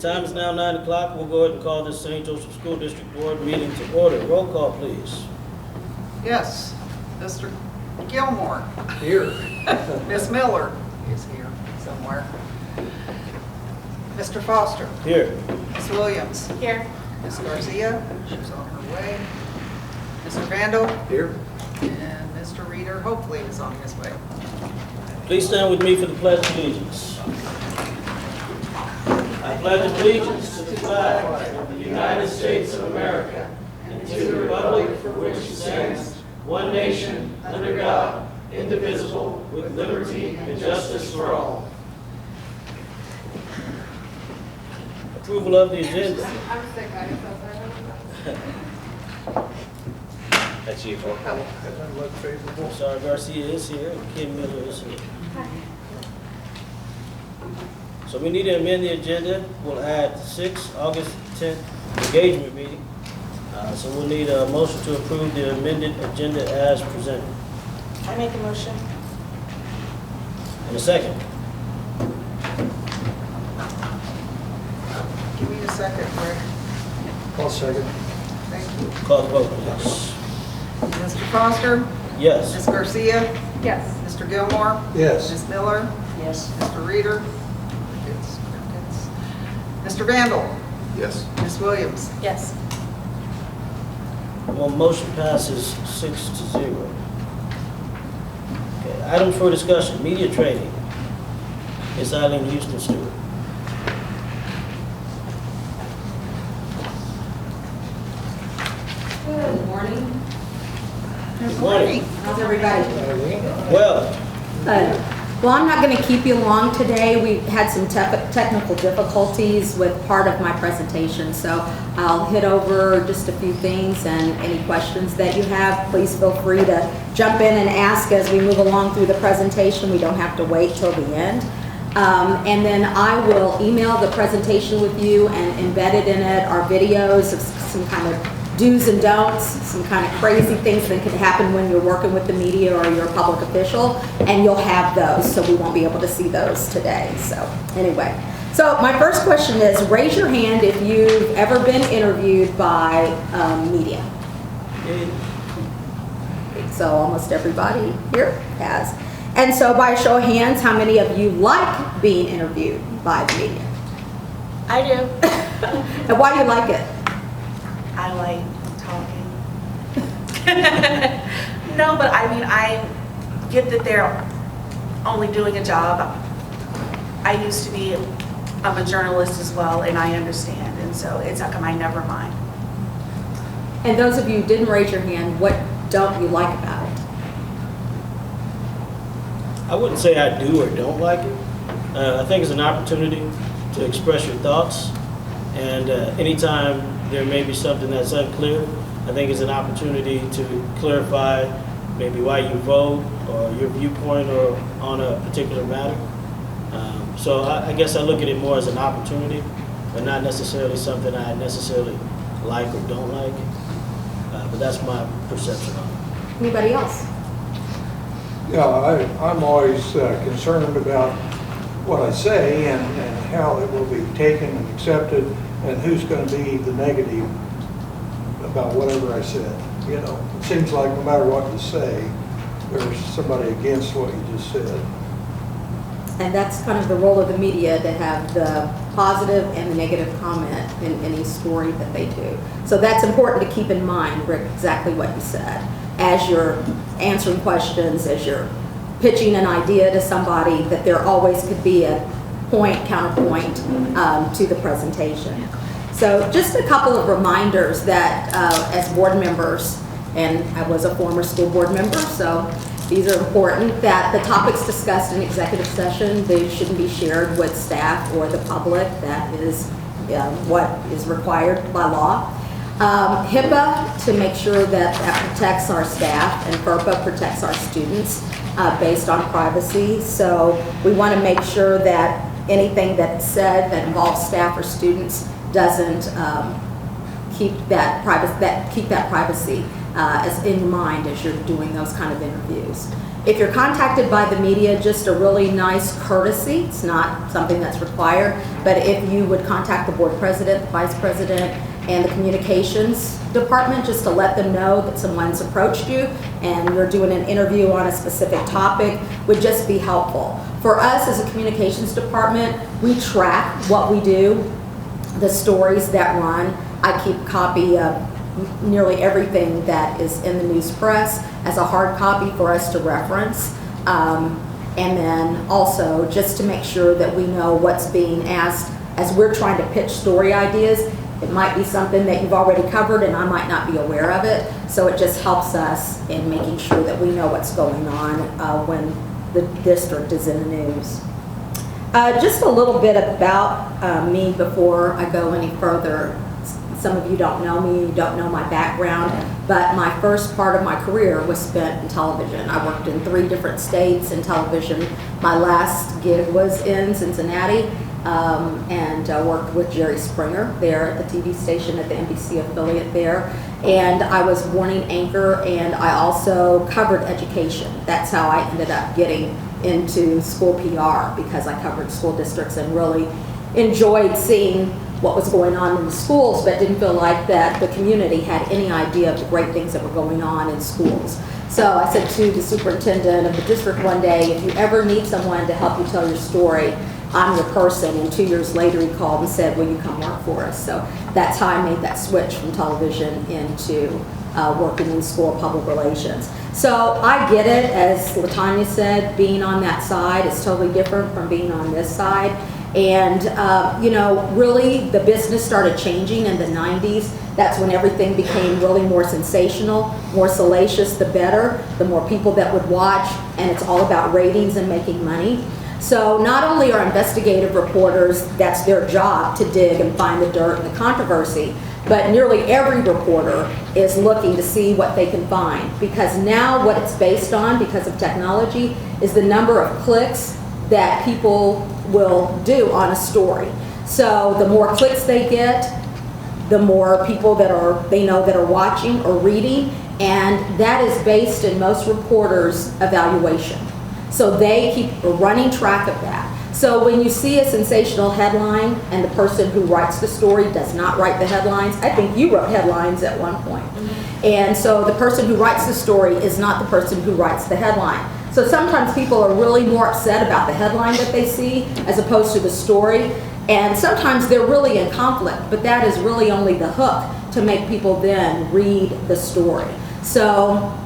Time is now 9 o'clock. We'll go ahead and call this St. Joseph School District Board meeting to order. Roll call, please. Yes, Mr. Gilmore. Here. Ms. Miller is here somewhere. Mr. Foster. Here. Ms. Williams. Here. Ms. Garcia, she's on her way. Mr. Vandal. Here. And Mr. Reader, hopefully, is on his way. Please stand with me for the Pledge of Allegiance. I pledge allegiance to the flag of the United States of America and to the republic for which it stands, one nation, under God, indivisible, with liberty and justice for all. Approval of the agenda. I'm sick, I guess That's you. Doesn't look favorable. Sorry, Garcia is here, and Kim Miller is here. So we need to amend the agenda. We'll add August 10th engagement meeting. So we'll need a motion to approve the amended agenda as presented. I make a motion. In a second. Give me a second, Rick. I'll second. Thank you. Call the vote, please. Mr. Foster. Yes. Ms. Garcia. Yes. Mr. Gilmore. Yes. Ms. Miller. Yes. Mr. Reader. Crickets, crickets. Mr. Vandal. Yes. Ms. Williams. Yes. Well, motion passes 6-0. Okay, items for discussion, media training. Ms. Eileen Houston Stewart. Good morning. Good morning. How's everybody? Well, Well, I'm not going to keep you long today. We had some technical difficulties with part of my presentation, so I'll hit over just a few things, and any questions that you have, please feel free to jump in and ask as we move along through the presentation. We don't have to wait till the end. And then I will email the presentation with you, and embedded in it are videos of some kind of do's and don'ts, some kind of crazy things that could happen when you're working with the media or you're a public official, and you'll have those, so we won't be able to see those today. So anyway, so my first question is, raise your hand if you've ever been interviewed by media. So almost everybody here has. And so by a show of hands, how many of you like being interviewed by the media? I do. And why do you like it? I like talking. No, but I mean, I get that they're only doing a job. I used to be, I'm a journalist as well, and I understand, and so it's like I never mind. And those of you who didn't raise your hand, what don't you like about it? I wouldn't say I do or don't like it. I think it's an opportunity to express your thoughts, and anytime there may be something that's unclear, I think it's an opportunity to clarify maybe why you vote or your viewpoint or on a particular matter. So I guess I look at it more as an opportunity, but not necessarily something I necessarily like or don't like. But that's my perception on it. Anybody else? Yeah, I'm always concerned about what I say and how it will be taken and accepted, and who's going to be the negative about whatever I said. You know, it seems like no matter what you say, there's somebody against what you just said. And that's kind of the role of the media, to have the positive and the negative comment in any story that they do. So that's important to keep in mind, Rick, exactly what you said. As you're answering questions, as you're pitching an idea to somebody, that there always could be a counterpoint to the presentation. So just a couple of reminders that as board members, and I was a former school board member, so these are important, that the topics discussed in executive session, they shouldn't be shared with staff or the public. That is what is required by law. HIPAA, to make sure that protects our staff, and FERPA protects our students based on privacy. So we want to make sure that anything that's said that involves staff or students doesn't keep that privacy as in mind as you're doing those kind of interviews. If you're contacted by the media, just a really nice courtesy, it's not something that's required, but if you would contact the board president, vice president, and the communications department, just to let them know that someone's approached you and you're doing an interview on a specific topic, would just be helpful. For us as a communications department, we track what we do, the stories that run. I keep a copy of nearly everything that is in the news press as a hard copy for us to reference. And then also just to make sure that we know what's being asked as we're trying to pitch story ideas. It might be something that you've already covered and I might not be aware of it. So it just helps us in making sure that we know what's going on when the district is in the news. Just a little bit about me before I go any further. Some of you don't know me, you don't know my background, but my first part of my career was spent in television. I worked in 3 different states in television. My last gig was in Cincinnati, and worked with Jerry Springer there at the TV station at the NBC affiliate there. And I was morning anchor, and I also covered education. That's how I ended up getting into school PR, because I covered school districts and really enjoyed seeing what was going on in the schools, but didn't feel like that the community had any idea of the great things that were going on in schools. So I said to the superintendent of the district one day, if you ever need someone to help you tell your story, I'm your person. And 2 years later he called and said, will you come work for us? So that's how I made that switch from television into working in school public relations. So I get it, as LaTanya said, being on that side is totally different from being on this side. And, you know, really the business started changing in the 90s. That's when everything became really more sensational, more salacious, the better, the more people that would watch, and it's all about ratings and making money. So not only are investigative reporters, that's their job to dig and find the dirt and the controversy, but nearly every reporter is looking to see what they can find, because now what it's based on, because of technology, is the number of clicks that people will do on a story. So the more clicks they get, the more people that they know that are watching or reading, and that is based in most reporters' evaluation. So they keep running track of that. So when you see a sensational headline and the person who writes the story does not write the headlines, I think you wrote headlines at one point. And so the person who writes the story is not the person who writes the headline. So sometimes people are really more upset about the headline that they see as opposed to the story. And sometimes they're really in conflict, but that is really only the hook to make people then read the story. So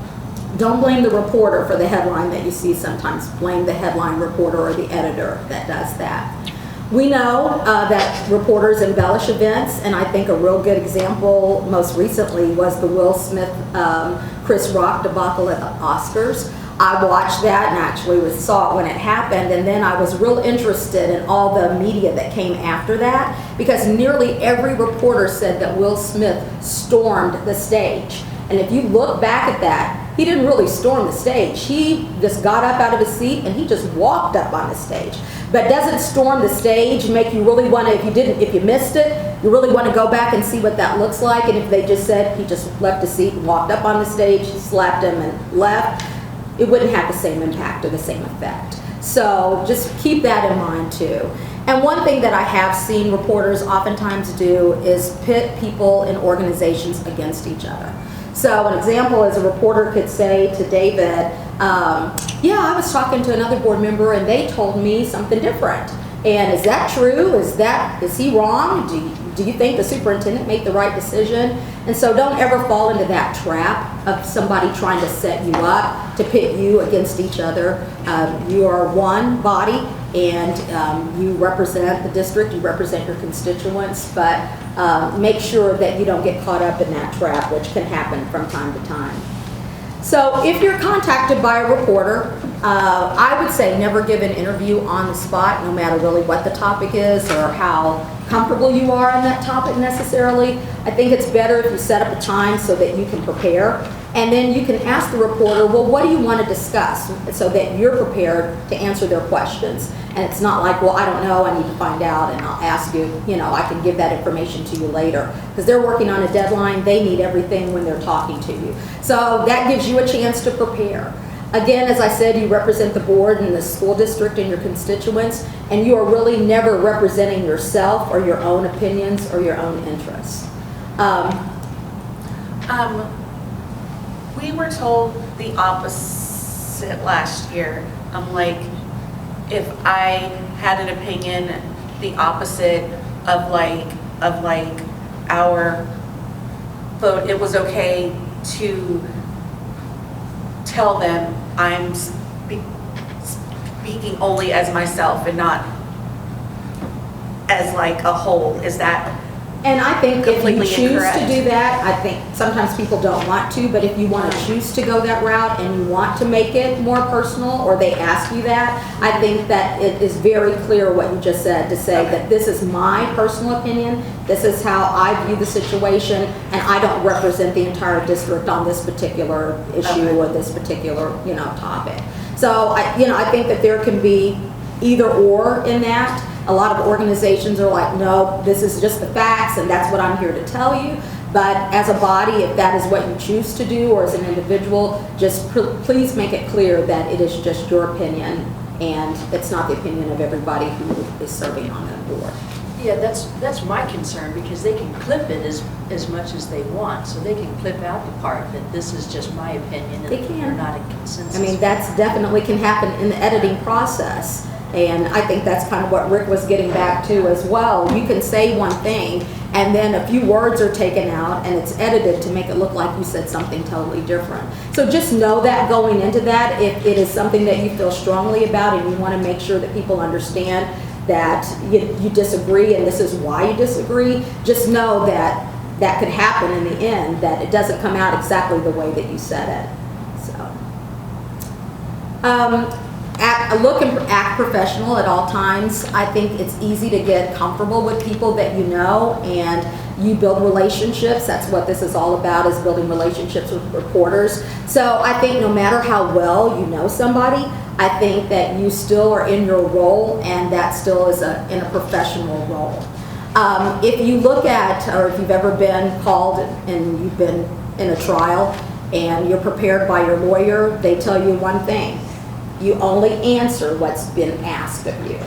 don't blame the reporter for the headline that you see. Sometimes blame the headline reporter or the editor that does that. We know that reporters embellish events, and I think a real good example most recently was the Will Smith, Chris Rock debacle at the Oscars. I watched that and actually saw it when it happened, and then I was real interested in all the media that came after that, because nearly every reporter said that Will Smith stormed the stage. And if you look back at that, he didn't really storm the stage. He just got up out of his seat and he just walked up on the stage. But doesn't storm the stage make you really want to, if you missed it, you really want to go back and see what that looks like? And if they just said he just left his seat and walked up on the stage, slapped him and left, it wouldn't have the same impact or the same effect. So just keep that in mind too. And one thing that I have seen reporters oftentimes do is pit people in organizations against each other. So an example is a reporter could say to David, yeah, I was talking to another board member and they told me something different. And is that true? Is he wrong? Do you think the superintendent made the right decision? And so don't ever fall into that trap of somebody trying to set you up to pit you against each other. You are one body, and you represent the district, you represent your constituents, but make sure that you don't get caught up in that trap, which can happen from time to time. So if you're contacted by a reporter, I would say never give an interview on the spot, no matter really what the topic is or how comfortable you are on that topic necessarily. I think it's better if you set up a time so that you can prepare, and then you can ask the reporter, well, what do you want to discuss, so that you're prepared to answer their questions. And it's not like, well, I don't know, I need to find out, and I'll ask you, I can give that information to you later. Because they're working on a deadline, they need everything when they're talking to you. So that gives you a chance to prepare. Again, as I said, you represent the board and the school district and your constituents, and you are really never representing yourself or your own opinions or your own interests. We were told the opposite last year. Like, if I had an opinion, the opposite of like our vote, it was okay to tell them I'm speaking only as myself and not as like a whole. Is that? And I think if you Completely choose incorrect. to do that, I think sometimes people don't want to, but if you want to choose to go that route and you want to make it more personal, or they ask you that, I think that it is very clear what you just said, to say that this is my personal opinion, this is how I view the situation, and I don't represent the entire district on this particular issue or this particular, topic. So I think that there can be either or in that. A lot of organizations are like, no, this is just the facts and that's what I'm here to tell you. But as a body, if that is what you choose to do, or as an individual, just please make it clear that it is just your opinion and it's not the opinion of everybody who is serving on that board. Yeah, that's my concern, because they can clip it as much as they want. So they can clip out the part that this is just my opinion and They can. we're not in consensus. I mean, that's definitely can happen in the editing process. And I think that's kind of what Rick was getting back to as well. You can say one thing and then a few words are taken out and it's edited to make it look like you said something totally different. So just know that going into that, if it is something that you feel strongly about and you want to make sure that people understand that you disagree and this is why you disagree, just know that that could happen in the end, that it doesn't come out exactly the way that you said it. So. Look and act professional at all times. I think it's easy to get comfortable with people that you know, and you build relationships. That's what this is all about, is building relationships with reporters. So I think no matter how well you know somebody, I think that you still are in your role, and that still is in a professional role. If you look at, or if you've ever been called and you've been in a trial and you're prepared by your lawyer, they tell you one thing: you only answer what's been asked of you.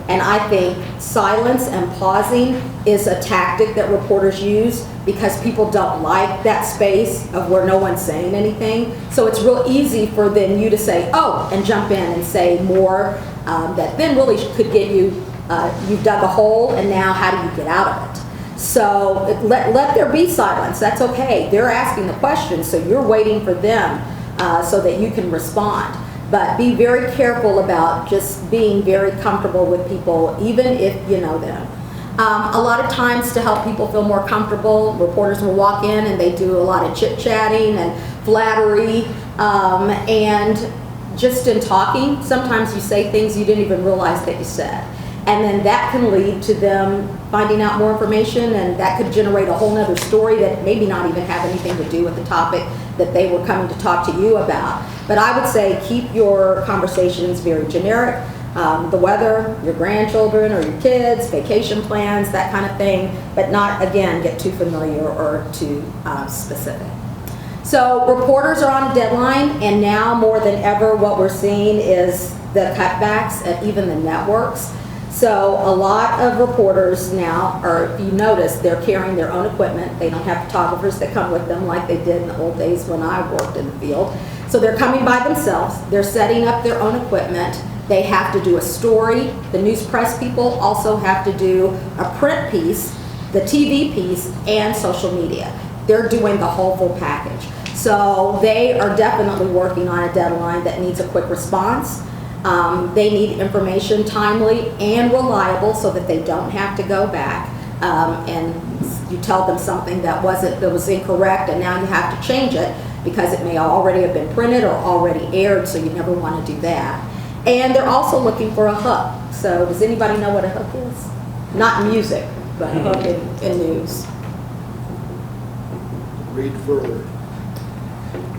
And I think silence and pausing is a tactic that reporters use because people don't like that space of where no one's saying anything. So it's real easy for then you to say, oh, and jump in and say more that then really could get you, you've dug a hole, and now how do you get out of it? So let there be silence, that's okay. They're asking the questions, so you're waiting for them so that you can respond. But be very careful about just being very comfortable with people, even if you know them. A lot of times, to help people feel more comfortable, reporters will walk in and they do a lot of chit-chatting and flattery, and just in talking, sometimes you say things you didn't even realize that you said. And then that can lead to them finding out more information, and that could generate a whole nother story that maybe not even have anything to do with the topic that they were coming to talk to you about. But I would say keep your conversations very generic. The weather, your grandchildren or your kids, vacation plans, that kind of thing, but not, again, get too familiar or too specific. So reporters are on a deadline, and now more than ever what we're seeing is the cutbacks at even the networks. So a lot of reporters now, or if you notice, they're carrying their own equipment. They don't have photographers that come with them like they did in the old days when I worked in the field. So they're coming by themselves. They're setting up their own equipment. They have to do a story. The news press people also have to do a print piece, the TV piece, and social media. They're doing the whole full package. So they are definitely working on a deadline that needs a quick response. They need information timely and reliable so that they don't have to go back and you tell them something that was incorrect, and now you have to change it because it may already have been printed or already aired, so you never want to do that. And they're also looking for a hook. So does anybody know what a hook is? Not in music, but a hook in news. Read further.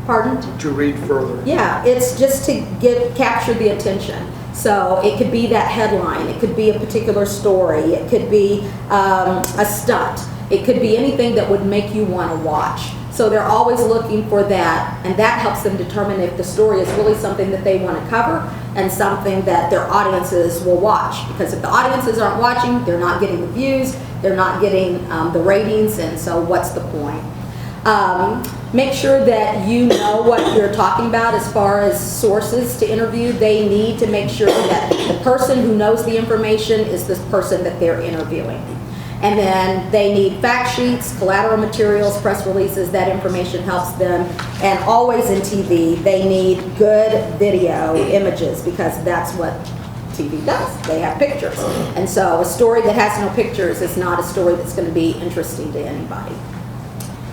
Pardon? To read further. Yeah, it's just to capture the attention. So it could be that headline, it could be a particular story, it could be a stunt, it could be anything that would make you want to watch. So they're always looking for that, and that helps them determine if the story is really something that they want to cover and something that their audiences will watch. Because if the audiences aren't watching, they're not getting the views, they're not getting the ratings, and so what's the point? Make sure that you know what you're talking about as far as sources to interview. They need to make sure that the person who knows the information is the person that they're interviewing. And then they need fact sheets, collateral materials, press releases. That information helps them. And always in TV, they need good video images, because that's what TV does. They have pictures. And so a story that has no pictures is not a story that's going to be interesting to anybody.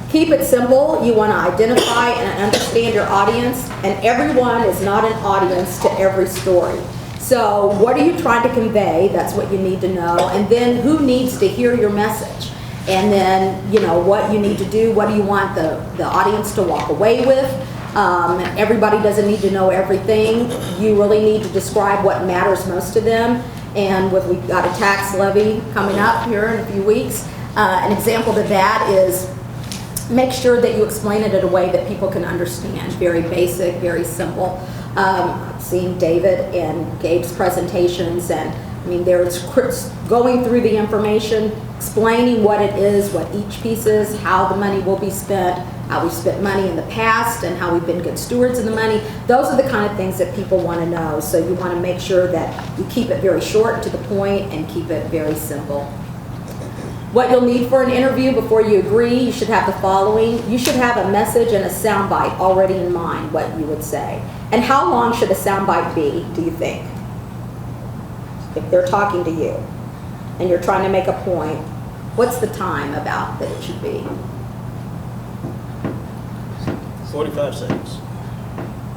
Keep it simple. You want to identify and understand your audience, and everyone is not an audience to every story. So what are you trying to convey? That's what you need to know. And then who needs to hear your message? And then, you know, what you need to do, what do you want the audience to walk away with? Everybody doesn't need to know everything. You really need to describe what matters most to them. And we've got a tax levy coming up here in a few weeks. An example to that is make sure that you explain it in a way that people can understand. Very basic, very simple. I've seen David and Gabe's presentations, and I mean, there's going through the information, explaining what it is, what each piece is, how the money will be spent, how we spent money in the past, and how we've been good stewards of the money. Those are the kind of things that people want to know. So you want to make sure that you keep it very short, to the point, and keep it very simple. What you'll need for an interview before you agree, you should have the following. You should have a message and a soundbite already in mind, what you would say. And how long should a soundbite be, do you think? If they're talking to you and you're trying to make a point, what's the time about that it should be? 45 seconds.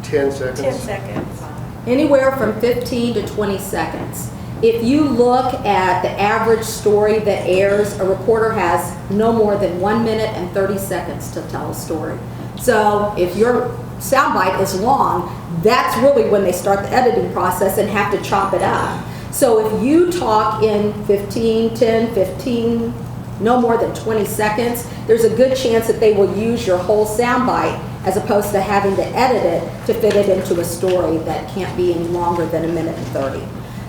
10 seconds. 10 seconds. Anywhere from 15 to 20 seconds. If you look at the average story that airs, a reporter has no more than 1 minute and 30 seconds to tell a story. So if your soundbite is long, that's really when they start the editing process and have to chop it up. So if you talk in 15, no more than 20 seconds, there's a good chance that they will use your whole soundbite as opposed to having to edit it to fit it into a story that can't be any longer than 1 minute and 30.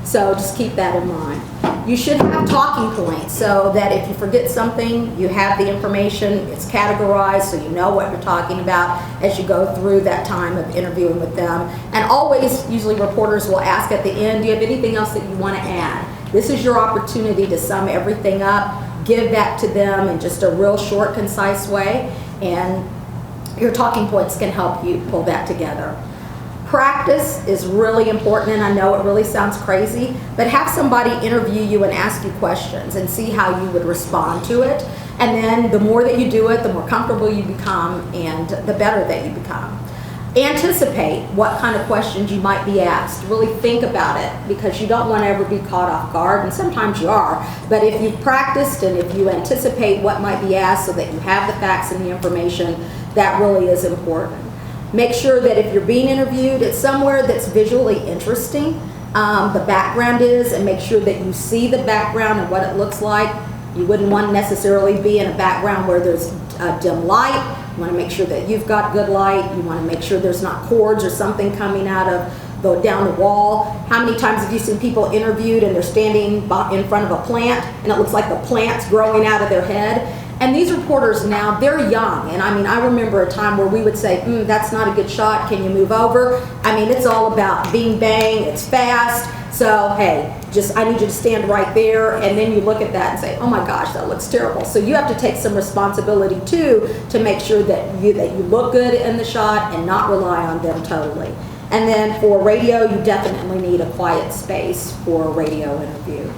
So just keep that in mind. You should have talking points so that if you forget something, you have the information, it's categorized so you know what you're talking about as you go through that time of interviewing with them. And always, usually reporters will ask at the end, do you have anything else that you want to add? This is your opportunity to sum everything up, give that to them in just a real short, concise way, and your talking points can help you pull that together. Practice is really important, and I know it really sounds crazy, but have somebody interview you and ask you questions and see how you would respond to it. And then the more that you do it, the more comfortable you become and the better that you become. Anticipate what kind of questions you might be asked. Really think about it, because you don't want to ever be caught off guard, and sometimes you are. But if you've practiced and if you anticipate what might be asked so that you have the facts and the information, that really is important. Make sure that if you're being interviewed, it's somewhere that's visually interesting, the background is, and make sure that you see the background and what it looks like. You wouldn't want to necessarily be in a background where there's dim light. You want to make sure that you've got good light. You want to make sure there's not cords or something coming out of down the wall. How many times have you seen people interviewed and they're standing in front of a plant and it looks like the plant's growing out of their head? And these reporters now, they're young. And I mean, I remember a time where we would say, that's not a good shot, can you move over? I mean, it's all about bing bang, it's fast. So, hey, I need you to stand right there. And then you look at that and say, oh my gosh, that looks terrible. So you have to take some responsibility too to make sure that you look good in the shot and not rely on them totally. And then for radio, you definitely need a quiet space for a radio interview.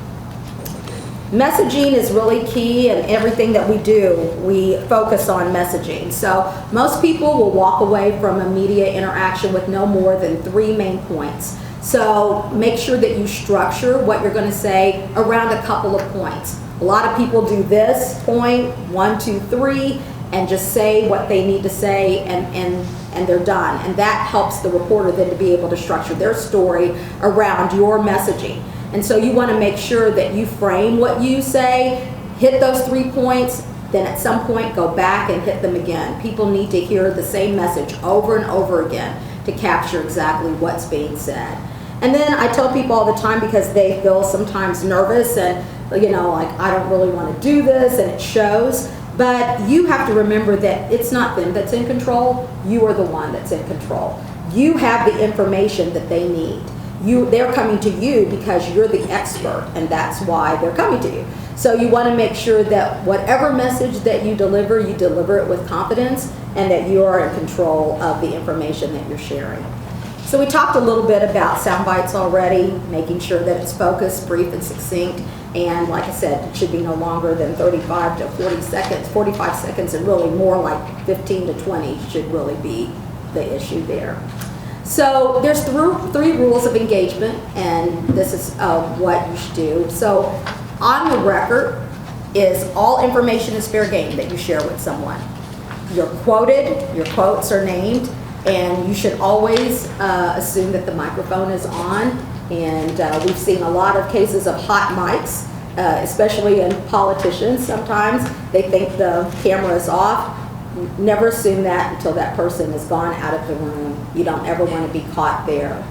Messaging is really key, and everything that we do, we focus on messaging. So most people will walk away from a media interaction with no more than 3 main points. So make sure that you structure what you're going to say around a couple of points. A lot of people do this point, 1, 2, 3, and just say what they need to say, and they're done. And that helps the reporter then to be able to structure their story around your messaging. And so you want to make sure that you frame what you say, hit those 3 points, then at some point go back and hit them again. People need to hear the same message over and over again to capture exactly what's being said. And then I tell people all the time, because they feel sometimes nervous and, you know, like, I don't really want to do this, and it shows. But you have to remember that it's not them that's in control. You are the one that's in control. You have the information that they need. They're coming to you because you're the expert, and that's why they're coming to you. So you want to make sure that whatever message that you deliver it with confidence, and that you are in control of the information that you're sharing. So we talked a little bit about sound bites already, making sure that it's focused, brief, and succinct. And like I said, it should be no longer than 35 to 40 seconds, 45 seconds, and really more like 15 to 20 should really be the issue there. So there's three rules of engagement, and this is what you should do. So on the record is all information is fair game that you share with someone. You're quoted, your quotes are named, and you should always assume that the microphone is on. And we've seen a lot of cases of hot mics, especially in politicians. Sometimes they think the camera is off. Never assume that until that person is gone out of the room. You don't ever want to be caught there.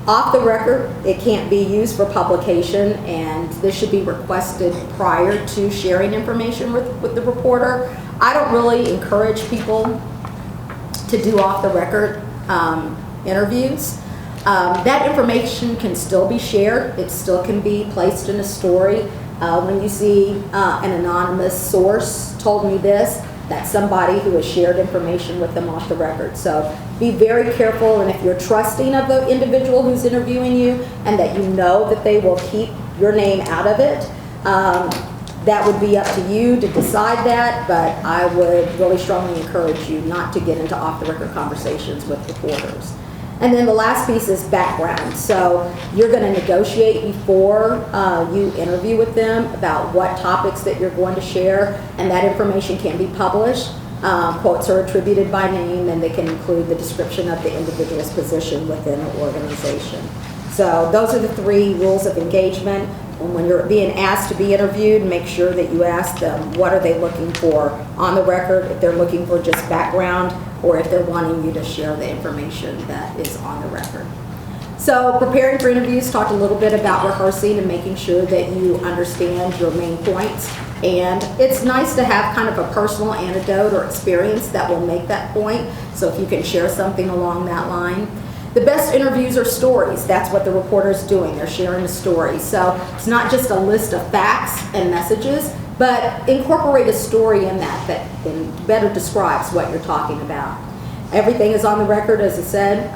Off the record, it can't be used for publication, and this should be requested prior to sharing information with the reporter. I don't really encourage people to do off the record interviews. That information can still be shared. It still can be placed in a story. When you see an anonymous source told me this, that's somebody who has shared information with them off the record. So be very careful, and if you're trusting of the individual who's interviewing you and that you know that they will keep your name out of it, that would be up to you to decide that, but I would really strongly encourage you not to get into off-the-record conversations with reporters. And then the last piece is background. So you're going to negotiate before you interview with them about what topics that you're going to share, and that information can be published. Quotes are attributed by name, and they can include the description of the individual's position within the organization. So those are the three rules of engagement. And when you're being asked to be interviewed, make sure that you ask them what are they looking for on the record, if they're looking for just background, or if they're wanting you to share the information that is on the record. So preparing for interviews, talked a little bit about rehearsing and making sure that you understand your main points. And it's nice to have kind of a personal anecdote or experience that will make that point. So if you can share something along that line. The best interviews are stories. That's what the reporter's doing. They're sharing a story. So it's not just a list of facts and messages, but incorporate a story in that better describes what you're talking about. Everything is on the record, as I said,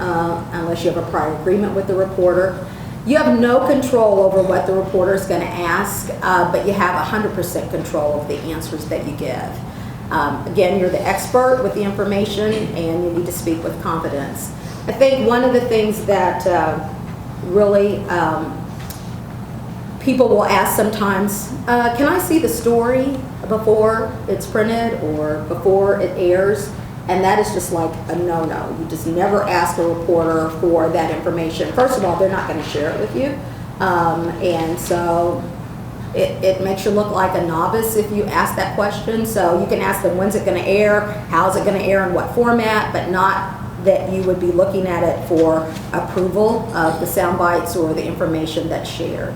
unless you have a prior agreement with the reporter. You have no control over what the reporter is going to ask, but you have 100% control of the answers that you give. Again, you're the expert with the information, and you need to speak with confidence. I think one of the things that really people will ask sometimes, can I see the story before it's printed or before it airs? And that is just like a no-no. You just never ask a reporter for that information. First of all, they're not going to share it with you. And so it makes you look like a novice if you ask that question. So you can ask them, when's it going to air? How's it going to air? In what format? But not that you would be looking at it for approval of the sound bites or the information that's shared.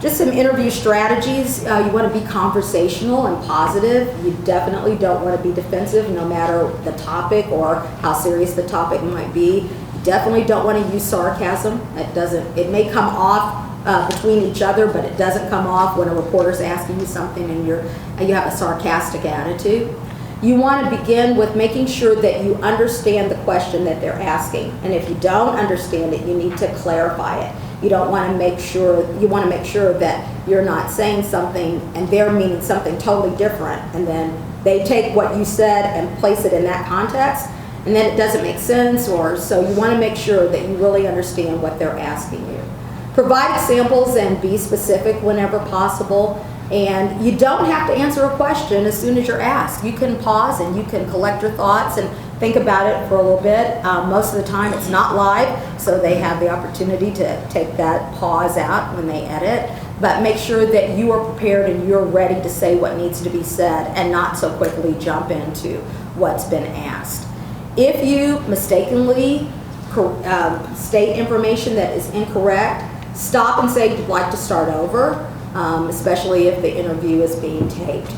Just some interview strategies. You want to be conversational and positive. You definitely don't want to be defensive no matter the topic or how serious the topic might be. You definitely don't want to use sarcasm. It may come off between each other, but it doesn't come off when a reporter's asking you something and you have a sarcastic attitude. You want to begin with making sure that you understand the question that they're asking. And if you don't understand it, you need to clarify it. You want to make sure that you're not saying something and they're meaning something totally different, and then they take what you said and place it in that context, and then it doesn't make sense. So you want to make sure that you really understand what they're asking you. Provide examples and be specific whenever possible. And you don't have to answer a question as soon as you're asked. You can pause and you can collect your thoughts and think about it for a little bit. Most of the time it's not live, so they have the opportunity to take that pause out when they edit. but make sure that you are prepared and you're ready to say what needs to be said and not so quickly jump into what's been asked. If you mistakenly state information that is incorrect, stop and say you'd like to start over, especially if the interview is being taped.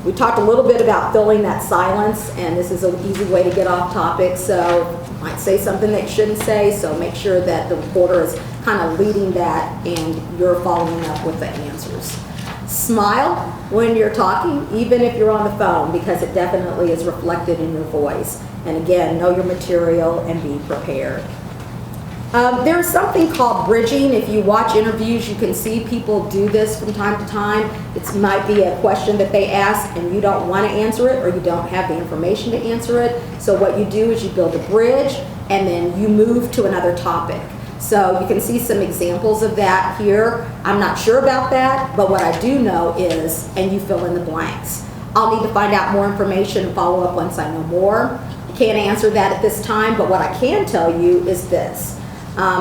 We talked a little bit about filling that silence, and this is an easy way to get off topic, so you might say something that you shouldn't say, so make sure that the reporter is kind of leading that and you're following up with the answers. Smile when you're talking, even if you're on the phone, because it definitely is reflected in your voice. And again, know your material and be prepared. There's something called bridging. If you watch interviews, you can see people do this from time to time. It might be a question that they ask and you don't want to answer it, or you don't have the information to answer it. So what you do is you build a bridge and then you move to another topic. So you can see some examples of that here. I'm not sure about that, but what I do know is, and you fill in the blanks. I'll need to find out more information and follow up once I know more. I can't answer that at this time, but what I can tell you is this.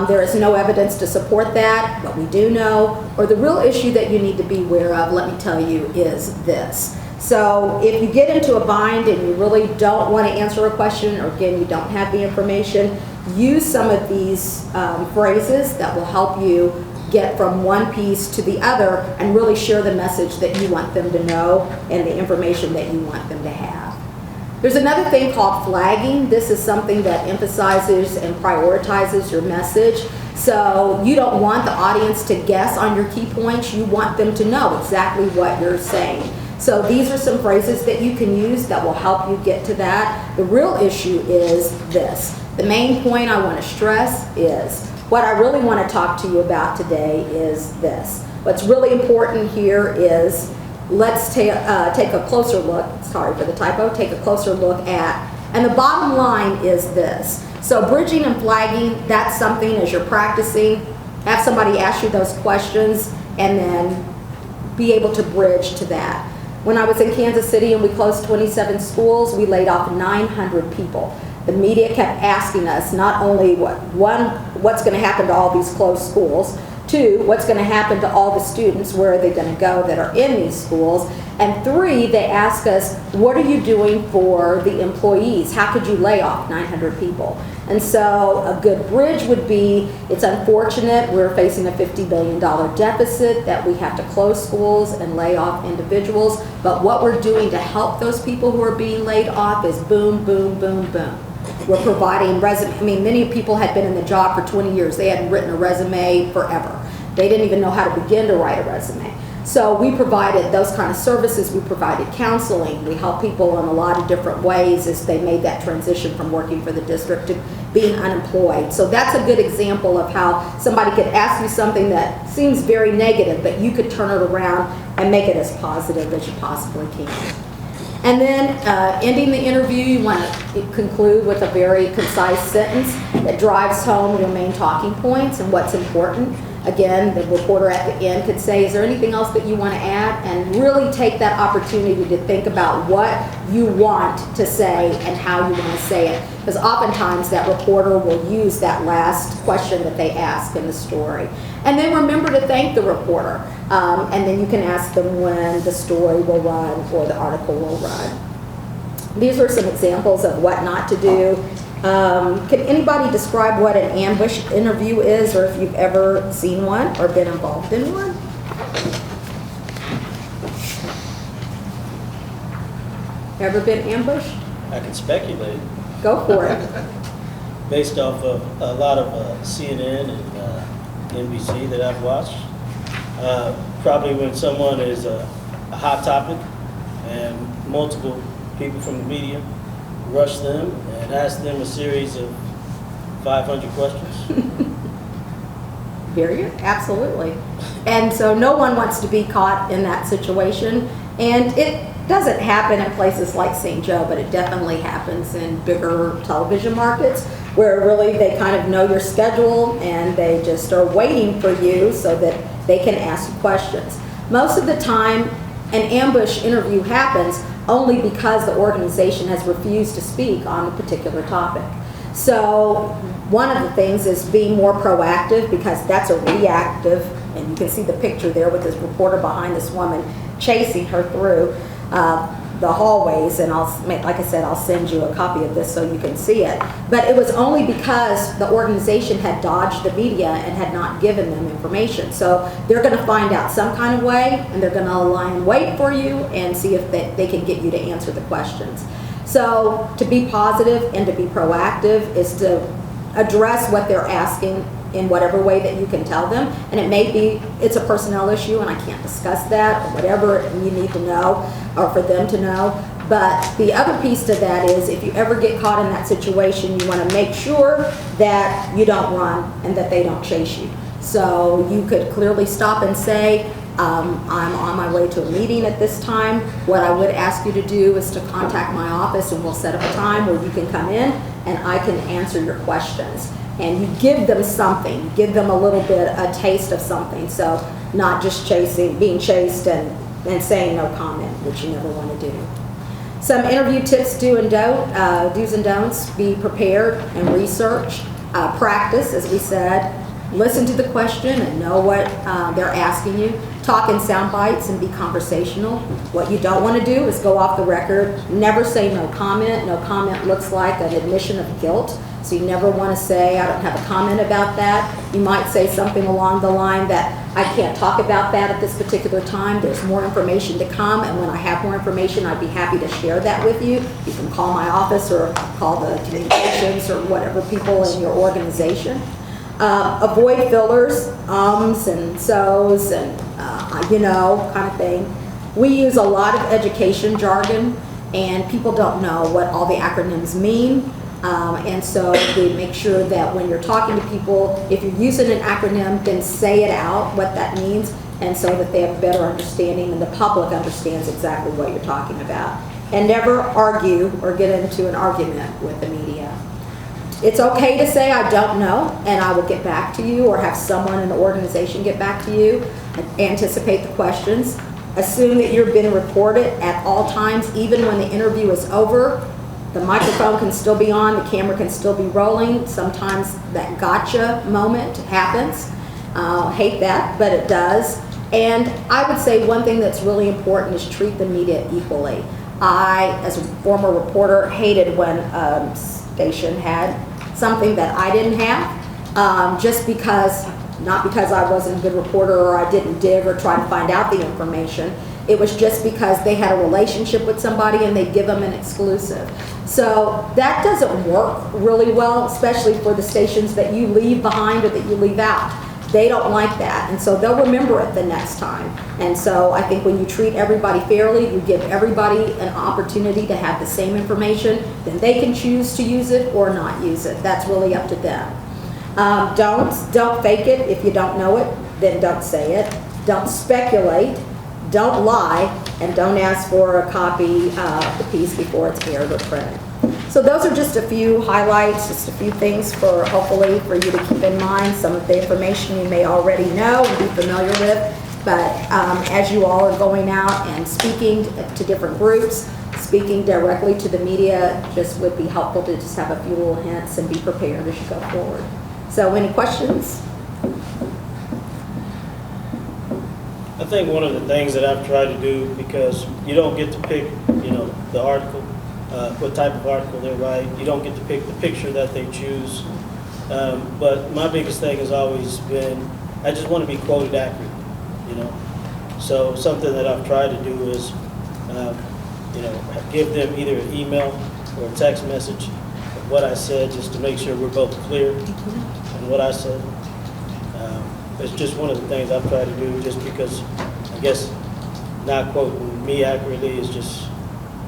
There is no evidence to support that, but we do know, or the real issue that you need to be aware of, let me tell you, is this. So if you get into a bind and you really don't want to answer a question, or again, you don't have the information, use some of these phrases that will help you get from one piece to the other and really share the message that you want them to know and the information that you want them to have. There's another thing called flagging. This is something that emphasizes and prioritizes your message. So you don't want the audience to guess on your key points. You want them to know exactly what you're saying. So these are some phrases that you can use that will help you get to that. The real issue is this. The main point I want to stress is what I really want to talk to you about today is this. What's really important here is let's take a closer look, sorry for the typo, take a closer look at, and the bottom line is this. So bridging and flagging, that's something as you're practicing, have somebody ask you those questions and then be able to bridge to that. When I was in Kansas City and we closed 27 schools, we laid off 900 people. The media kept asking us not only what's going to happen to all these closed schools, two, what's going to happen to all the students, where are they going to go that are in these schools, and three, they ask us, what are you doing for the employees? How could you lay off 900 people? And so a good bridge would be, it's unfortunate, we're facing a $50 billion deficit that we have to close schools and lay off individuals, but what we're doing to help those people who are being laid off is boom, boom, boom, boom. We're providing many people had been in the job for 20 years. They hadn't written a resume forever. They didn't even know how to begin to write a resume. So we provided those kind of services. We provided counseling. We helped people in a lot of different ways as they made that transition from working for the district to being unemployed. So that's a good example of how somebody could ask you something that seems very negative, but you could turn it around and make it as positive as you possibly can. And then ending the interview, you want to conclude with a very concise sentence that drives home your main talking points and what's important. Again, the reporter at the end could say, is there anything else that you want to add? And really take that opportunity to think about what you want to say and how you want to say it. Because oftentimes that reporter will use that last question that they ask in the story. And then remember to thank the reporter. And then you can ask them when the story will run or the article will run. These are some examples of what not to do. Can anybody describe what an ambush interview is, or if you've ever seen one or been involved in one? Ever been ambushed? I can speculate Go for it. based off of a lot of CNN and NBC that I've watched. Probably when someone is a hot topic and multiple people from the media rush them and ask them a series of 500 questions. Absolutely. And so no one wants to be caught in that situation. And it doesn't happen in places like St. Joe, but it definitely happens in bigger television markets where really they kind of know your schedule and they just are waiting for you so that they can ask you questions. Most of the time, an ambush interview happens only because the organization has refused to speak on a particular topic. So one of the things is being more proactive, because that's a reactive and you can see the picture there with this reporter behind this woman chasing her through the hallways, and like I said, I'll send you a copy of this so you can see it. But it was only because the organization had dodged the media and had not given them information. So they're going to find out some kind of way, and they're going to lie in wait for you and see if they can get you to answer the questions. So to be positive and to be proactive is to address what they're asking in whatever way that you can tell them. And it may be it's a personnel issue and I can't discuss that, or whatever you need to know or for them to know. But the other piece to that is if you ever get caught in that situation, you want to make sure that you don't run and that they don't chase you. So you could clearly stop and say, I'm on my way to a meeting at this time. What I would ask you to do is to contact my office and we'll set up a time where you can come in and I can answer your questions. And you give them something, give them a little bit, a taste of something. So not just being chased and saying no comment, which you never want to do. Some interview tips, do's and don'ts. Be prepared and research. Practice, as we said. Listen to the question and know what they're asking you. Talk in sound bites and be conversational. What you don't want to do is go off the record. Never say no comment. No comment looks like an admission of guilt. So you never want to say, I don't have a comment about that. You might say something along the line that I can't talk about that at this particular time. There's more information to come, and when I have more information, I'd be happy to share that with you. You can call my office or call the communications or whatever people in your organization. Avoid fillers, and so's and kind of thing. We use a lot of education jargon, and people don't know what all the acronyms mean. And so we make sure that when you're talking to people, if you're using an acronym, then say it out, what that means, and so that they have a better understanding and the public understands exactly what you're talking about. And never argue or get into an argument with the media. It's okay to say, I don't know, and I will get back to you, or have someone in the organization get back to you. Anticipate the questions. Assume that you're being reported at all times, even when the interview is over. The microphone can still be on, the camera can still be rolling. Sometimes that gotcha moment happens. Hate that, but it does. And I would say one thing that's really important is treat the media equally. I, as a former reporter, hated when a station had something that I didn't have, just because, not because I wasn't a good reporter or I didn't dig or try to find out the information. It was just because they had a relationship with somebody and they give them an exclusive. So that doesn't work really well, especially for the stations that you leave behind or that you leave out. They don't like that, and so they'll remember it the next time. And so I think when you treat everybody fairly, you give everybody an opportunity to have the same information, then they can choose to use it or not use it. That's really up to them. Don't fake it. If you don't know it, then don't say it. Don't speculate. Don't lie, and don't ask for a copy of the piece before it's aired or printed. So those are just a few highlights, just a few things for hopefully for you to keep in mind. Some of the information you may already know and be familiar with, but as you all are going out and speaking to different groups, speaking directly to the media, just would be helpful to just have a few little hints and be prepared as you go forward. So any questions? I think one of the things that I've tried to do, because you don't get to pick, the article, what type of article they write. You don't get to pick the picture that they choose. But my biggest thing has always been, I just want to be quoted accurately, So something that I've tried to do is, give them either an email or a text message of what I said, just to make sure we're both clear on what I said. It's just one of the things I've tried to do, just because I guess not quoting me accurately is just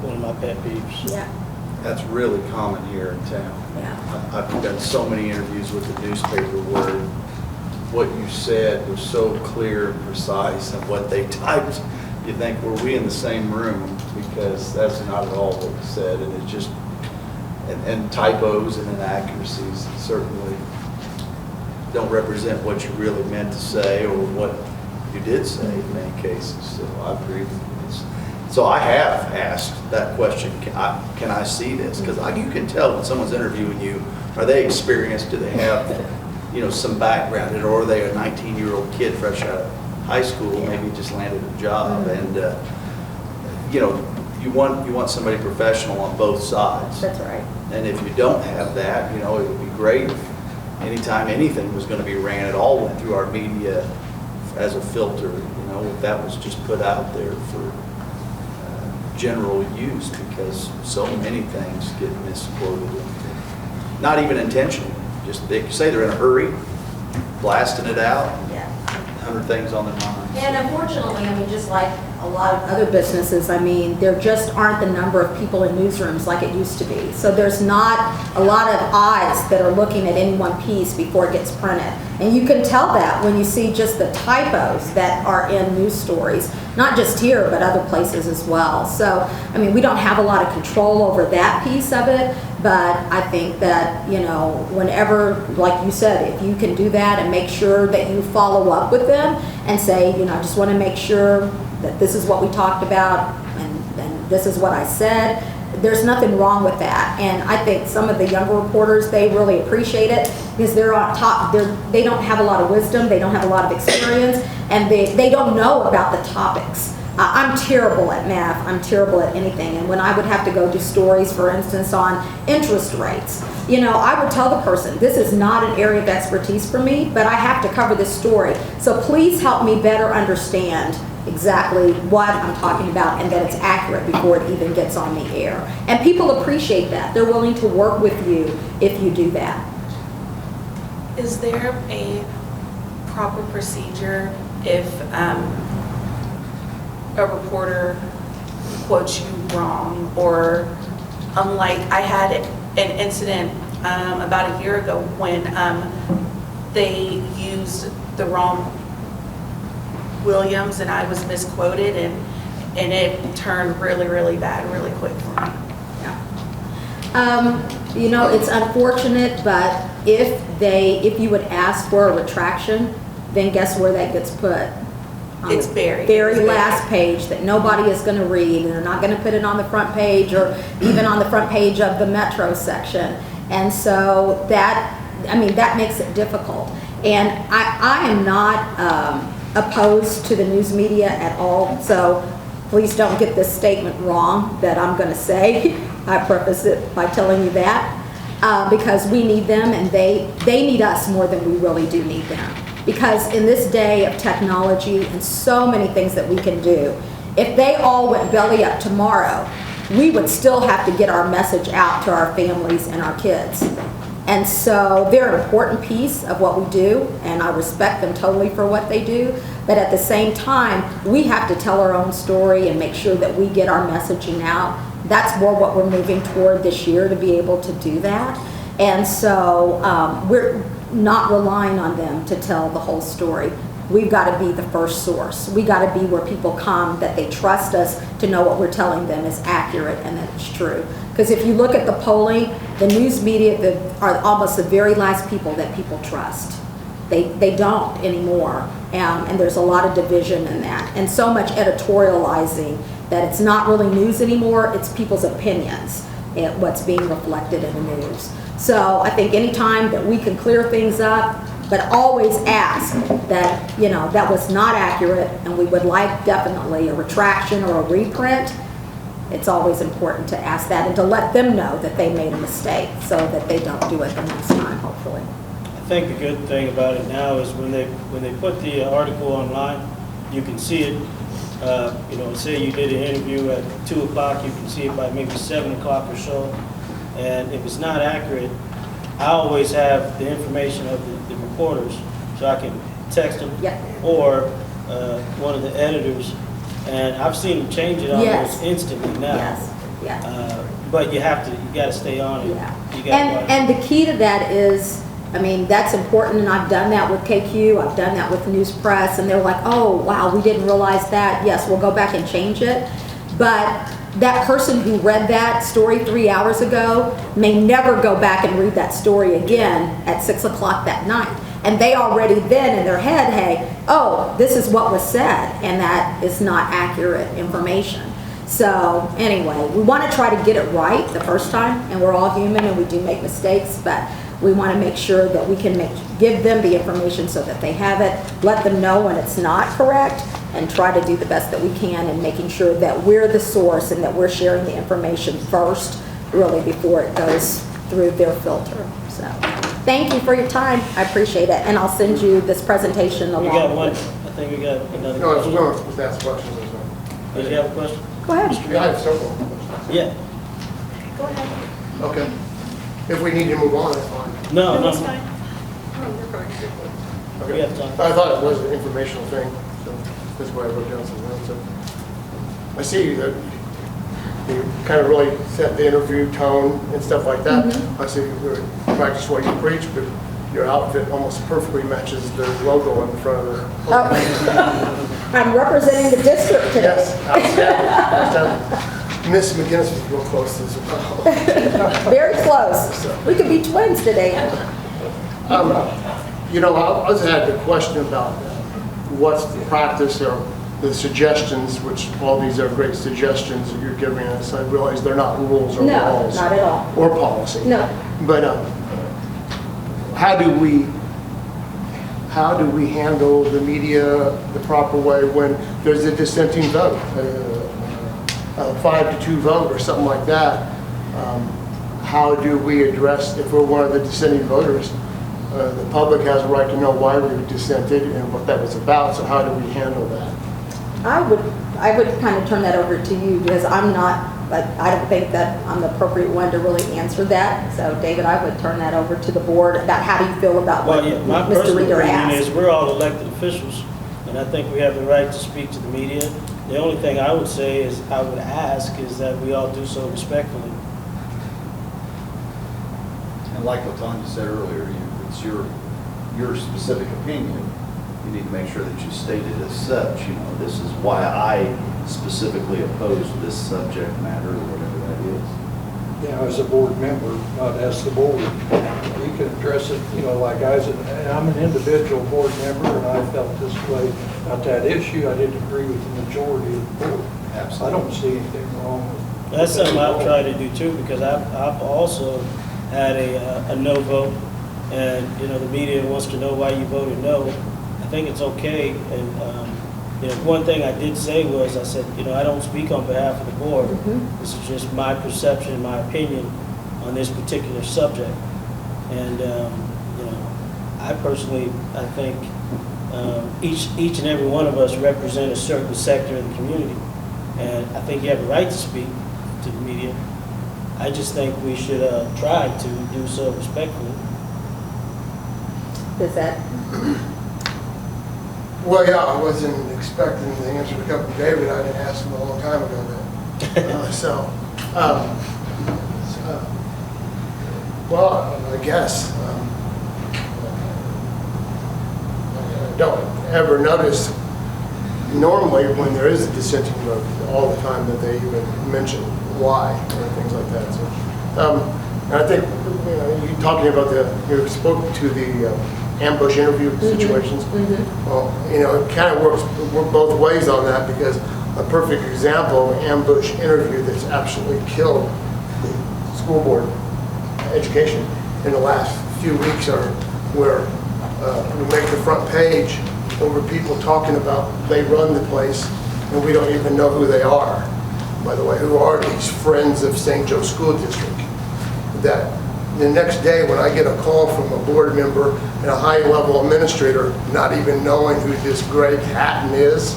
one of my pet peeves. Yeah. That's really common here in town. Yeah. I've done so many interviews with the newspaper where what you said was so clear and precise, and what they typed, you think, were we in the same room? Because that's not at all what you said, and it just, and typos and inaccuracies certainly don't represent what you really meant to say or what you did say in many cases. So I agree with this. So I have asked that question, can I see this? Because you can tell when someone's interviewing you, are they experienced? Do they have, some background, or are they a 19-year-old kid fresh out of high school, maybe just landed a job. And, you know, you want somebody professional on both sides. That's right. And if you don't have that, you know, it would be great if anytime anything was going to be ran, it all went through our media as a filter, you know, if that was just put out there for general use, because so many things get misquoted. Not even intentionally, just they say they're in a hurry, blasting it out, Yeah. 100 things on their minds. And unfortunately, I mean, just like a lot of other businesses, I mean, there just aren't the number of people in newsrooms like it used to be. So there's not a lot of eyes that are looking at any one piece before it gets printed. And you can tell that when you see just the typos that are in news stories, not just here, but other places as well. So, I mean, we don't have a lot of control over that piece of it, but I think that, you know, whenever, like you said, if you can do that and make sure that you follow up with them and say, you know, I just want to make sure that this is what we talked about and this is what I said, there's nothing wrong with that. And I think some of the younger reporters, they really appreciate it because they're on top, they don't have a lot of wisdom, they don't have a lot of experience, and they don't know about the topics. I'm terrible at math, I'm terrible at anything, and when I would have to go do stories, for instance, on interest rates, you know, I would tell the person, this is not an area of expertise for me, but I have to cover this story. So please help me better understand exactly what I'm talking about and that it's accurate before it even gets on the air. And people appreciate that. They're willing to work with you if you do that. Is there a proper procedure if a reporter quotes you wrong, or like I had an incident about a year ago when they used the wrong Williams and I was misquoted, and it turned really, really bad really quick for me. You know, it's unfortunate, but if you would ask for a retraction, then guess where that gets put? On It's the buried. very It's buried. last page that nobody is going to read, and they're not going to put it on the front page or even on the front page of the Metro section. And so that, I mean, that makes it difficult. And I am not opposed to the news media at all, so please don't get this statement wrong that I'm going to say. I preface it by telling you that because we need them, and they need us more than we really do need them. Because in this day of technology and so many things that we can do, if they all went belly up tomorrow, we would still have to get our message out to our families and our kids. And so they're an important piece of what we do, and I respect them totally for what they do. But at the same time, we have to tell our own story and make sure that we get our messaging out. That's more what we're moving toward this year, to be able to do that. And so we're not relying on them to tell the whole story. We've got to be the first source. We got to be where people come, that they trust us to know what we're telling them is accurate and that it's true. Because if you look at the polling, the news media are almost the very last people that people trust. They don't anymore. And there's a lot of division in that. And so much editorializing that it's not really news anymore, it's people's opinions and what's being reflected in the news. So I think anytime that we can clear things up, but always ask that, you know, that was not accurate and we would like definitely a retraction or a reprint, it's always important to ask that and to let them know that they made a mistake so that they don't do it the next time, hopefully. I think the good thing about it now is when they put the article online, you can see it. You know, say you did an interview at 2 o'clock, you can see it by maybe 7 o'clock or so. And if it's not accurate, I always have the information of the reporters, so I can text them Yep. or one of the editors. And I've seen them change it Yes. almost instantly now. Yes, yeah. But you got to stay on it. Yeah. You gotta watch. And the key to that is, I mean, that's important, and I've done that with KQ, I've done that with News Press, and they're like, oh, wow, we didn't realize that. Yes, we'll go back and change it. But that person who read that story 3 hours ago may never go back and read that story again at 6 o'clock that night. And they already then in their head, hey, oh, this is what was said, and that is not accurate information. So anyway, we want to try to get it right the first time, and we're all human and we do make mistakes, but We want to make sure that we can give them the information so that they have it, let them know when it's not correct, and try to do the best that we can in making sure that we're the source and that we're sharing the information first, really, before it goes through their filter. So, thank you for your time. I appreciate it. And I'll send you this presentation We along got one, with. I think we got another No, I was question. going to ask questions as well. Did you have a question? Go ahead. Yeah, I have several questions. Yeah. Go ahead. Okay. If we need to move on, that's fine. No, no. It's fine. We have time. I thought it was an informational thing, so that's why I wrote down some notes. So I see that you kind of really set the interview tone and stuff like that. I see you practice what you preach, but your outfit almost perfectly matches the logo on the front of the. Oh. I'm representing the district today. Yes, outstanding. Outstanding. Miss McGinnis was real close as well. Very close. We could be twins today. You know, I just had a question about what's the practice or the suggestions, which all these are great suggestions that you're giving us. I realize they're not rules or No, laws. not at all. Or policy. No. But how do we handle the media the proper way when there's a dissenting vote, a 5-2 vote or something like that? How do we address, if we're one of the dissenting voters, the public has a right to know why we dissented and what that was about, so how do we handle that? I would kind of turn that over to you because I'm not, but I don't think that I'm the appropriate one to really answer that. So David, I would turn that over to the board about how do you feel about what Well, yeah, my Mr. personal Reader opinion asked. is we're all elected officials, and I think we have the right to speak to the media. The only thing I would say is, I would ask, is that we all do so respectfully. And like what Tanya said earlier, it's your specific opinion. You need to make sure that you state it as such. You know, this is why I specifically oppose this subject matter or whatever that is. You know, as a board member, not as the board, you can address it, you know, like I'm an individual board member and I felt this way about that issue. I didn't agree with the majority of the board. Absolutely. I don't see anything wrong with. That's something I've tried to do too, because I've also had a no vote, and, you know, the media wants to know why you voted no. I think it's okay, and, you know, one thing I did say was, I said, you know, I don't speak on behalf of the board. This is just my perception, my opinion on this particular subject. And, you know, I personally, I think each and every one of us represent a certain sector of the community. And I think you have a right to speak to the media. I just think we should try to do so respectfully. Does that, Well, yeah, I wasn't expecting the answer to come from David. I didn't ask him a long time ago that. Well, I guess. I don't ever notice normally when there is a dissenting vote all the time that they even mention why or things like that. So, and I think, you know, you talking about you spoke to the ambush interview situations. Well, you know, it kind of works both ways on that, because a perfect example of ambush interview that's absolutely killed the school board education in the last few weeks are where we make the front page over people talking about they run the place and we don't even know who they are. By the way, who are these friends of St. Joe School District? That the next day when I get a call from a board member and a high-level administrator not even knowing who this Greg Hatton is,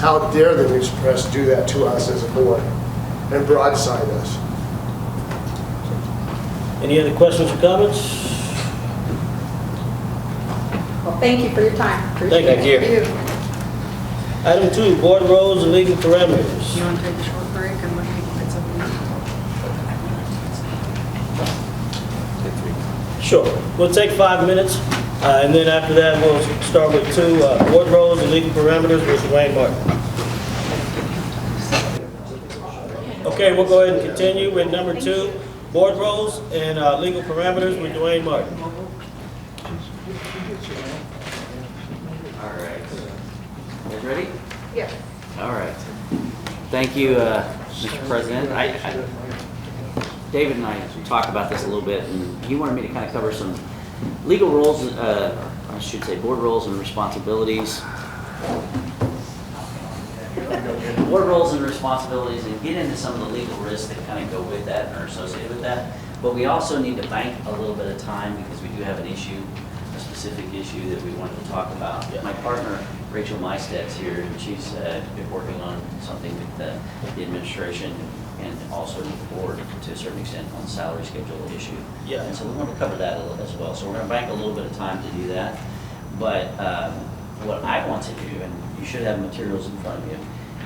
how dare the news press do that to us as a board and broadside us? Any other questions or comments? well, thank you for your time. Appreciate Thank it. you. Item 2, board roles and legal parameters. You want to take a short break and let people get something to eat? Sure. We'll take 5 minutes, and then after that, we'll start with 2, board roles and legal parameters with Dwayne Martin. Okay, we'll go ahead and continue with number 2, board roles and legal parameters with Dwayne Martin. All right. You guys ready? Yeah. All right. Thank you, Mr. President. David and I talked about this a little bit, and he wanted me to kind of cover some legal roles, I should say board roles and responsibilities. Board roles and responsibilities, and get into some of the legal risks that kind of go with that and are associated with that. But we also need to bank a little bit of time because we do have an issue, a specific issue that we wanted to talk about. Yeah. My partner, Rachel Meistad's here, and she's been working on something with the administration and also with the board to a certain extent on the salary schedule issue. Yeah. And so we want to cover that a little as well. So we're going to bank a little bit of time to do that. But what I want to do, and you should have materials in front of you,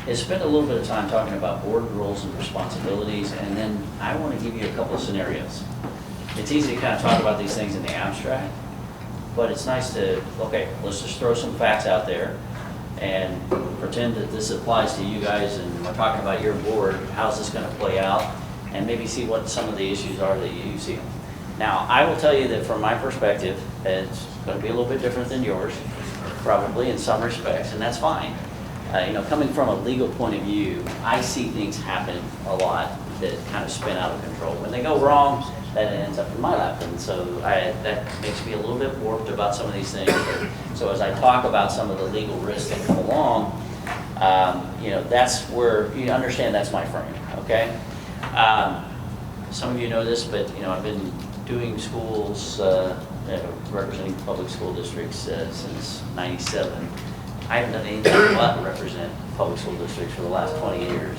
is spend a little bit of time talking about board roles and responsibilities, and then I want to give you a couple of scenarios. It's easy to kind of talk about these things in the abstract, but it's nice to, okay, let's just throw some facts out there and pretend that this applies to you guys, and we're talking about your board, how's this going to play out, and maybe see what some of the issues are that you see. Now, I will tell you that from my perspective, it's going to be a little bit different than yours, probably in some respects, and that's fine. Coming from a legal point of view, I see things happen a lot that kind of spin out of control. When they go wrong, that ends up in my lap, and so that makes me a little bit warped about some of these things. So as I talk about some of the legal risks that come along, that's where you understand that's my frame. Okay. Some of you know this, but I've been doing schools, representing public school districts since '97. I haven't done anything but represent public school districts for the last 20 years.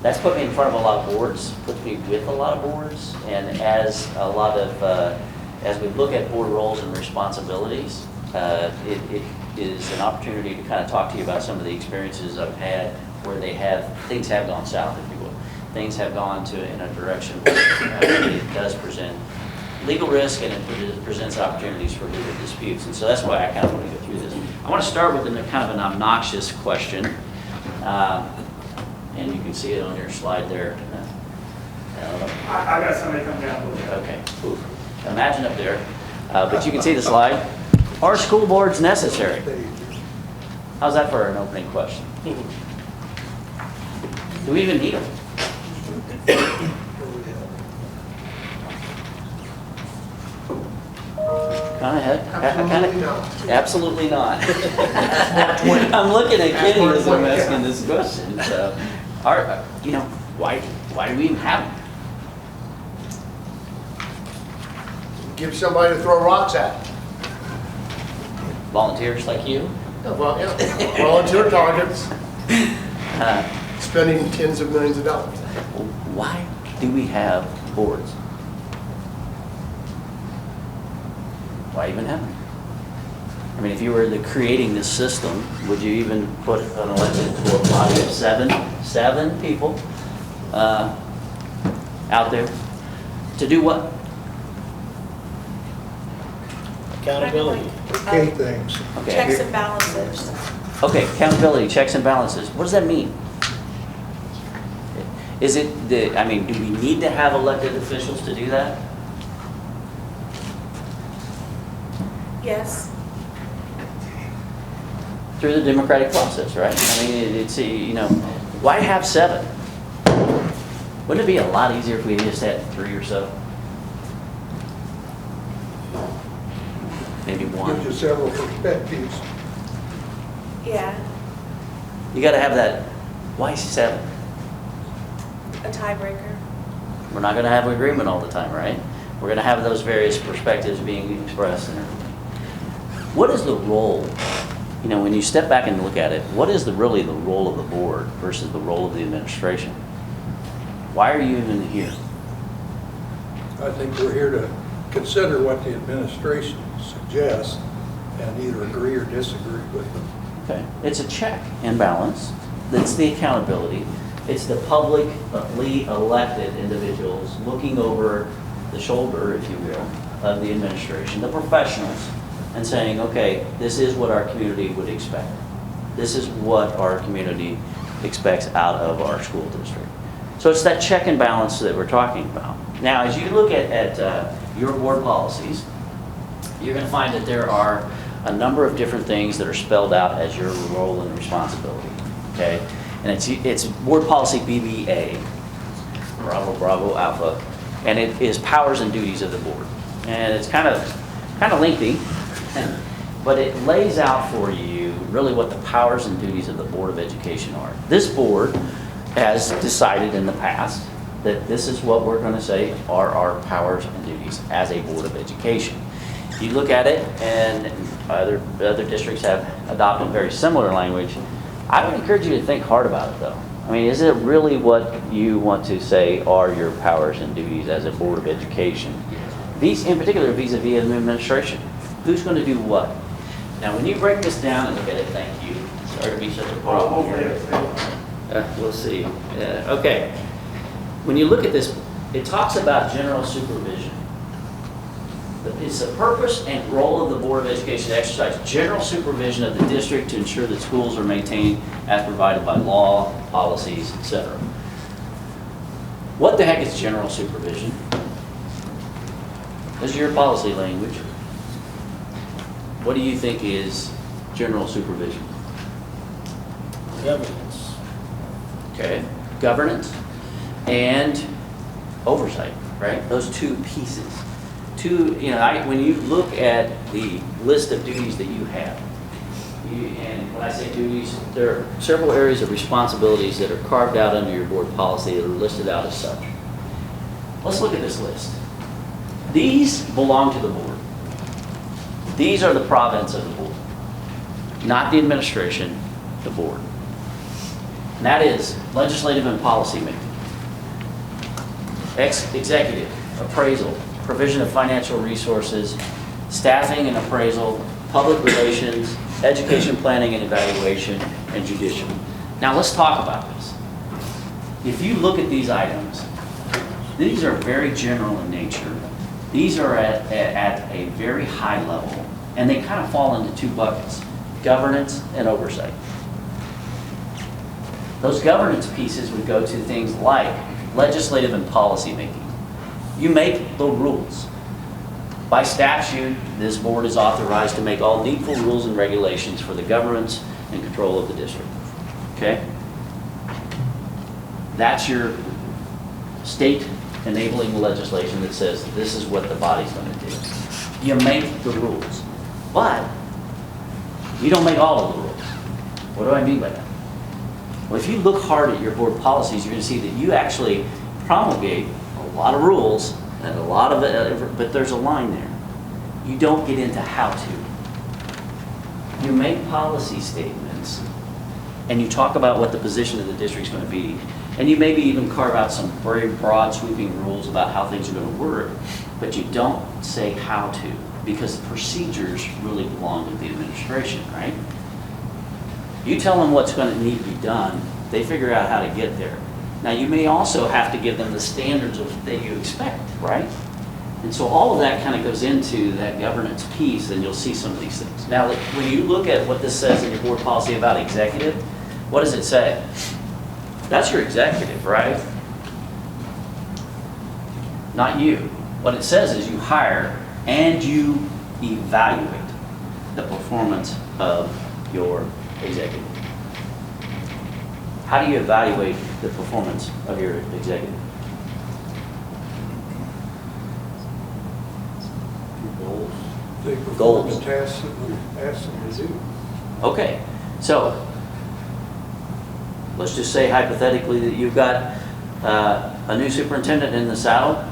That's put me in front of a lot of boards, put me with a lot of boards, and as we look at board roles and responsibilities, it is an opportunity to kind of talk to you about some of the experiences I've had where things have gone south, if you will. Things have gone in a direction where it does present legal risk and it presents opportunities for legal disputes. And so that's why I kind of want to go through this. I want to start with kind of an obnoxious question. And you can see it on your slide there. I got somebody come down with it. Okay. Ooh. Imagine up there. But you can see the slide. Are school boards necessary? How's that for an opening question? Do we even need them? Absolutely not. Absolutely not. I'm looking at Kenny as I'm asking this question. So, why do we even have them? Give somebody to throw rocks at. Volunteers like you? Well, yeah, volunteer targets, spending tens of millions of dollars. Why do we have boards? Why even have them? I mean, if you were creating this system, would you even put an elected body of seven people out there to do what? Accountability. Okay, things. Okay. Checks and balances. Okay, accountability, checks and balances. What does that mean? Is it do we need to have elected officials to do that? Yes. Through the democratic process, right? I mean, why have 7? Wouldn't it be a lot easier if we just had 3 or so? Maybe 1. Gives you several perspectives. Yeah. You got to have that. Why 7? A tiebreaker. We're not going to have agreement all the time, right? We're going to have those various perspectives being expressed and everything. What is the role? When you step back and look at it, what is really the role of the board versus the role of the administration? Why are you even here? I think we're here to consider what the administration suggests and either agree or disagree with them. Okay, it's a check and balance. That's the accountability. It's the publicly elected individuals looking over the shoulder, if you will, of the administration, the professionals, and saying, okay, this is what our community would expect. This is what our community expects out of our school district. So it's that check and balance that we're talking about. Now, as you look at your board policies, you're going to find that there are a number of different things that are spelled out as your role and responsibility. Okay, and it's board policy BBA, Bravo Bravo Alpha, and it is powers and duties of the board. And it's kind of lengthy, but it lays out for you really what the powers and duties of the Board of Education are. This board has decided in the past that this is what we're going to say are our powers and duties as a Board of Education. You look at it, and other districts have adopted very similar language. I would encourage you to think hard about it, though. I mean, is it really what you want to say are your powers and duties as a Board of Education? These, in particular, vis-a-vis an administration. Who's going to do what? Now, when you break this down and look at it, thank you. Sorry to be such a problem here. We'll see. Okay. When you look at this, it talks about general supervision. It's the purpose and role of the Board of Education to exercise general supervision of the district to ensure that schools are maintained as provided by law, policies, etc. What the heck is general supervision? This is your policy language. What do you think is general supervision? Governance. Okay, governance and oversight, right? Those two pieces. When you look at the list of duties that you have, and when I say duties, there are several areas of responsibilities that are carved out under your board policy that are listed out as such. Let's look at this list. These belong to the board. These are the province of the board, not the administration, the board. And that is legislative and policy making, executive, appraisal, provision of financial resources, staffing and appraisal, public relations, education planning and evaluation, and judicial. Now let's talk about this. If you look at these items, these are very general in nature. These are at a very high level, and they kind of fall into two buckets, governance and oversight. Those governance pieces would go to things like legislative and policy making. You make the rules. By statute, this board is authorized to make all needful rules and regulations for the governance and control of the district. Okay? That's your state enabling legislation that says this is what the body's going to do. You make the rules, but you don't make all of the rules. What do I mean by that? Well, if you look hard at your board policies, you're going to see that you actually promulgate a lot of rules and a lot of it, but there's a line there. You don't get into how to. You make policy statements and you talk about what the position of the district's going to be, and you maybe even carve out some very broad sweeping rules about how things are going to work, but you don't say how to, because the procedures really belong to the administration, right? You tell them what's going to need to be done, they figure out how to get there. Now, you may also have to give them the standards that you expect, right? And so all of that kind of goes into that governance piece, and you'll see some of these things. Now, when you look at what this says in your board policy about executive, what does it say? That's your executive, right? Not you. What it says is you hire and you evaluate the performance of your executive. How do you evaluate the performance of your executive? Goals. They perform Goals. the tasks that we ask them to do. Okay, so let's just say hypothetically that you've got a new superintendent in the saddle,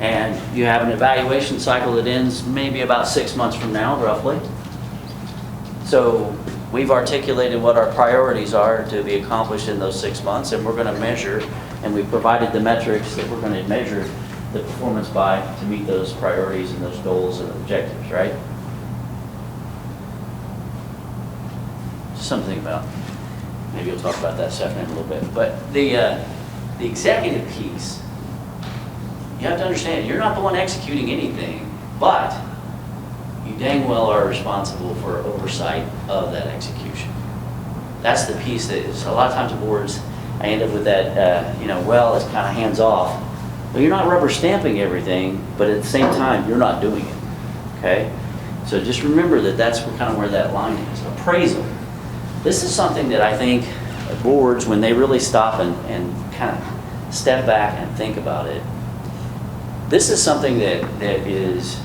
and you have an evaluation cycle that ends maybe about 6 months from now, roughly. So we've articulated what our priorities are to be accomplished in those 6 months, and we're going to measure, and we've provided the metrics that we're going to measure the performance by to meet those priorities and those goals and objectives, right? Just something to think about. Maybe we'll talk about that this afternoon a little bit. But the executive piece, you have to understand, you're not the one executing anything, but you dang well are responsible for oversight of that execution. That's the piece that is, a lot of times boards, I end up with that, well, it's kind of hands off. Well, you're not rubber stamping everything, but at the same time, you're not doing it, okay? So just remember that that's kind of where that line is. Appraisal. This is something that I think boards, when they really stop and kind of step back and think about it, This is something that is,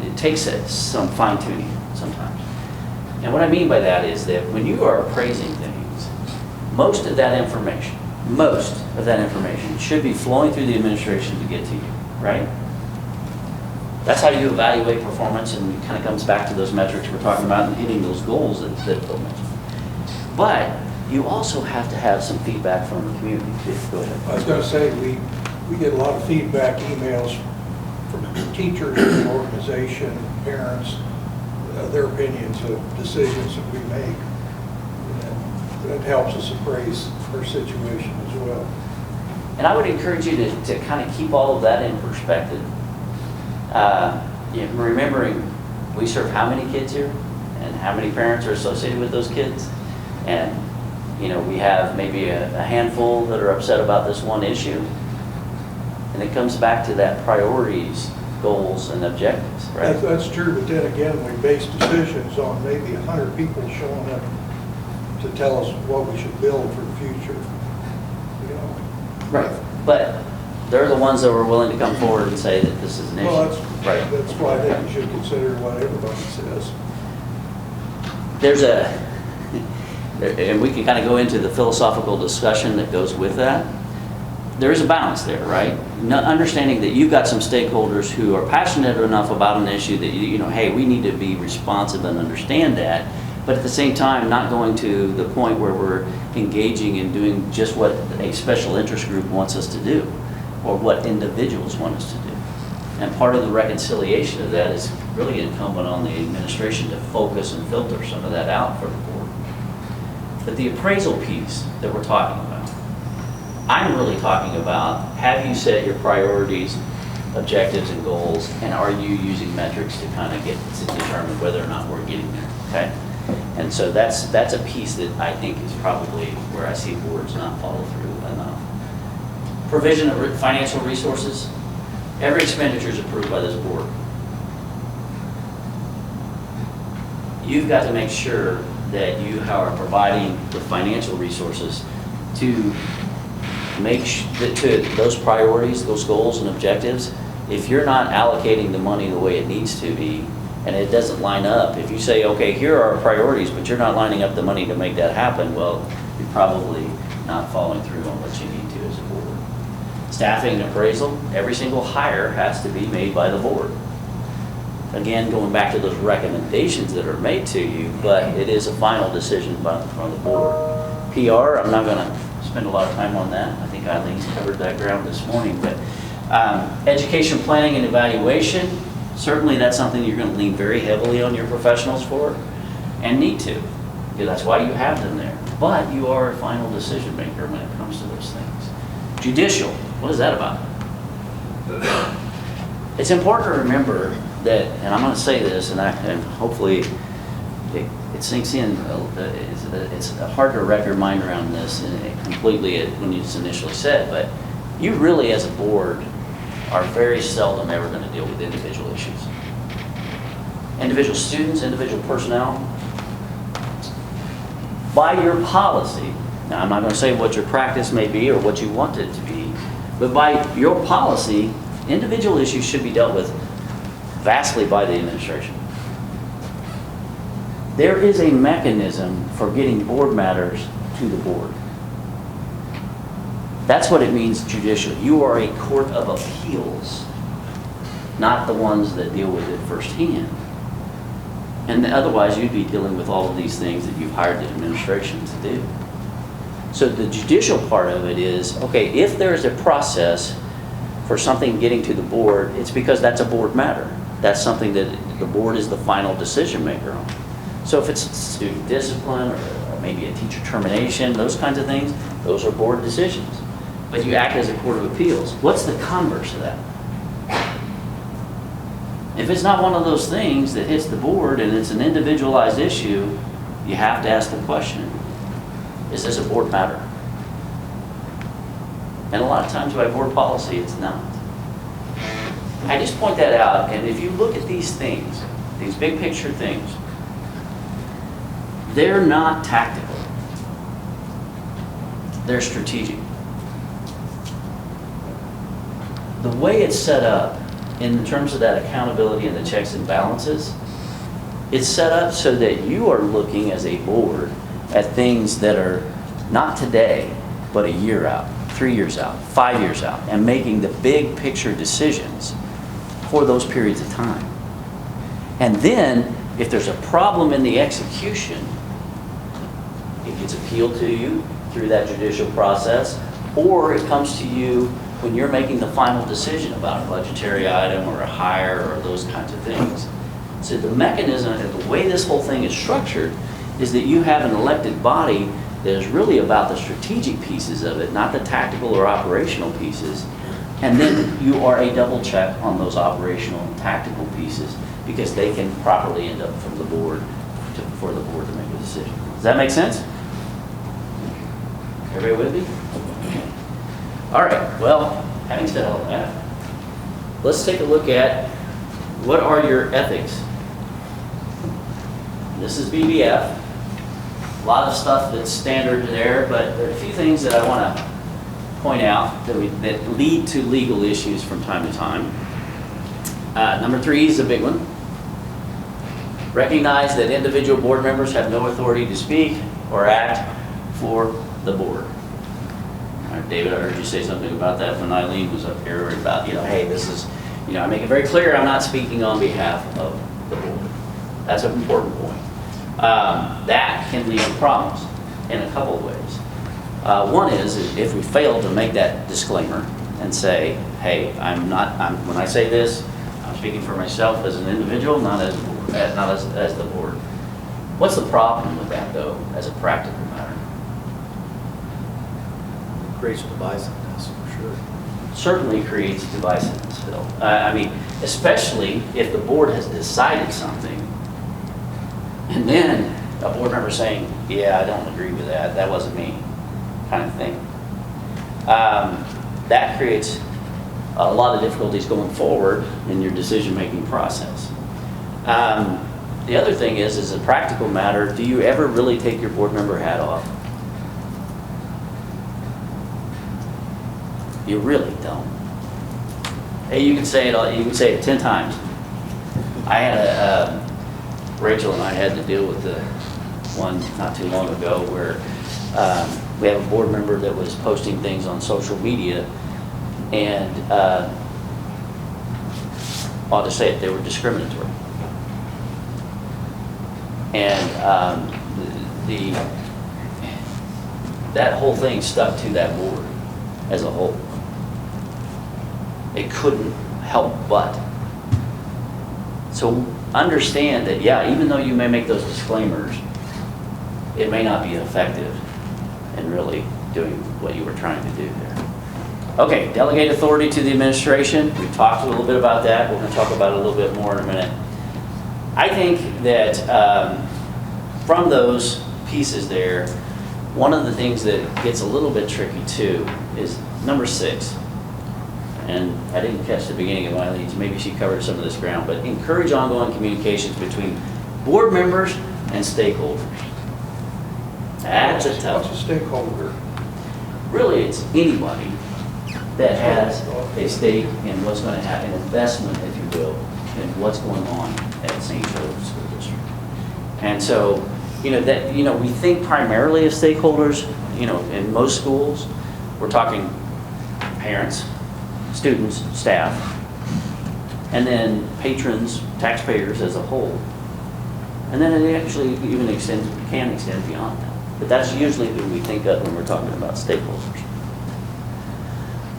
it takes some fine tuning sometimes. And what I mean by that is that when you are appraising things, most of that information should be flowing through the administration to get to you, right? That's how you evaluate performance, and it kind of comes back to those metrics we're talking about and hitting those goals that Phil mentioned. But you also have to have some feedback from the community too. Go ahead. I was going to say, we get a lot of feedback emails from teachers in the organization, parents, their opinions of decisions that we make. And that helps us appraise our situation as well. And I would encourage you to kind of keep all of that in perspective. Remembering we serve how many kids here and how many parents are associated with those kids. And, we have maybe a handful that are upset about this one issue. And it comes back to that priorities, goals, and objectives, right? That's true, but then again, we base decisions on maybe 100 people showing up to tell us what we should build for the future. Right. But they're the ones that were willing to come forward and say that this is an issue. Well, Right. that's why I think you should consider what everybody says. And we can kind of go into the philosophical discussion that goes with that. There is a balance there, right? Understanding that you've got some stakeholders who are passionate enough about an issue that, hey, we need to be responsive and understand that, but at the same time, not going to the point where we're engaging in doing just what a special interest group wants us to do, or what individuals want us to do. And part of the reconciliation of that is really incumbent on the administration to focus and filter some of that out for the board. But the appraisal piece that we're talking about, I'm really talking about, have you set your priorities, objectives, and goals, and are you using metrics to kind of get to determine whether or not we're getting there, okay? And so that's a piece that I think is probably where I see boards not follow through enough. Provision of financial resources. Every expenditure is approved by this board. You've got to make sure that you are providing the financial resources to make to those priorities, those goals and objectives. If you're not allocating the money the way it needs to be, and it doesn't line up, if you say, okay, here are our priorities, but you're not lining up the money to make that happen, well, you're probably not following through on what you need to as a board. Staffing and appraisal, every single hire has to be made by the board. Again, going back to those recommendations that are made to you, but it is a final decision from the board. PR, I'm not going to spend a lot of time on that. I think Eileen's covered that ground this morning. But education planning and evaluation, certainly that's something you're going to lean very heavily on your professionals for, and need to, because that's why you have them there. But you are a final decision maker when it comes to those things. Judicial, what is that about? It's important to remember that, and I'm going to say this, and hopefully it sinks in. It's hard to wrap your mind around this completely when it's initially said, but you really, as a board, are very seldom ever going to deal with individual issues. Individual students, individual personnel. By your policy, now I'm not going to say what your practice may be or what you want it to be, but by your policy, individual issues should be dealt with vastly by the administration. There is a mechanism for getting board matters to the board. That's what it means judicial. You are a court of appeals, not the ones that deal with it firsthand. And otherwise, you'd be dealing with all of these things that you've hired the administration to do. So the judicial part of it is, okay, if there's a process for something getting to the board, it's because that's a board matter. That's something that the board is the final decision maker on. So if it's student discipline or maybe a teacher termination, those kinds of things, those are board decisions. But you act as a court of appeals. What's the converse of that? If it's not one of those things that hits the board and it's an individualized issue, you have to ask the question, is this a board matter? And a lot of times by board policy, it's not. I just point that out, and if you look at these things, these big picture things, they're not tactical. They're strategic. The way it's set up, in terms of that accountability and the checks and balances, it's set up so that you are looking as a board at things that are not today, but a year out, 3 years out, 5 years out, and making the big picture decisions for those periods of time. And then, if there's a problem in the execution, it gets appealed to you through that judicial process, or it comes to you when you're making the final decision about a budgetary item or a hire or those kinds of things. So the mechanism and the way this whole thing is structured is that you have an elected body that is really about the strategic pieces of it, not the tactical or operational pieces. And then you are a double check on those operational and tactical pieces because they can properly end up from the board for the board to make a decision. Does that make sense? Everybody with me? All right, well, having said all that, let's take a look at what are your ethics. This is BBF. A lot of stuff that's standard there, but there are a few things that I want to point out that lead to legal issues from time to time. Number 3 is a big one. Recognize that individual board members have no authority to speak or act for the board. All right, David, I heard you say something about that when Eileen was up here about, hey, this is, I make it very clear I'm not speaking on behalf of the board. That's an important point. That can lead to problems in a couple of ways. One is if we fail to make that disclaimer and say, hey, when I say this, I'm speaking for myself as an individual, not as the board. What's the problem with that, though, as a practical matter? Creates divisiveness, for sure. Certainly creates divisiveness, Phil. Especially if the board has decided something, and then a board member saying, yeah, I don't agree with that, that wasn't me, kind of thing. That creates a lot of difficulties going forward in your decision-making process. The other thing is, as a practical matter, do you ever really take your board member hat off? You really don't. Hey, you can say it 10 times. I had Rachel and I had to deal with one not too long ago where we have a board member that was posting things on social media, and I'll just say it, they were discriminatory. And that whole thing stuck to that board as a whole. It couldn't help but. So understand that, yeah, even though you may make those disclaimers, it may not be effective in really doing what you were trying to do there. Okay, delegate authority to the administration. We talked a little bit about that. We're going to talk about it a little bit more in a minute. I think that from those pieces there, one of the things that gets a little bit tricky too is number 6. And I didn't catch the beginning of Eileen's, maybe she covered some of this ground, but encourage ongoing communications between board members and stakeholders. That's a tough. What's a stakeholder? Really, it's anybody that has a stake in what's going to happen, an investment, if you will, in what's going on at St. Joe School District. And so, we think primarily of stakeholders, in most schools, we're talking parents, students, staff, and then patrons, taxpayers as a whole. And then it actually even can extend beyond that. But that's usually who we think of when we're talking about stakeholders.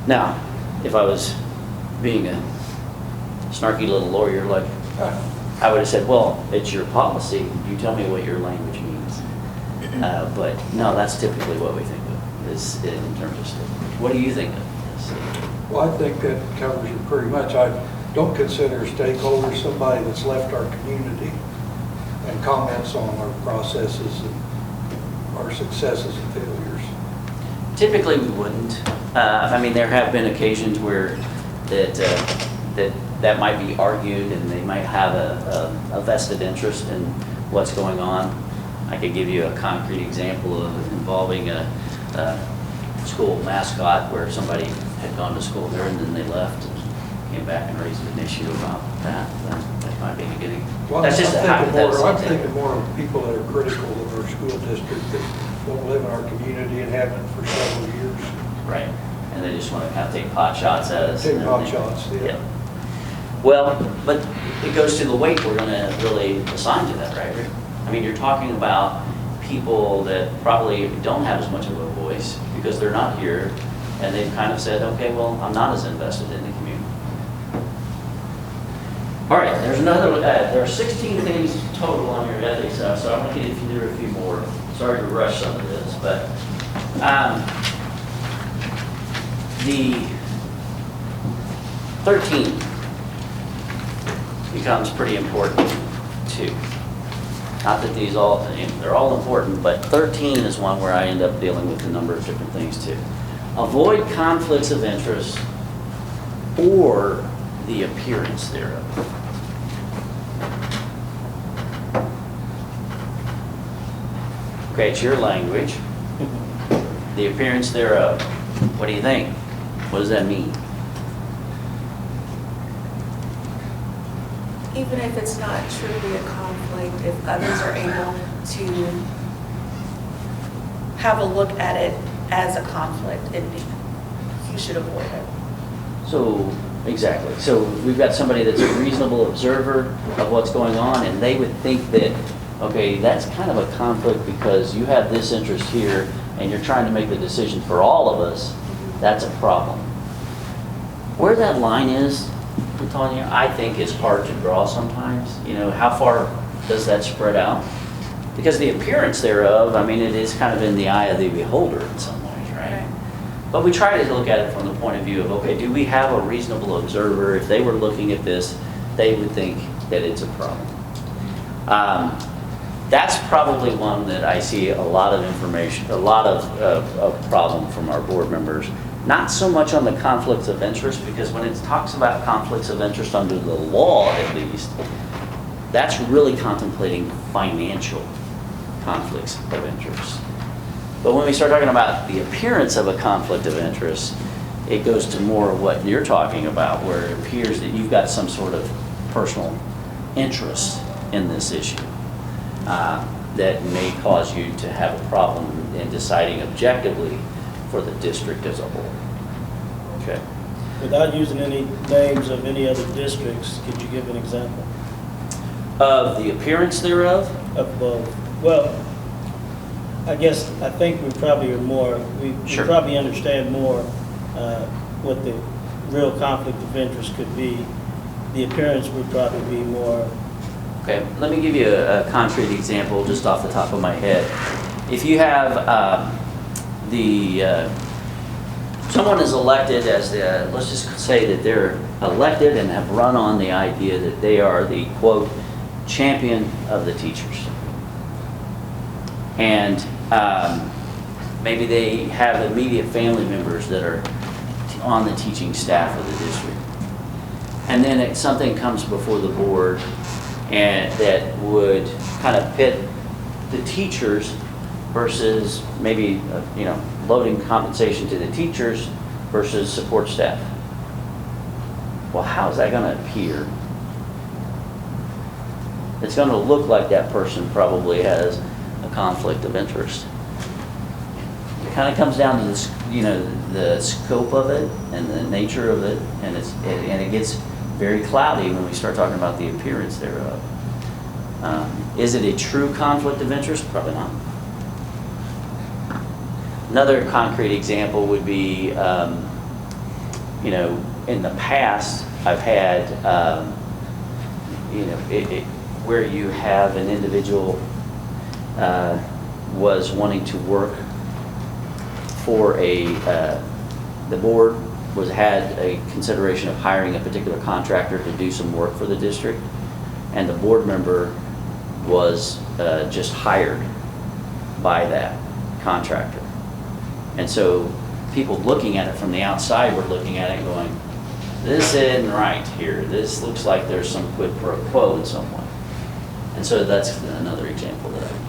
Now, if I was being a snarky little lawyer, like I would have said, well, it's your policy. You tell me what your language means. But no, that's typically what we think of is in terms of stakeholders. What do you think of this? Well, I think that covers it pretty much. I don't consider stakeholders somebody that's left our community and comments on our processes and our successes and failures. Typically, we wouldn't. There have been occasions where that might be argued, and they might have a vested interest in what's going on. I could give you a concrete example of involving a school mascot where somebody had gone to school there and then they left. came back and raised an issue about that, that might be a good, Well, that's just a hypothetical I'm example. thinking more of people that are critical of our school district that don't live in our community and haven't for several years. Right, and they just want to kind of take pot shots at us. Take and pot everything. shots, yeah. Well, but it goes to the weight we're going to really assign to that, right? I mean, you're talking about people that probably don't have as much of a voice because they're not here, and they've kind of said, okay, well, I'm not as invested in the community. All right, there's another, there are 16 things total on your ethics stuff, so I'm going to get through a few more. Sorry to rush some of this, but the 13 becomes pretty important too. Not that these all, they're all important, but 13 is one where I end up dealing with a number of different things too. Avoid conflicts of interest or the appearance thereof. Okay, it's your language. The appearance thereof. What do you think? What does that mean? Even if it's not truly a conflict, if others are able to have a look at it as a conflict, you should avoid it. So, exactly. So we've got somebody that's a reasonable observer of what's going on, and they would think that, okay, that's kind of a conflict because you have this interest here, and you're trying to make the decision for all of us. That's a problem. Where that line is, Tanya, I think is hard to draw sometimes. You know, how far does that spread out? Because the appearance thereof, I mean, it is kind of in the eye of the beholder in some ways, right? But we try to look at it from the point of view of, okay, do we have a reasonable observer? If they were looking at this, they would think that it's a problem. That's probably one that I see a lot of information, a lot of problem from our board members. Not so much on the conflicts of interest, because when it talks about conflicts of interest under the law, at least, that's really contemplating financial conflicts of interest. But when we start talking about the appearance of a conflict of interest, it goes to more of what you're talking about, where it appears that you've got some sort of personal interest in this issue that may cause you to have a problem in deciding objectively for the district as a whole. Okay. Without using any names of any other districts, could you give an example Of the appearance thereof? of both? Well, I think we probably are more, we Sure. probably understand more what the real conflict of interest could be. The appearance would probably be more. Okay, let me give you a concrete example just off the top of my head. If you have someone is elected as the, let's just say that they're elected and have run on the idea that they are the, quote, champion of the teachers. And maybe they have immediate family members that are on the teaching staff of the district. And then something comes before the board and that would kind of pit the teachers versus maybe, loading compensation to the teachers versus support staff. Well, how is that going to appear? It's going to look like that person probably has a conflict of interest. It kind of comes down to this, the scope of it and the nature of it, and it gets very cloudy when we start talking about the appearance thereof. Is it a true conflict of interest? Probably not. Another concrete example would be, in the past, I've had, where you have an individual was wanting to work for the board had a consideration of hiring a particular contractor to do some work for the district, and the board member was just hired by that contractor. And so people looking at it from the outside were looking at it going, this isn't right here. This looks like there's some quid pro quo in some way. And so that's another example that I would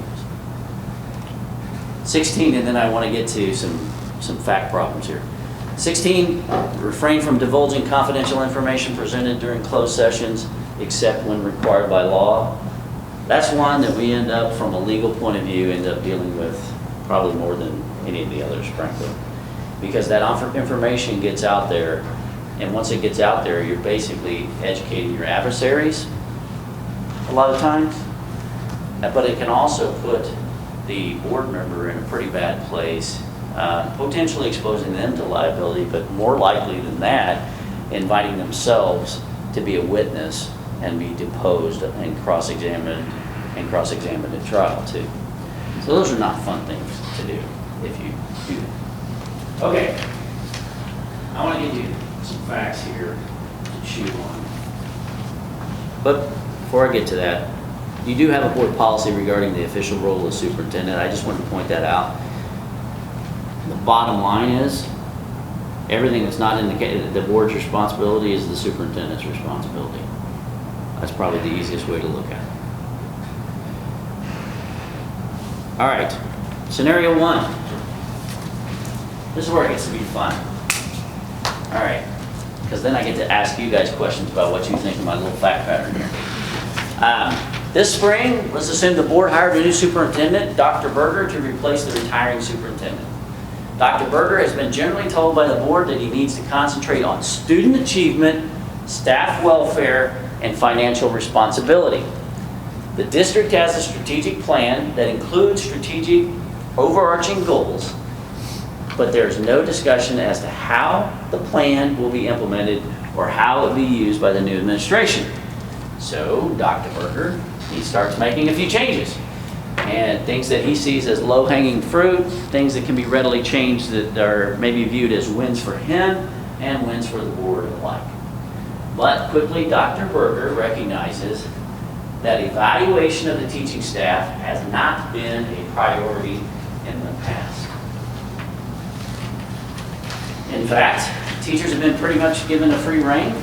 use. 16, and then I want to get to some fact problems here. 16, refrain from divulging confidential information presented during closed sessions except when required by law. That's one that we end up, from a legal point of view, end up dealing with probably more than any of the others, frankly. Because that information gets out there, and once it gets out there, you're basically educating your adversaries a lot of times. But it can also put the board member in a pretty bad place, potentially exposing them to liability, but more likely than that, inviting themselves to be a witness and be deposed and cross-examined at trial too. So those are not fun things to do if you do that. Okay, I want to give you some facts here to chew on. But before I get to that, you do have a board policy regarding the official role of the superintendent. I just wanted to point that out. The bottom line is, everything that's not in the board's responsibility is the superintendent's responsibility. That's probably the easiest way to look at it. All right, scenario 1. This is where it gets to be fun. All right, because then I get to ask you guys questions about what you think of my little fact pattern here. This spring, let's assume the board hired a new superintendent, Dr. Berger, to replace the retiring superintendent. Dr. Berger has been generally told by the board that he needs to concentrate on student achievement, staff welfare, and financial responsibility. The district has a strategic plan that includes strategic overarching goals, but there's no discussion as to how the plan will be implemented or how it will be used by the new administration. So Dr. Berger, he starts making a few changes, and things that he sees as low-hanging fruit, things that can be readily changed that are maybe viewed as wins for him and wins for the board alike. But quickly, Dr. Berger recognizes that evaluation of the teaching staff has not been a priority in the past. In fact, teachers have been pretty much given a free rein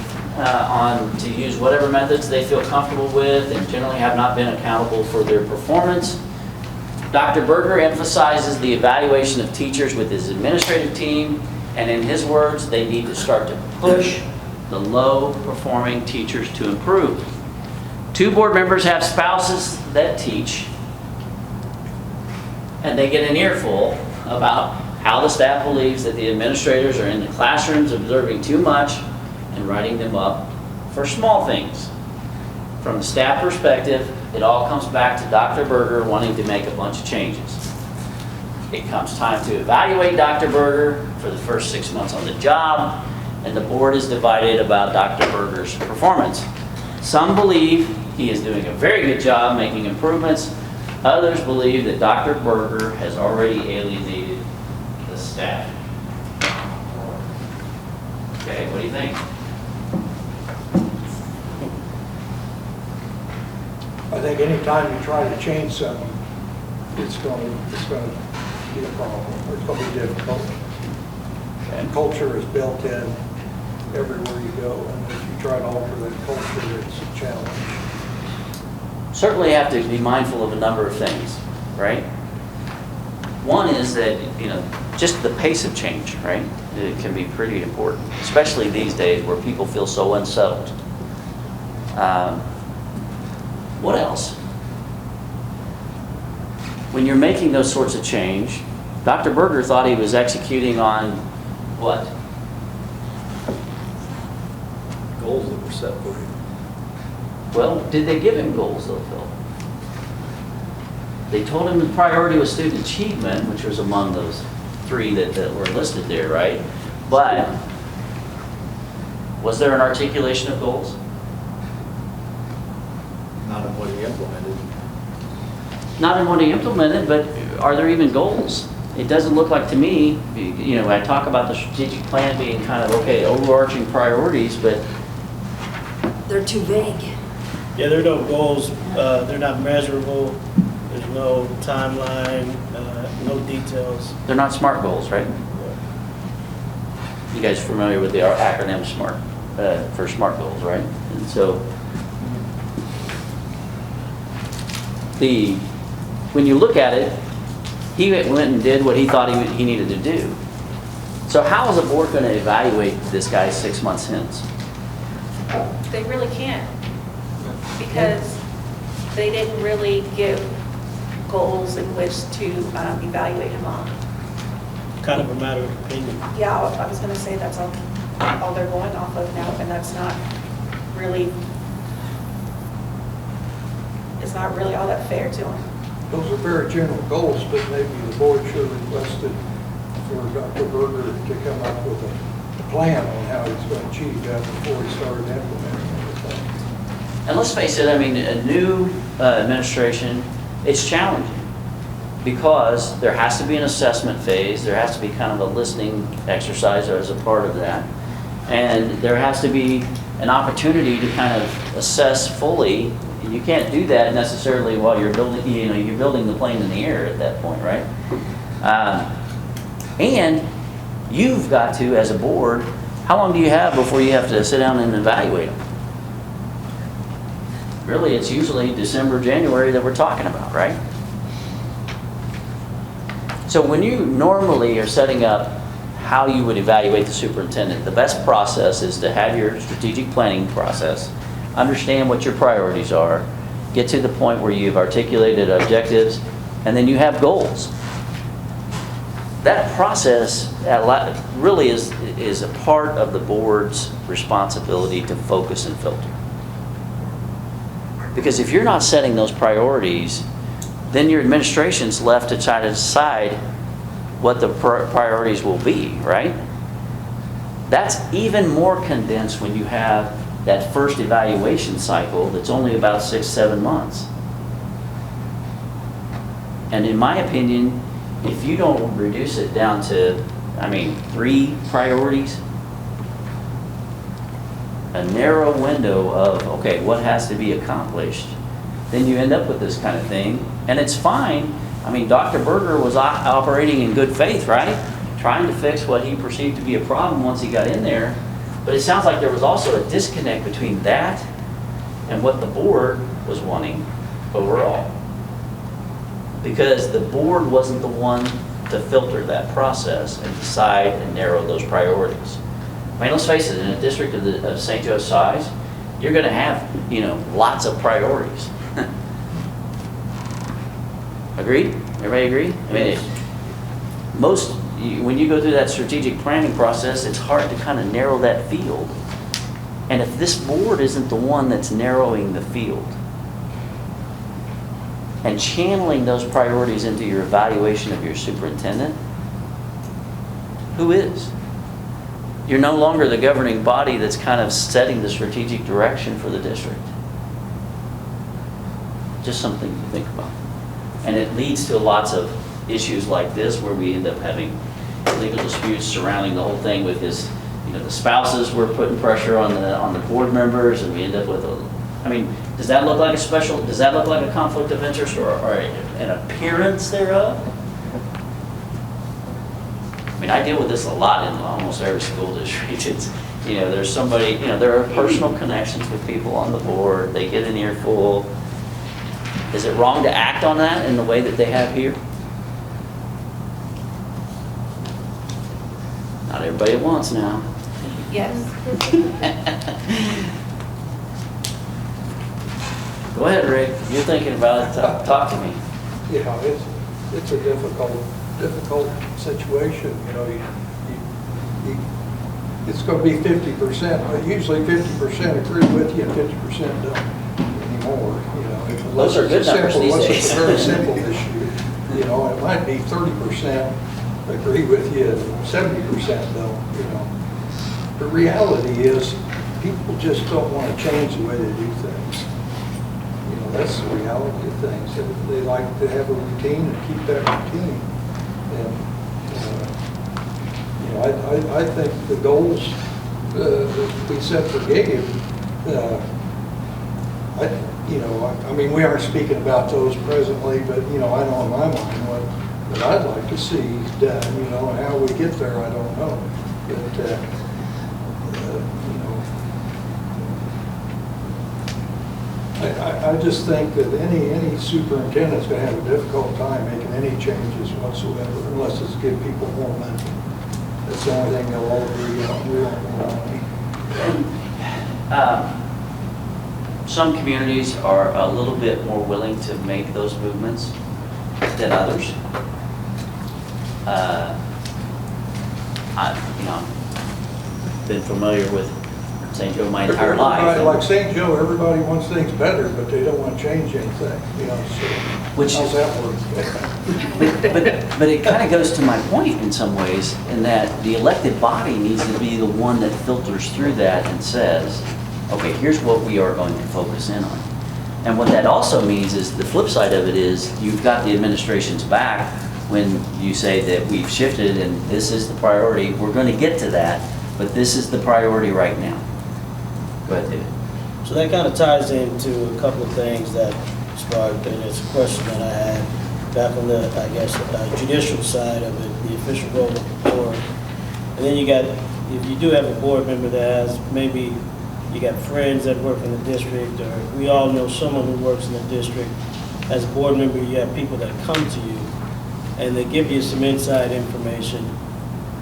to use whatever methods they feel comfortable with, and generally have not been accountable for their performance. Dr. Berger emphasizes the evaluation of teachers with his administrative team, and in his words, they need to start to push the low-performing teachers to improve. 2 board members have spouses that teach, and they get an earful about how the staff believes that the administrators are in the classrooms observing too much and writing them up for small things. From the staff perspective, it all comes back to Dr. Berger wanting to make a bunch of changes. It comes time to evaluate Dr. Berger for the first 6 months on the job, and the board is divided about Dr. Berger's performance. Some believe he is doing a very good job making improvements. Others believe that Dr. Berger has already alienated the staff. Okay, what do you think? I think anytime you try to change something, it's going to be a problem, or it's going to be difficult. And culture is built in everywhere you go, and if you try to alter that culture, it's a challenge. Certainly have to be mindful of a number of things, right? One is that, just the pace of change, right? It can be pretty important, especially these days where people feel so unsettled. What else? When you're making those sorts of change, Dr. Berger thought he was executing on what? Goals that were set for him. Well, did they give him goals though, Phil? They told him the priority was student achievement, which was among those 3 that were listed there, right? But was there an articulation of goals? Not in what he implemented. Not in what he implemented, but are there even goals? It doesn't look like to me, I talk about the strategic plan being kind of, okay, overarching priorities, but They're too vague. Yeah, there are no goals, they're not measurable, there's no timeline, no details. they're not SMART goals, right? You guys familiar with the acronym SMART, for SMART goals, right? And so, when you look at it, he went and did what he thought he needed to do. So how is the board going to evaluate this guy 6 months hence? They really can't, because they didn't really give goals in which to evaluate him on. Kind of a matter of opinion. Yeah, I was gonna say that's all they're going off of now, and that's not really, it's not really all that fair to them. Those are very general goals, but maybe the board should have requested for Dr. Berger to come up with a plan on how he's going to achieve that before he started implementing everything. And let's face it, I mean, a new administration, it's challenging because there has to be an assessment phase, there has to be kind of a listening exercise as a part of that, and there has to be an opportunity to kind of assess fully. You can't do that necessarily while you're building, you're building the plane in the air at that point, right? And you've got to, as a board, how long do you have before you have to sit down and evaluate them? Really, it's usually December, January that we're talking about, right? So when you normally are setting up how you would evaluate the superintendent, the best process is to have your strategic planning process, understand what your priorities are, get to the point where you've articulated objectives, and then you have goals. That process really is a part of the board's responsibility to focus and filter. Because if you're not setting those priorities, then your administration's left to try to decide what the priorities will be, right? That's even more condensed when you have that first evaluation cycle that's only about 6-7 months. And in my opinion, if you don't reduce it down to, 3 priorities, a narrow window of, okay, what has to be accomplished, then you end up with this kind of thing. And it's fine. Dr. Berger was operating in good faith, right? Trying to fix what he perceived to be a problem once he got in there. But it sounds like there was also a disconnect between that and what the board was wanting overall. Because the board wasn't the one to filter that process and decide and narrow those priorities. Let's face it, in a district of St. Joe's size, you're going to have, lots of priorities. Agreed? Everybody agree? When you go through that strategic planning process, it's hard to kind of narrow that field. And if this board isn't the one that's narrowing the field and channeling those priorities into your evaluation of your superintendent, who is? You're no longer the governing body that's kind of setting the strategic direction for the district. Just something to think about. And it leads to lots of issues like this where we end up having legal disputes surrounding the whole thing with his, the spouses were putting pressure on the board members, and we end up with does that look like a conflict of interest or an appearance thereof? I deal with this a lot in almost every school district. It's, there's somebody, there are personal connections with people on the board. They get an earful. Is it wrong to act on that in the way that they have here? Not everybody wants now. Yes. Go ahead, Rick. You're thinking about it. Talk to me. It's a difficult situation. It's going to be 50%, but usually 50% agree with you and 50% don't anymore. Those are good numbers these days. It's a very simple issue. It might be 30% agree with you and 70% don't. The reality is people just don't want to change the way they do things. That's the reality of things. They like to have a routine and keep that routine. And I think the goals that we set for Gabe, we aren't speaking about those presently, but I know in my mind what I'd like to see done. How we get there, I don't know. But I just think that any superintendent's going to have a difficult time making any changes whatsoever unless it's give people more money. That's the only thing they'll all agree on. We won't want any. Some communities are a little bit more willing to make those movements than others. I've been familiar with St. Joe my entire Everybody, like life. St. Joe, everybody wants things better, but they don't want to change anything, you know, so. Which- How's that work? But it kind of goes to my point in some ways, in that the elected body needs to be the one that filters through that and says, okay, here's what we are going to focus in on. And what that also means is, the flip side of it is, you've got the administration's back when you say that we've shifted and this is the priority. We're going to get to that, but this is the priority right now. Go ahead, David. So that kind of ties into a couple of things that sparked, and it's a question that I had back on the, I guess, judicial side of it, the official role of the board. And then you got, if you do have a board member that has, maybe you got friends that work in the district, or we all know someone who works in the district. As a board member, you have people that come to you, and they give you some inside information,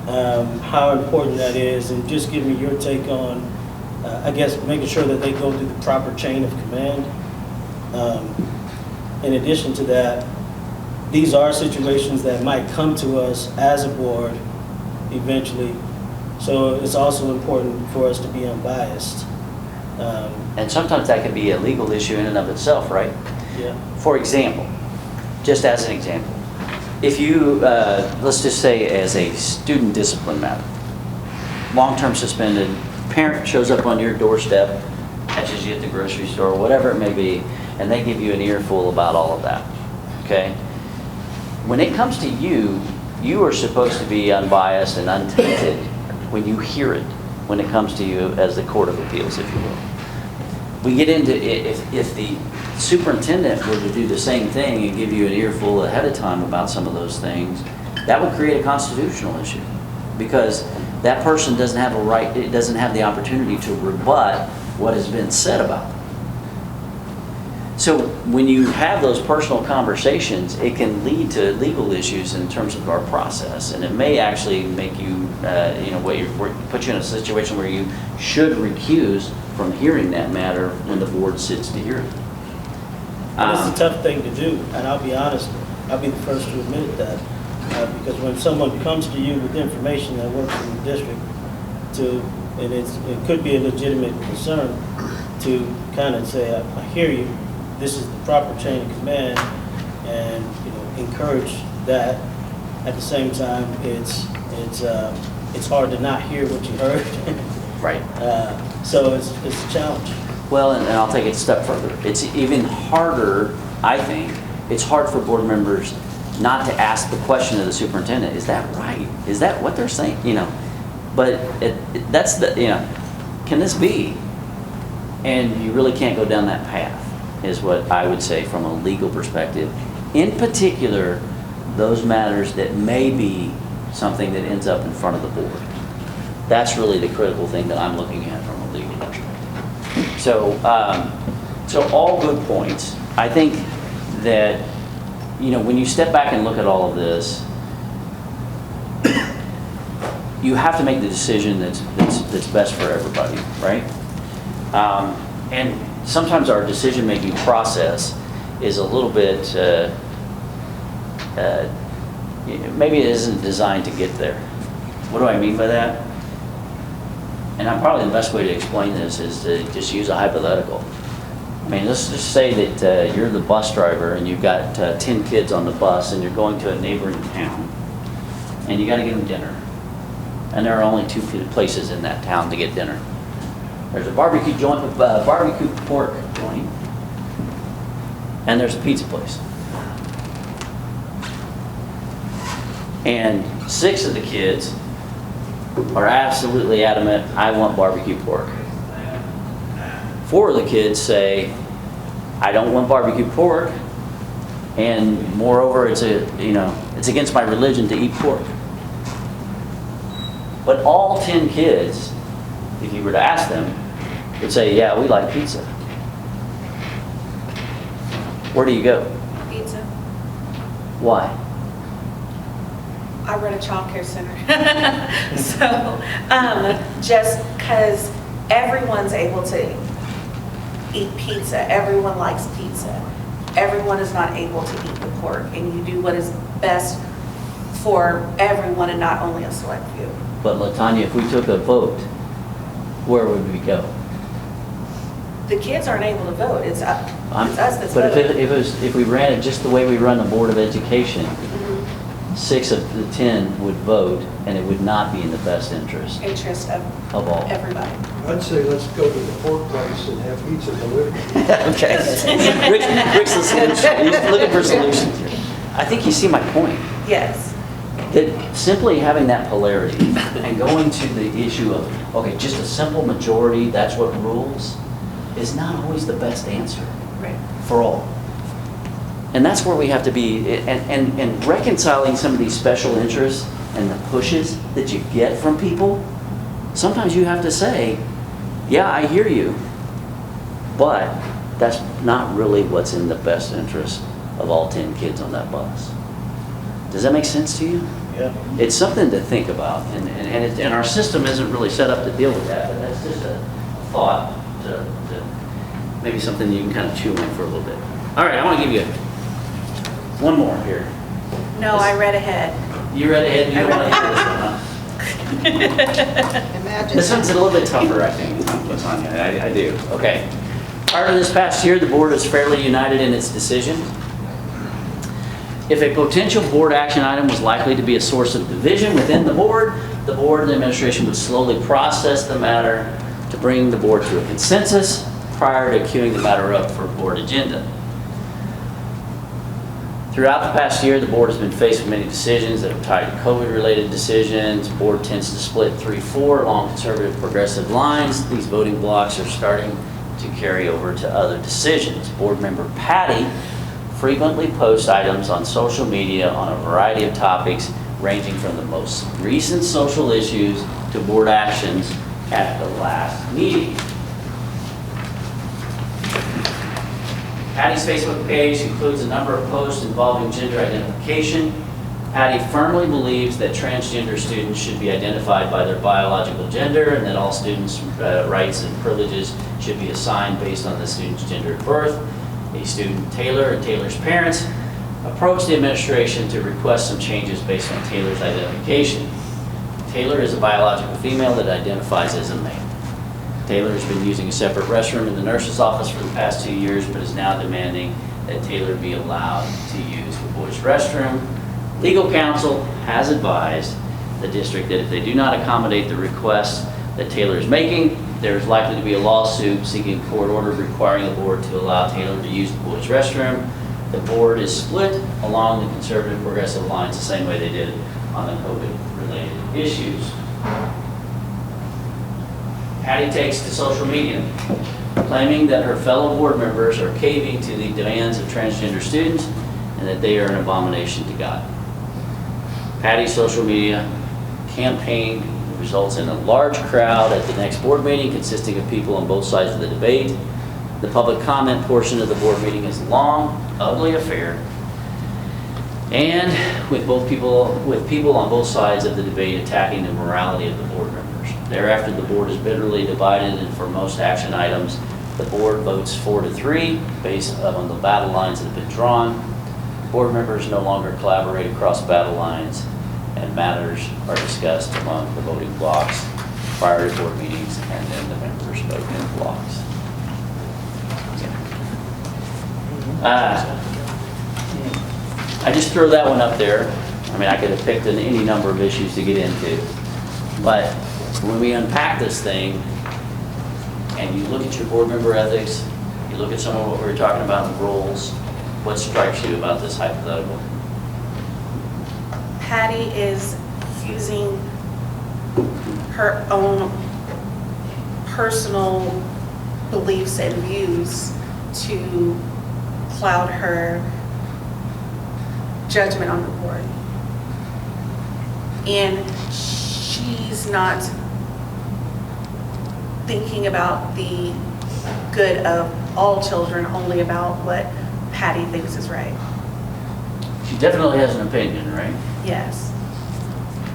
how important that is, and just give me your take on, I guess, making sure that they go through the proper chain of command. In addition to that, these are situations that might come to us as a board eventually, so it's also important for us to be unbiased. And sometimes that could be a legal issue in and of itself, right? Yeah. For example, just as an example, if you, let's just say as a student discipline matter, long-term suspended, parent shows up on your doorstep, catches you at the grocery store, whatever it may be, and they give you an earful about all of that, okay? When it comes to you, you are supposed to be unbiased and untainted when you hear it, when it comes to you as the Court of Appeals, if you will. We get into, if the superintendent were to do the same thing and give you an earful ahead of time about some of those things, that would create a constitutional issue, because that person doesn't have a right, it doesn't have the opportunity to rebut what has been said about them. So when you have those personal conversations, it can lead to legal issues in terms of our process, and it may actually make you, put you in a situation where you should recuse from hearing that matter when the board sits to hear it. It's a tough thing to do, and I'll be honest, I'll be the first to admit that, because when someone comes to you with information that works in the district, and it could be a legitimate concern, to kind of say, I hear you, this is the proper chain of command, and encourage that. At the same time, it's hard to not hear what you heard. Right. So it's a challenge. Well, and I'll take it a step further. It's even harder, I think, it's hard for board members not to ask the question of the superintendent, is that right? Is that what they're saying? But that's the, can this be? And you really can't go down that path, is what I would say from a legal perspective. In particular, those matters that may be something that ends up in front of the board. That's really the critical thing that I'm looking at from a legal perspective. So all good points. I think that, when you step back and look at all of this, you have to make the decision that's best for everybody, right? And sometimes our decision-making process is a little bit, maybe it isn't designed to get there. What do I mean by that? And probably the best way to explain this is to just use a hypothetical. I mean, let's just say that you're the bus driver and you've got 10 kids on the bus and you're going to a neighboring town and you got to get them dinner. And there are only 2 places in that town to get dinner. There's a barbecue pork joint, and there's a pizza place. And 6 of the kids are absolutely adamant, I want barbecue pork. 4 of the kids say, I don't want barbecue pork, and moreover, it's against my religion to eat pork. But all 10 kids, if you were to ask them, would say, yeah, we like pizza. Where do you go? Pizza. Why? I run a childcare center. So, just because everyone's able to eat pizza, everyone likes pizza. Everyone is not able to eat the pork, and you do what is best for everyone and not only a select few. But LaTanya, if we took a vote, where would we go? The kids aren't able to vote. It's us that's But voting. if we ran it just the way we run the Board of Education, 6 of the 10 would vote, and it would not be in the best interest Interest of of all. everybody. I'd say let's go to the pork place and have pizza delivered. Okay. Rick's the solution. He's looking for solutions here. I think you see my point. Yes. That simply having that polarity and going to the issue of, okay, just a simple majority, that's what rules, is not always the best answer Right. for all. And that's where we have to be, and reconciling some of these special interests and the pushes that you get from people. Sometimes you have to say, yeah, I hear you, but that's not really what's in the best interest of all 10 kids on that bus. Does that make sense to you? Yeah. It's something to think about, and our system isn't really set up to deal with that, but that's just a thought, to maybe something you can kind of chew on for a little bit. All right, I want to give you one more here. No, I read ahead. You read ahead, you don't want to hear this one, huh? Imagine. This one's a little bit tougher, I think, Latanya. I do. Okay. Prior to this past year, the board is fairly united in its decision. If a potential board action item was likely to be a source of division within the board and the administration would slowly process the matter to bring the board to a consensus prior to queuing the matter up for board agenda. Throughout the past year, the board has been faced with many decisions that are tied to COVID-related decisions. The board tends to split 3-4 along conservative progressive lines. These voting blocks are starting to carry over to other decisions. Board member Patty frequently posts items on social media on a variety of topics, ranging from the most recent social issues to board actions at the last meeting. Patty's Facebook page includes a number of posts involving gender identification. Patty firmly believes that transgender students should be identified by their biological gender and that all students' rights and privileges should be assigned based on the student's gender at birth. A student, Taylor, and Taylor's parents approached the administration to request some changes based on Taylor's identification. Taylor is a biological female that identifies as a male. Taylor has been using a separate restroom in the nurse's office for the past 2 years, but is now demanding that Taylor be allowed to use the boys' restroom. Legal counsel has advised the district that if they do not accommodate the request that Taylor is making, there is likely to be a lawsuit seeking a court order requiring the board to allow Taylor to use the boys' restroom. The board is split along the conservative progressive lines the same way they did on the COVID-related issues. Patty takes to social media, claiming that her fellow board members are caving to the demands of transgender students and that they are an abomination to God. Patty's social media campaign results in a large crowd at the next board meeting consisting of people on both sides of the debate. The public comment portion of the board meeting is a long, ugly affair, and with people on both sides of the debate attacking the morality of the board members. Thereafter, the board is bitterly divided, and for most action items, the board votes 4-3 based on the battle lines that have been drawn. Board members no longer collaborate across battle lines, and matters are discussed among the voting blocks prior to board meetings, and then the members vote in blocks. I just threw that one up there. I mean, I could have picked any number of issues to get into, but when we unpack this thing, and you look at your board member ethics, you look at some of what we were talking about in roles, what strikes you about this hypothetical? Patty is using her own personal beliefs and views to cloud her judgment on the board. And she's not thinking about the good of all children, only about what Patty thinks is right. She definitely has an opinion, right? Yes.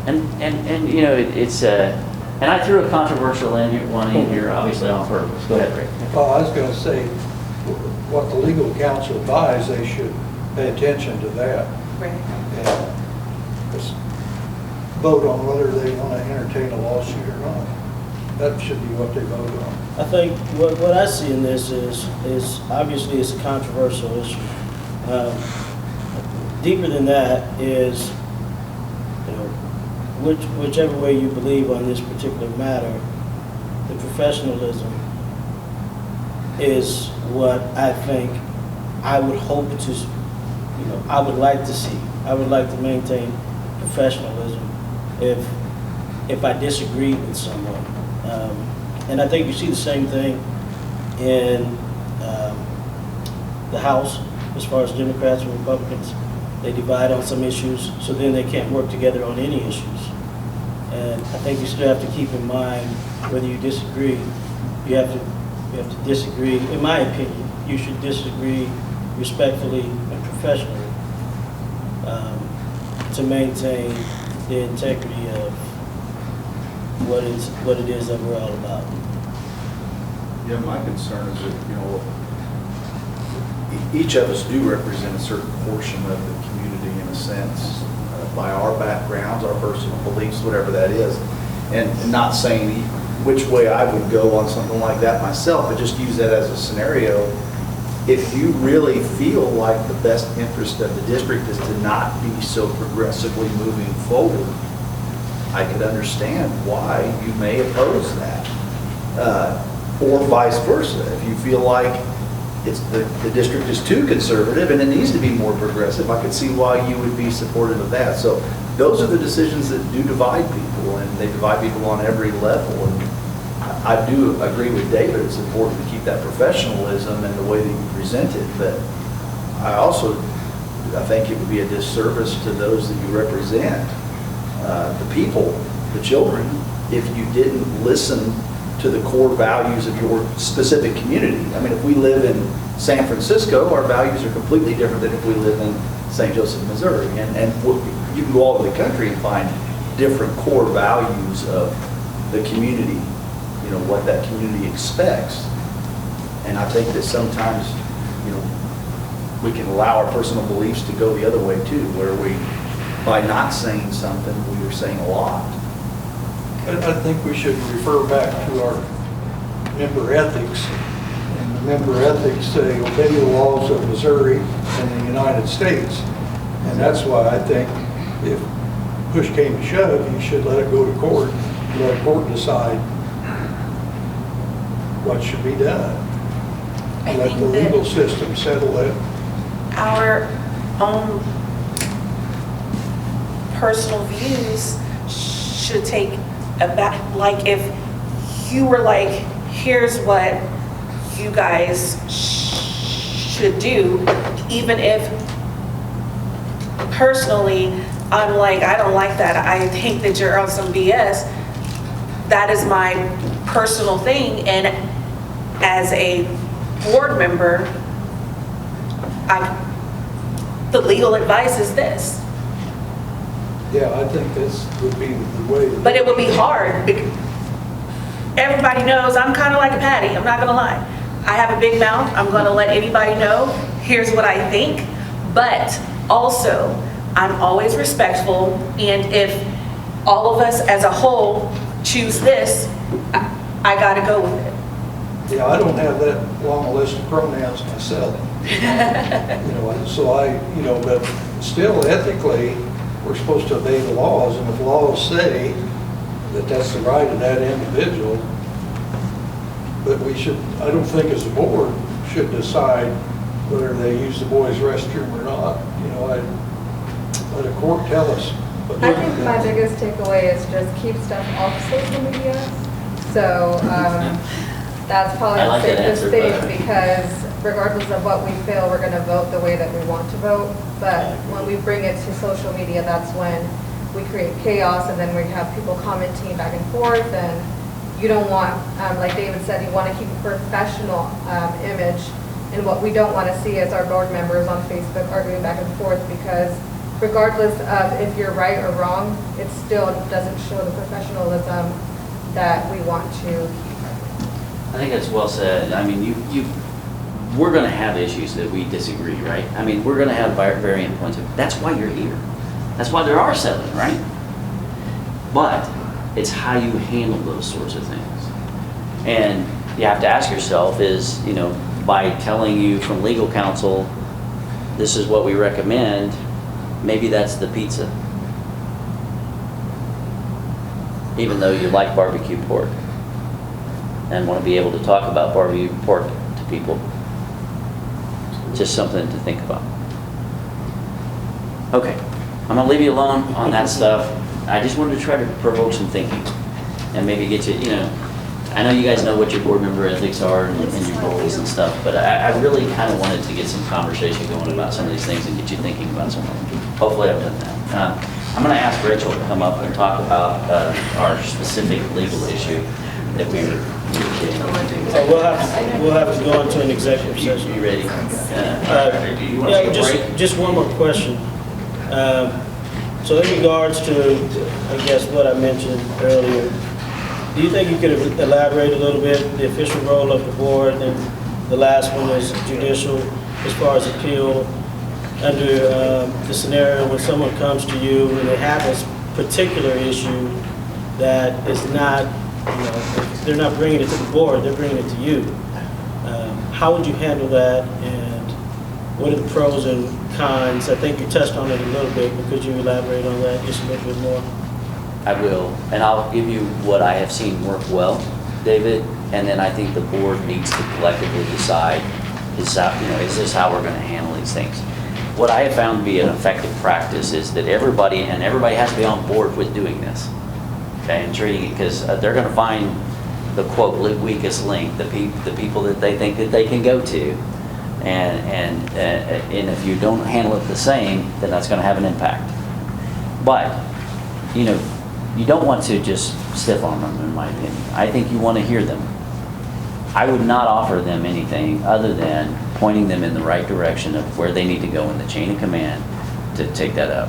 And you know, it's, and I threw a controversial one in here, obviously on purpose. Go ahead, Rick. Well, I was going to say, what the legal counsel advised, they should pay attention to that. Right. And just vote on whether they want to entertain a lawsuit or not. That should be what they vote on. I think what I see in this is obviously it's a controversial issue. Deeper than that is, you know, whichever way you believe on this particular matter, the professionalism is what I think I would hope to, you know, I would like to see. I would like to maintain professionalism if I disagree with someone. And I think you see the same thing in the House as far as Democrats and Republicans. They divide on some issues, so then they can't work together on any issues. And I think you still have to keep in mind, whether you disagree, you have to disagree. In my opinion, you should disagree respectfully and professionally to maintain the integrity of what it is that we're all about. Yeah, my concern is that, you know, each of us do represent a certain portion of the community in a sense, by our backgrounds, our personal beliefs, whatever that is. And not saying which way I would go on something like that myself, but just use that as a scenario. If you really feel like the best interest of the district is to not be so progressively moving forward, I could understand why you may oppose that. Or vice versa. If you feel like it's the district is too conservative and it needs to be more progressive, I could see why you would be supportive of that. So those are the decisions that do divide people, and they divide people on every level. And I do agree with David, it's important to keep that professionalism and the way that you present it, but I think it would be a disservice to those that you represent, the people, the children, if you didn't listen to the core values of your specific community. I mean, if we live in San Francisco, our values are completely different than if we live in St. Joseph, Missouri. And you can go all over the country and find different core values of the community, you know, what that community expects. And I think that sometimes, you know, we can allow our personal beliefs to go the other way too, where we, by not saying something, we are saying a lot. I think we should refer back to our member ethics. And the member ethics say obey the laws of Missouri and the United States. And that's why I think if push came to shove, you should let it go to court, let court decide what should be done. I Let think the that legal system settle it. our own personal views should take a back, like if you were like, here's what you guys should do, even if personally I'm like, I don't like that, I think that you're on some BS, that is my personal thing, and as a board member, the legal advice is this. Yeah, I think this would be the way. But it would be hard. Everybody knows I'm kind of like a Patty, I'm not gonna lie. I have a big mouth, I'm gonna let anybody know, here's what I think, but also, I'm always respectful, and if all of us as a whole choose this, I gotta go with it. Yeah, I don't have that long a list of pronouns myself. But still ethically, we're supposed to obey the laws, and if laws say that that's the right of that individual, but I don't think as a board should decide whether they use the boys' restroom or not. Let a court tell us. But I think my biggest takeaway is just keep stuff off social media. So that's probably I like the that safest answer, thing, but- because regardless of what we feel, we're going to vote the way that we want to vote. But when we bring it to social media, that's when we create chaos, and then we have people commenting back and forth. And you don't want, like David said, you want to keep a professional image. And what we don't want to see is our board members on Facebook arguing back and forth, because regardless of if you're right or wrong, it still doesn't show the professionalism that we want to keep. I think that's well said. I mean, we're gonna have issues that we disagree, right? I mean, we're gonna have varying points of, that's why you're here. That's why there are 7, right? But it's how you handle those sorts of things. And you have to ask yourself is, by telling you from legal counsel, this is what we recommend, maybe that's the pizza. Even though you like barbecue pork and want to be able to talk about barbecue pork to people. Just something to think about. Okay, I'm gonna leave you alone on that stuff. I just wanted to try to provoke some thinking and maybe get you, I know you guys know what your board member ethics are and your goals and stuff, but I really kind of wanted to get some conversation going about some of these things and get you thinking about some of them. Hopefully I've done that. I'm gonna ask Rachel to come up and talk about our specific legal issue that we were getting. We'll have to go into an executive session. You ready? You wanna Yeah, take a break? just one more question. So in regards to, I guess, what I mentioned earlier, do you think you could elaborate a little bit the official role of the board, and the last one is judicial, as far as appeal, under the scenario when someone comes to you and they have this particular issue that is not, they're not bringing it to the board, they're bringing it to you. How would you handle that, and what are the pros and cons? I think you touched on it a little bit, but could you elaborate on that just a little bit more? I will, and I'll give you what I have seen work well, David, and then I think the board needs to collectively decide, is this how we're gonna handle these things? What I have found to be an effective practice is that everybody has to be on board with doing this, okay, and treating it, because they're gonna find the quote weakest link, the people that they think that they can go to, and if you don't handle it the same, then that's gonna have an impact. But, you don't want to just stiff arm them, in my opinion. I think you want to hear them. I would not offer them anything other than pointing them in the right direction of where they need to go in the chain of command to take that up,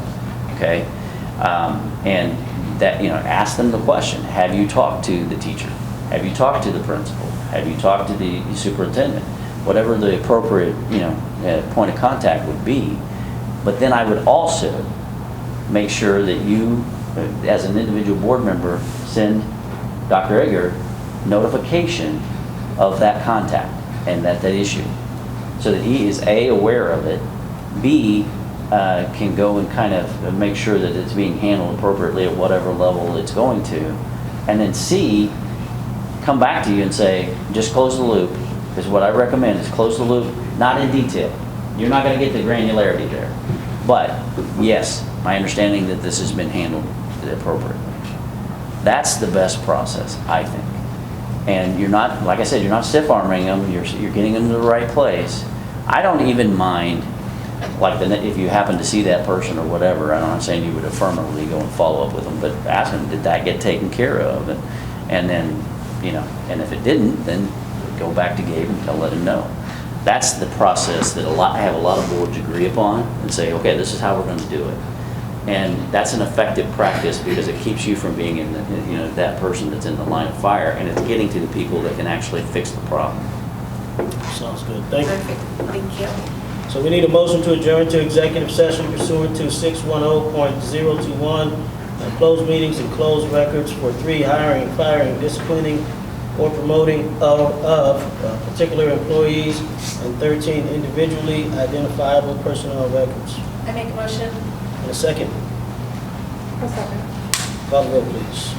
okay? And that, ask them the question, have you talked to the teacher? Have you talked to the principal? Have you talked to the superintendent? Whatever the appropriate, point of contact would be. But then I would also make sure that you, as an individual board member, send Dr. Egger notification of that contact and that issue, so that he is A, aware of it, B, can go and kind of make sure that it's being handled appropriately at whatever level it's going to, and then C, come back to you and say, just close the loop, because what I recommend is close the loop, not in detail. You're not going to get the granularity there. But yes, my understanding that this has been handled appropriately. That's the best process, I think. And you're not, like I said, you're not stiff arming them, you're getting them to the right place. I don't even mind, like if you happen to see that person or whatever, I'm not saying you would affirmatively go and follow up with them, but ask them, did that get taken care of? And then, and if it didn't, then go back to Gabe and let him know. That's the process that I have a lot of boards agree upon and say, okay, this is how we're going to do it. And that's an effective practice because it keeps you from being in that person that's in the line of fire, and it's getting to the people that can actually fix the problem. Sounds good. Thank you. Perfect, thank you. So we need a motion to adjourn to executive session pursuant to 610.021, closed meetings and closed records for 3, hiring, firing, disciplining, or promoting of particular employees, and 13, individually identifiable personnel records. I make a motion. And a second. A second. Call the roll, please.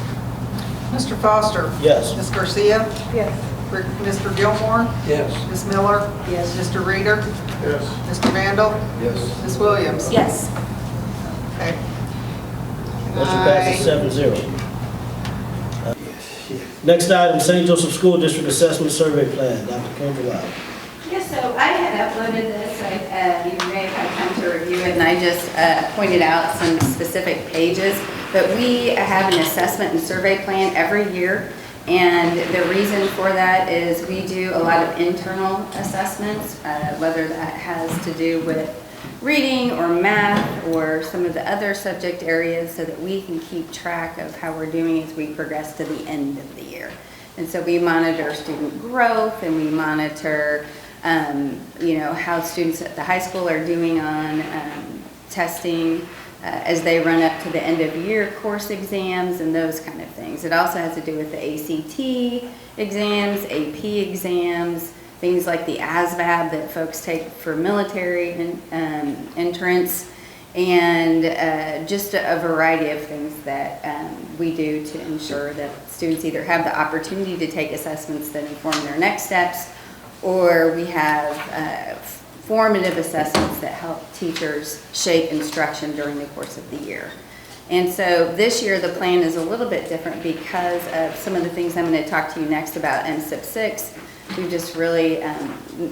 Mr. Foster? Yes. Ms. Garcia? Yes. Mr. Gilmore? Yes. Ms. Miller? Yes. Mr. Reader? Yes. Mr. Vandal? Yes. Ms. Williams? Yes. Okay. Motion passes 7-0. Next item, St. Joseph School District Assessment Survey Plan. Dr. Kendra Lyle. Yes, so I had uploaded this, you may have had time to review it, and I just pointed out some specific pages. But we have an assessment and survey plan every year, and the reason for that is we do a lot of internal assessments, whether that has to do with reading or math or some of the other subject areas so that we can keep track of how we're doing as we progress to the end of the year. And so we monitor student growth and we monitor, how students at the high school are doing on testing as they run up to the end of year course exams and those kind of things. It also has to do with the ACT exams, AP exams, things like the ASVAB that folks take for military entrance, and just a variety of things that we do to ensure that students either have the opportunity to take assessments that inform their next steps, or we have formative assessments that help teachers shape instruction during the course of the year. And so this year the plan is a little bit different because of some of the things I'm going to talk to you next about MSIP 6. We've just really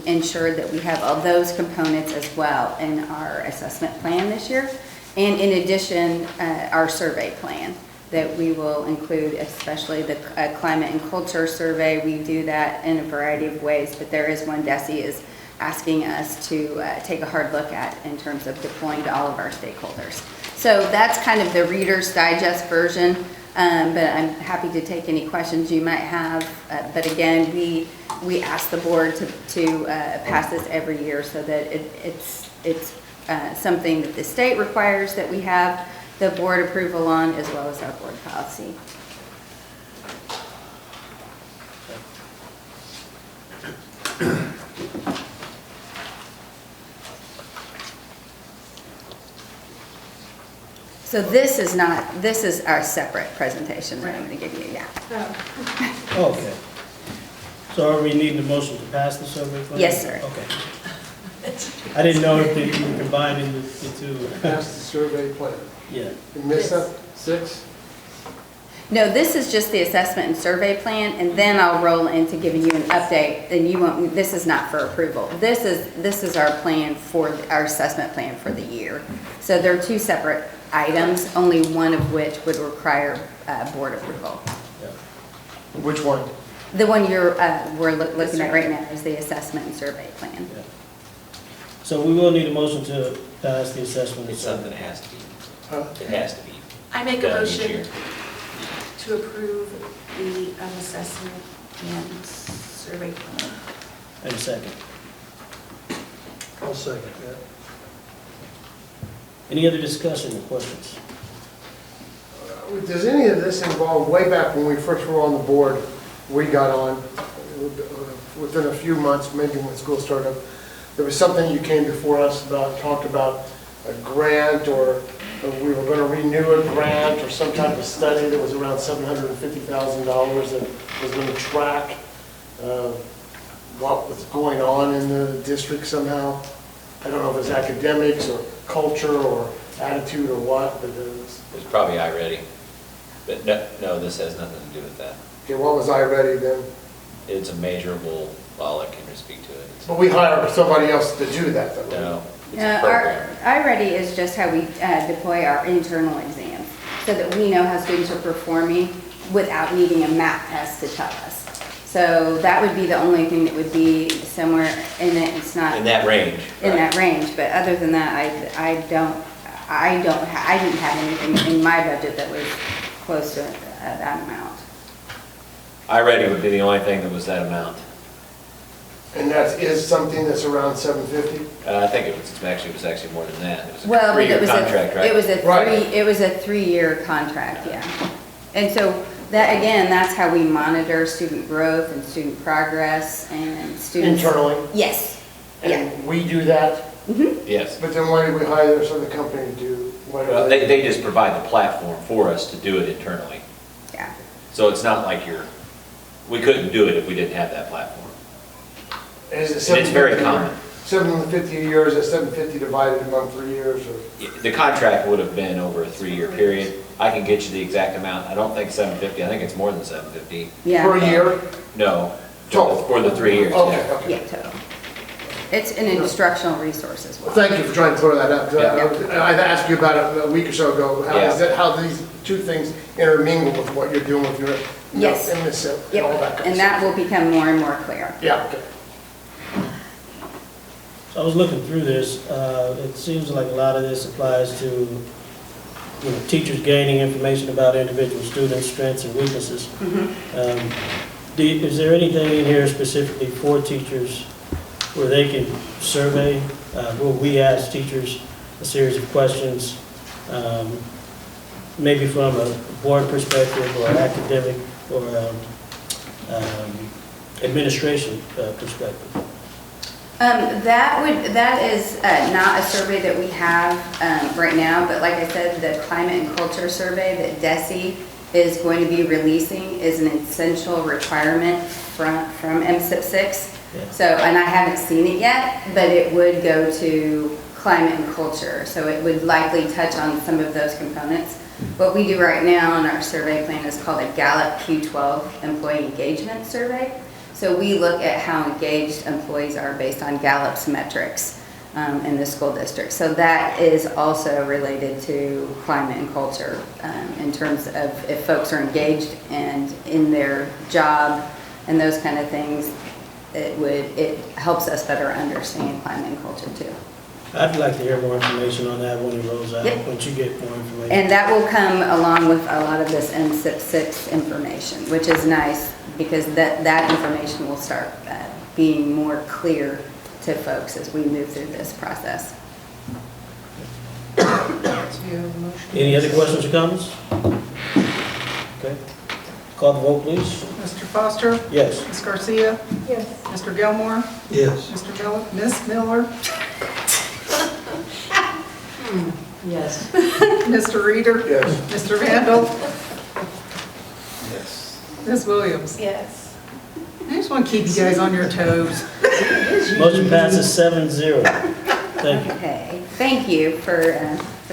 ensured that we have all those components as well in our assessment plan this year. And in addition, our survey plan that we will include, especially the climate and culture survey. We do that in a variety of ways, but there is one DESE is asking us to take a hard look at in terms of deploying to all of our stakeholders. So that's kind of the Reader's Digest version, but I'm happy to take any questions you might have. But again, we ask the board to pass this every year so that it's something that the state requires that we have the board approval on, as well as our board policy. So this is our separate presentation that I'm going to give you, yeah. Okay. So are we needing a motion to pass the survey plan? Yes, sir. Okay. I didn't know if you were combining the two. Pass the survey plan. Yeah. You missed that, 6? No, this is just the assessment and survey plan, and then I'll roll into giving you an update, and you won't, this is not for approval. This is our plan for, our assessment plan for the year. So they're two separate items, only one of which would require board approval. Yeah. Which one? The one we're looking at right now is the assessment and survey plan. Yeah. So we will need a motion to pass the assessment. It's something that has to be, Huh? it has to be. I make a done each motion year. to approve the assessment and survey plan. And a second. I'll second that. Any other discussion or questions? Does any of this involve, way back when we first were on the board, we got on, within a few months, maybe when school started up, there was something you came before us about, talked about a grant, or we were going to renew a grant, or some type of study that was around $750,000 that was going to track what was going on in the district somehow. I don't know if it's academics or culture or attitude or what, but it was. It's probably iReady, but no, this has nothing to do with that. Okay, what was iReady then? It's a measurable, well, I can speak to it. But we hired somebody else to do that though. No, it's a program. iReady is just how we deploy our internal exams, so that we know how students are performing without needing a math test to tell us. So that would be the only thing that would be somewhere in it. It's not In that range. in right. that range, but other than that, I didn't have anything in my budget that was close to that amount. iReady would be the only thing that was that amount. And that is something that's around 750? I think it was actually more than that. It was a Well, but it 3-year was contract, right? it was a 3-year contract, yeah. And so that, again, that's how we monitor student growth and student progress and students. Internally? Yes, yeah. And we do that, Yes. but then why did we hire this other company to do Well, whatever? they just provide the platform for us to do it internally. Yeah. So it's not like we couldn't do it if we didn't have that platform. Is it And it's very 750 common. 750 a year, is it 750 divided among 3 years or? The contract would have been over a 3-year period. I can get you the exact amount. I don't think 750, I think it's more than 750. Yeah. Per year? No, Total. for the 3 years. Okay, yeah. okay. Yeah, total. It's an instructional resource as well. Well, thank you for trying to clear that up. 'Cause Yeah. I asked you about it a week or so ago, how these two things intermingle with what you're doing with your, Yes. and this, and Yep, all that kind of and stuff. that will become more and more clear. Yeah, okay. So I was looking through this. It seems like a lot of this applies to, teachers gaining information about individual students' strengths and weaknesses. Is there anything in here specifically for teachers where they can survey, where we ask teachers a series of questions, maybe from a board perspective or academic or administration perspective? That is not a survey that we have right now, but like I said, the climate and culture survey that DESE is going to be releasing is an essential requirement from MSIP 6. Yeah. So, and I haven't seen it yet, but it would go to climate and culture. So it would likely touch on some of those components. What we do right now in our survey plan is called a Gallup Q12 Employee Engagement Survey. So we look at how engaged employees are based on Gallup's metrics in the school district. So that is also related to climate and culture in terms of if folks are engaged and in their job and those kind of things, it helps us better understand climate and culture too. I'd like to hear more information on that when it rolls out, Yep. once you get more information. And that will come along with a lot of this MSIP 6 information, which is nice because that information will start being more clear to folks as we move through this process. Any other questions or comments? Okay. Call the vote, please. Mr. Foster? Yes. Ms. Garcia? Yes. Mr. Gilmore? Yes. Mr. Miller? Ms. Miller? Yes. Mr. Reader? Yes. Mr. Vandal? Yes. Ms. Williams? Yes. I just want to keep you guys on your toes. Motion passes 7-0. Thank you. Okay, thank you for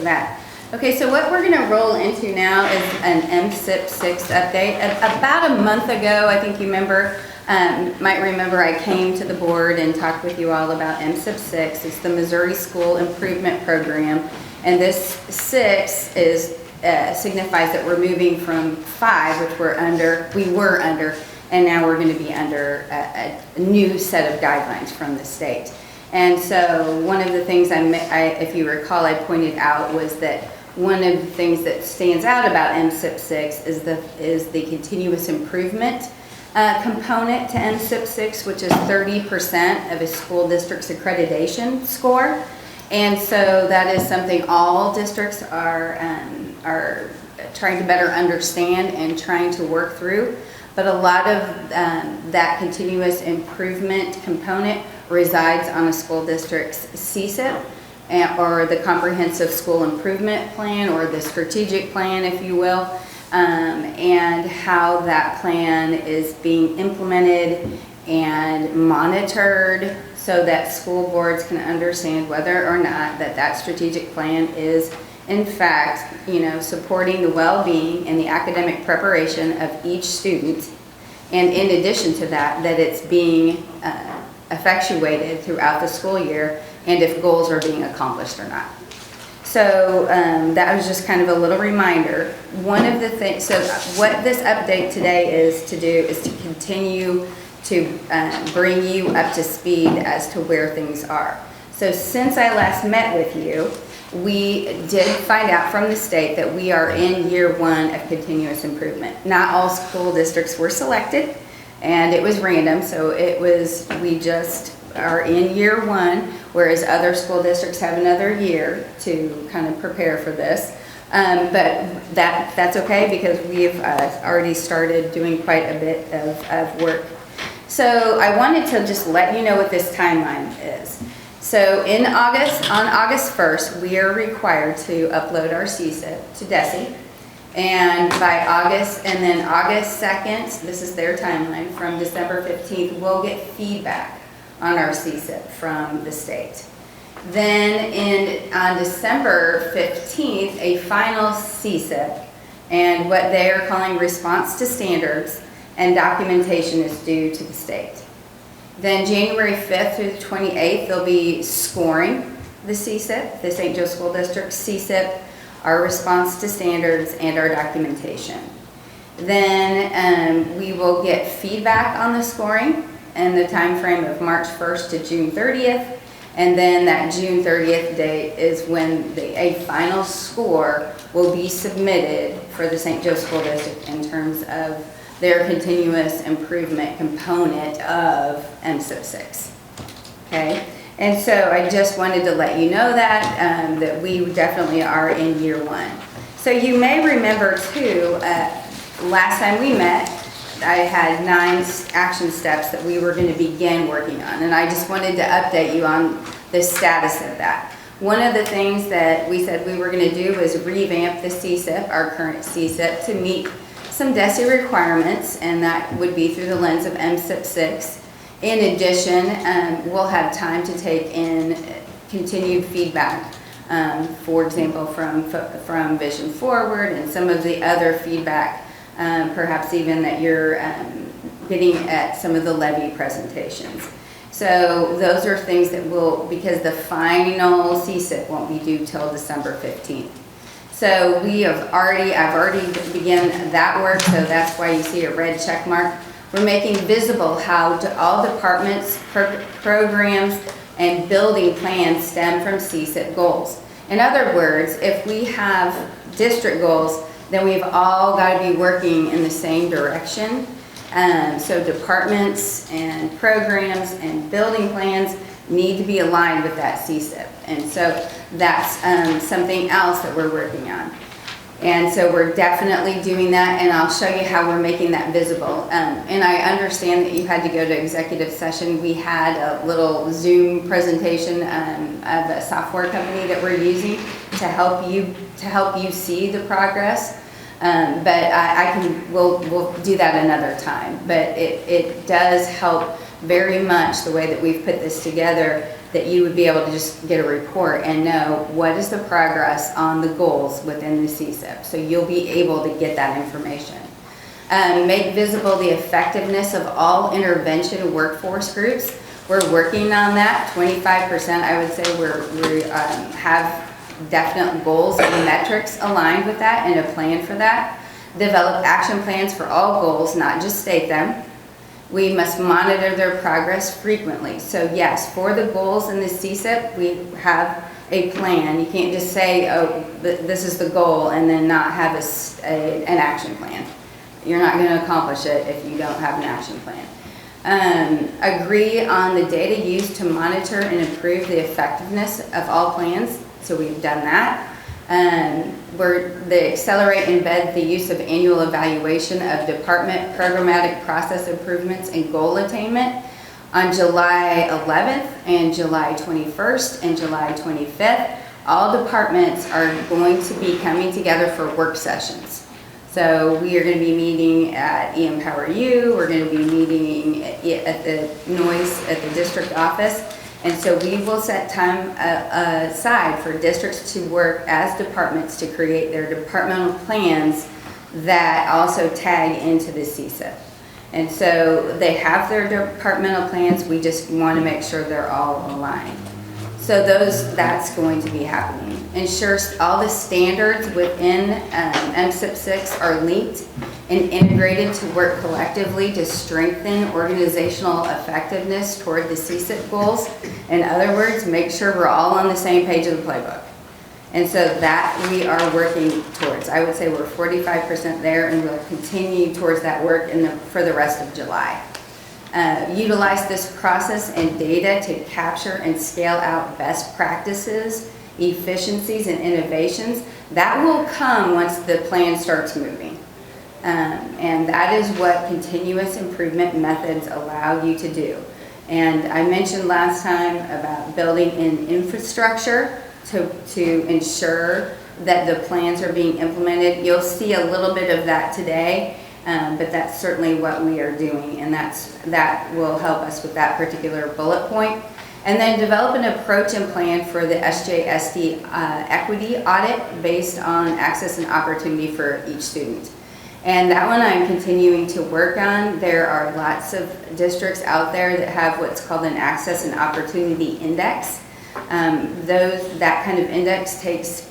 that. Okay, so what we're going to roll into now is an MSIP 6 update. About a month ago, I think you might remember I came to the board and talked with you all about MSIP 6. It's the Missouri School Improvement Program. And this 6 is signifies that we're moving from 5, which we were under, and now we're going to be under a new set of guidelines from the state. And so one of the things if you recall, I pointed out was that one of the things that stands out about MSIP 6 is the continuous improvement component to MSIP 6, which is 30% of a school district's accreditation score. And so that is something all districts are trying to better understand and trying to work through. But a lot of that continuous improvement component resides on a school district's CSIP or the Comprehensive School Improvement Plan or the strategic plan, if you will, and how that plan is being implemented and monitored so that school boards can understand whether or not that strategic plan is in fact, supporting the well-being and the academic preparation of each student. And in addition to that it's being effectuated throughout the school year and if goals are being accomplished or not. So that was just kind of a little reminder. One of the things, so what this update today is to do is to continue to bring you up to speed as to where things are. So since I last met with you, we did find out from the state that we are in year 1 of continuous improvement. Not all school districts were selected, and it was random, so we just are in year 1, whereas other school districts have another year to kind of prepare for this. But that's okay because we've already started doing quite a bit of work. So I wanted to just let you know what this timeline is. So on August 1st, we are required to upload our CSIP to DESE. And by August 2nd, this is their timeline, from December 15th, we'll get feedback on our CSIP from the state. Then on December 15th, a final CSIP and what they are calling response to standards and documentation is due to the state. Then January 5th through the 28th, they'll be scoring the CSIP, the St. Joe School District CSIP, our response to standards, and our documentation. Then we will get feedback on the scoring in the time frame of March 1st to June 30th. And then that June 30th date is when a final score will be submitted for the St. Joe School District in terms of their continuous improvement component of MSIP 6. Okay? And so I just wanted to let you know that, that we definitely are in year 1. So you may remember too, last time we met, I had 9 action steps that we were going to begin working on, and I just wanted to update you on the status of that. One of the things that we said we were going to do was revamp the CSIP, our current CSIP, to meet some DESE requirements, and that would be through the lens of MSIP 6. In addition, we'll have time to take in continued feedback, for example, from Vision Forward and some of the other feedback, perhaps even that you're getting at some of the levy presentations. So those are things that will, because the final CSIP won't be due till December 15th. So I've already begun that work, so that's why you see a red check mark. We're making visible how all departments, programs, and building plans stem from CSIP goals. In other words, if we have district goals, then we've all got to be working in the same direction. So departments and programs and building plans need to be aligned with that CSIP. And so that's something else that we're working on. And so we're definitely doing that, and I'll show you how we're making that visible. And I understand that you had to go to executive session. We had a little Zoom presentation of a software company that we're using to help you see the progress. But we'll do that another time. But it does help very much the way that we've put this together, that you would be able to just get a report and know what is the progress on the goals within the CSIP. So you'll be able to get that information. Make visible the effectiveness of all intervention workforce groups. We're working on that. 25%, I would say we have definite goals and metrics aligned with that and a plan for that. Develop action plans for all goals, not just state them. We must monitor their progress frequently. So yes, for the goals in the CSIP, we have a plan. You can't just say, oh, this is the goal, and then not have an action plan. You're not going to accomplish it if you don't have an action plan. Agree on the data used to monitor and improve the effectiveness of all plans. So we've done that. They accelerate and embed the use of annual evaluation of department programmatic process improvements and goal attainment on July 11th and July 21st and July 25th. All departments are going to be coming together for work sessions. So we are going to be meeting at Empower U. We're going to be meeting at the NOIS at the district office. And so we will set time aside for districts to work as departments to create their departmental plans that also tag into the CSIP. And so they have their departmental plans, we just want to make sure they're all aligned. So that's going to be happening. Ensure all the standards within MSIP 6 are linked and integrated to work collectively to strengthen organizational effectiveness toward the CSIP goals. In other words, make sure we're all on the same page of the playbook. And so that we are working towards. I would say we're 45% there, and we'll continue towards that work for the rest of July. Utilize this process and data to capture and scale out best practices, efficiencies, and innovations. That will come once the plan starts moving. And that is what continuous improvement methods allow you to do. And I mentioned last time about building in infrastructure to ensure that the plans are being implemented. You'll see a little bit of that today, but that's certainly what we are doing, and that will help us with that particular bullet point. And then develop an approach and plan for the SJSD equity audit based on access and opportunity for each student. And that one I'm continuing to work on. There are lots of districts out there that have what's called an access and opportunity index. That kind of index takes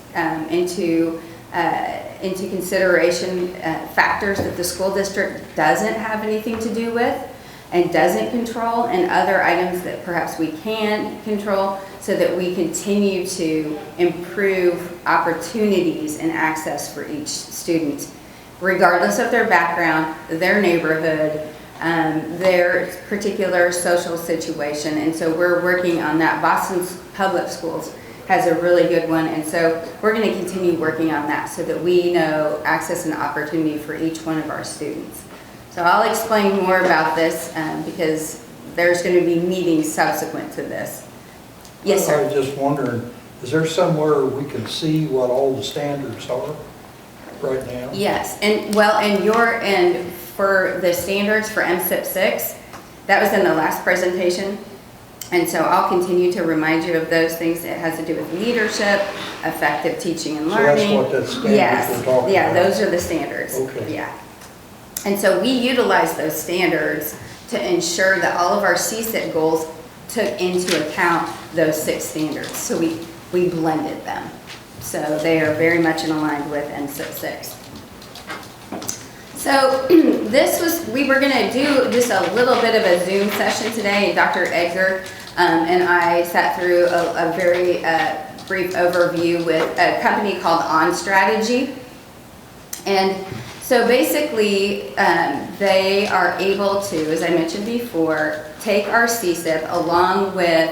into consideration factors that the school district doesn't have anything to do with. and doesn't control, and other items that perhaps we can control, so that we continue to improve opportunities and access for each student, regardless of their background, their neighborhood, their particular social situation. And so we're working on that. Boston Public Schools has a really good one, and so we're going to continue working on that so that we know access and opportunity for each one of our students. So I'll explain more about this because there's going to be meetings subsequent to this. Yes, I was sir. just wondering, is there somewhere we can see what all the standards are right now? Yes, and well, and for the standards for MSIP 6, that was in the last presentation. And so I'll continue to remind you of those things. It has to do with leadership, effective teaching and learning. So that's what that standards Yes, we're talking yeah, about? those are the standards. Okay. Yeah. And so we utilize those standards to ensure that all of our CSIP goals took into account those 6 standards. So we blended them. So they are very much in aligned with MSIP 6. So we were going to do just a little bit of a Zoom session today, and Dr. Edgar and I sat through a very brief overview with a company called On Strategy. And so basically, they are able to, as I mentioned before, take our CSIP along with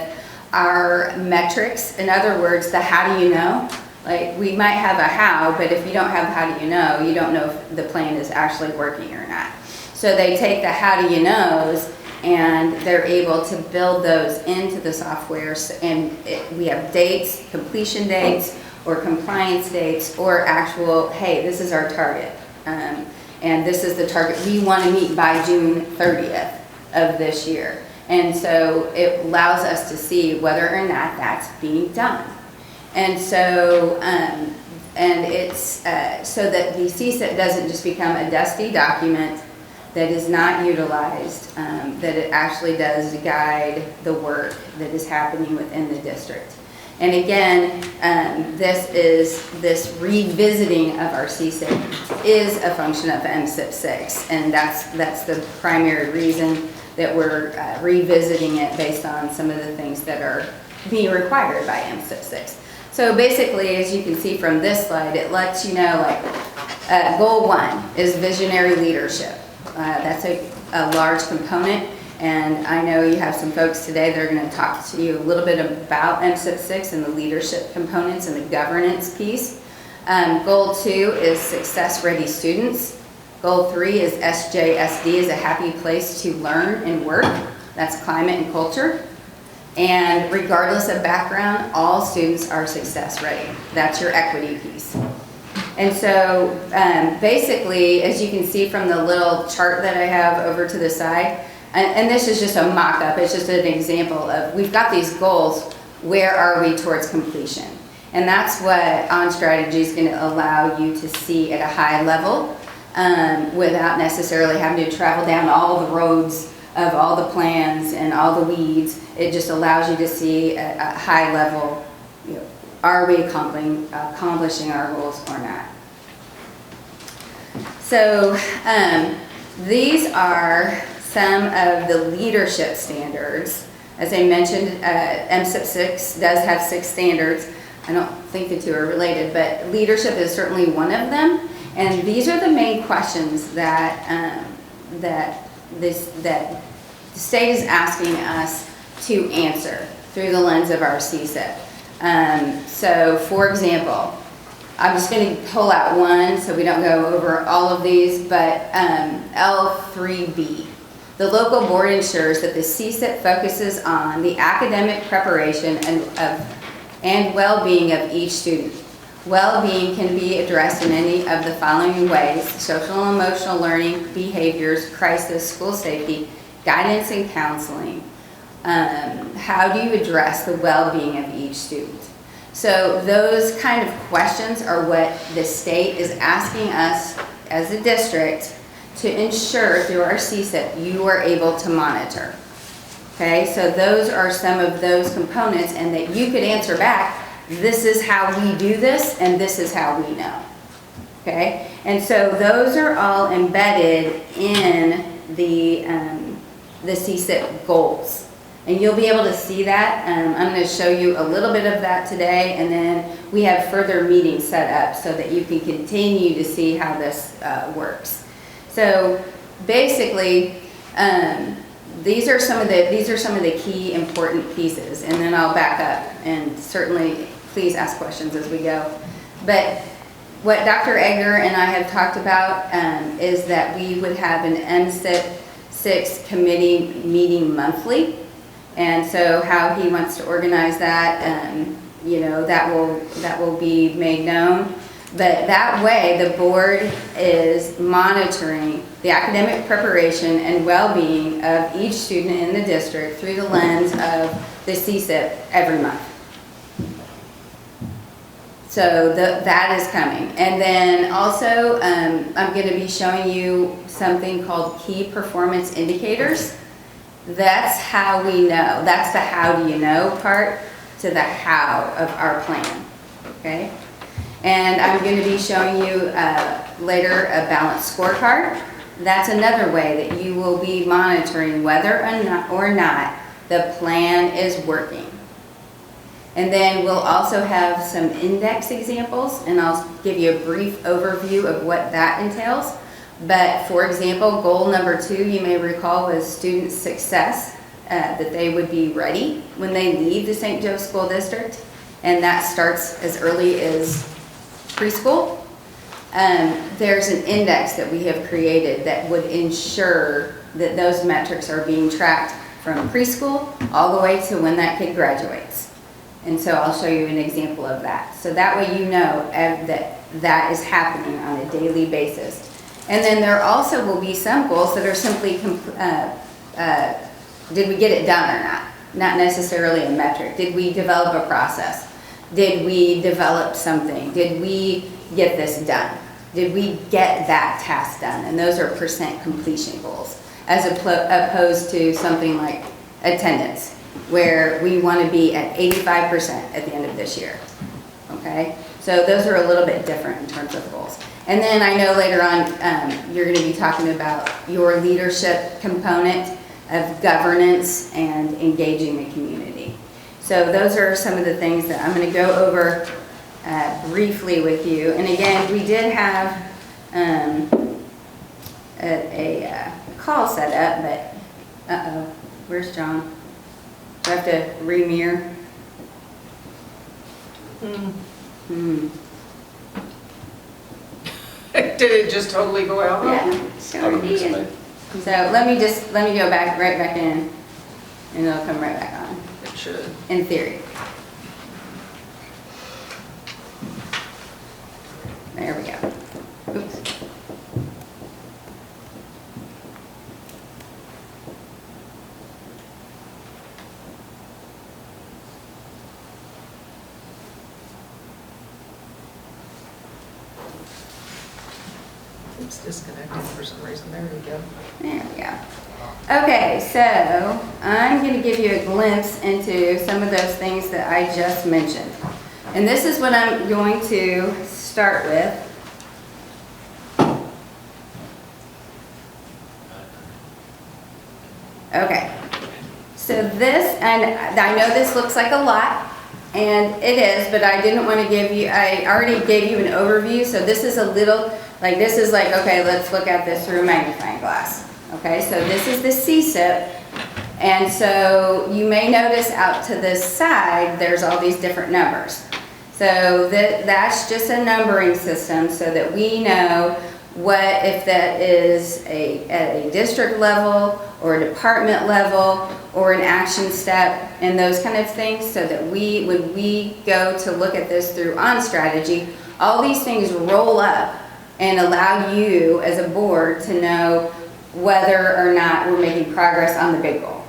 our metrics. In other words, the how do you know? Like, we might have a how, but if you don't have how do you don't know if the plan is actually working or not. So they take the how do you knows, and they're able to build those into the software. And we have dates, completion dates, or compliance dates, or actual, hey, this is our target. And this is the target we want to meet by June 30th of this year. And so it allows us to see whether or not that's being done. And so, and it's so that the CSIP doesn't just become a dusty document that is not utilized, that it actually does guide the work that is happening within the district. And again, this revisiting of our CSIP is a function of MSIP 6, and that's the primary reason that we're revisiting it based on some of the things that are being required by MSIP 6. So basically, as you can see from this slide, it lets you know, like, goal 1 is visionary leadership. That's a large component, and I know you have some folks today that are going to talk to you a little bit about MSIP 6 and the leadership components and the governance piece. Goal 2 is success-ready students. Goal 3 is SJSD, is a happy place to learn and work. That's climate and culture. And regardless of background, all students are success ready. That's your equity piece. And so basically, as you can see from the little chart that I have over to the side, and this is just a mock-up, it's just an example of, we've got these goals, where are we towards completion? And that's what On Strategy is going to allow you to see at a high level without necessarily having to travel down all the roads of all the plans and all the weeds. It just allows you to see at a high level, you know, are we accomplishing our goals or not? So these are some of the leadership standards. As I mentioned, MSIP 6 does have 6 standards. I don't think the 2 are related, but leadership is certainly one of them. And these are the main questions that the state is asking us to answer through the lens of our CSIP. So for example, I'm just going to pull out one so we don't go over all of these, but L3B. The local board ensures that the CSIP focuses on the academic preparation and well-being of each student. Well-being can be addressed in any of the following ways: social and emotional learning, behaviors, crisis, school safety, guidance and counseling. How do you address the well-being of each student? So those kind of questions are what the state is asking us as a district to ensure through our CSIP you are able to monitor. Okay, so those are some of those components, and that you could answer back, this is how we do this and this is how we know. Okay, and so those are all embedded in the the CSIP goals. And you'll be able to see that. I'm going to show you a little bit of that today, and then we have further meetings set up so that you can continue to see how this works. So basically, these are some of the key important pieces, and then I'll back up, and certainly please ask questions as we go. But what Dr. Egger and I have talked about is that we would have an MSIP 6 committee meeting monthly. And so how he wants to organize that, you know, that will be made known. But that way, the board is monitoring the academic preparation and well-being of each student in the district through the lens of the CSIP every month. So that is coming. And then also, I'm going to be showing you something called key performance indicators. That's how we know. That's the how do you know part to the how of our plan, okay? And I'm going to be showing you later a balanced scorecard. That's another way that you will be monitoring whether or not the plan is working. And then we'll also have some index examples, and I'll give you a brief overview of what that entails. But for example, goal number 2, you may recall, was student success, that they would be ready when they leave the St. Joe School District, and that starts as early as preschool. There's an index that we have created that would ensure that those metrics are being tracked from preschool all the way to when that kid graduates. And so I'll show you an example of that. So that way you know that is happening on a daily basis. And then there also will be some goals that are simply, did we get it done or not? Not necessarily a metric. Did we develop a process? Did we develop something? Did we get this done? Did we get that task done? And those are % completion goals, as opposed to something like attendance, where we want to be at 85% at the end of this year, okay? So those are a little bit different in terms of goals. And then I know later on, you're going to be talking about your leadership component of governance and engaging the community. So those are some of the things that I'm going to go over briefly with you. And again, we did have a call set up, but uh-oh, where's John? Do I have to re-mirror? Did it just totally go out? Yeah, sure did. So let me go right back in, and it'll come right back on. It should. In theory. There we go. Oops. It's disconnected for some reason. There you go. There we go. Okay, so I'm going to give you a glimpse into some of those things that I just mentioned. And this is what I'm going to start with. Okay, so this, and I know this looks like a lot, and it is, but I didn't want to give you, I already gave you an overview, so this is a little, like this is like, okay, let's look at this through a magnifying glass. Okay, so this is the CSIP, and so you may notice out to this side, there's all these different numbers. So that's just a numbering system so that we know what, if that is at a district level or a department level or an action step and those kind of things, so that when we go to look at this through on strategy, all these things roll up and allow you as a board to know whether or not we're making progress on the big goal,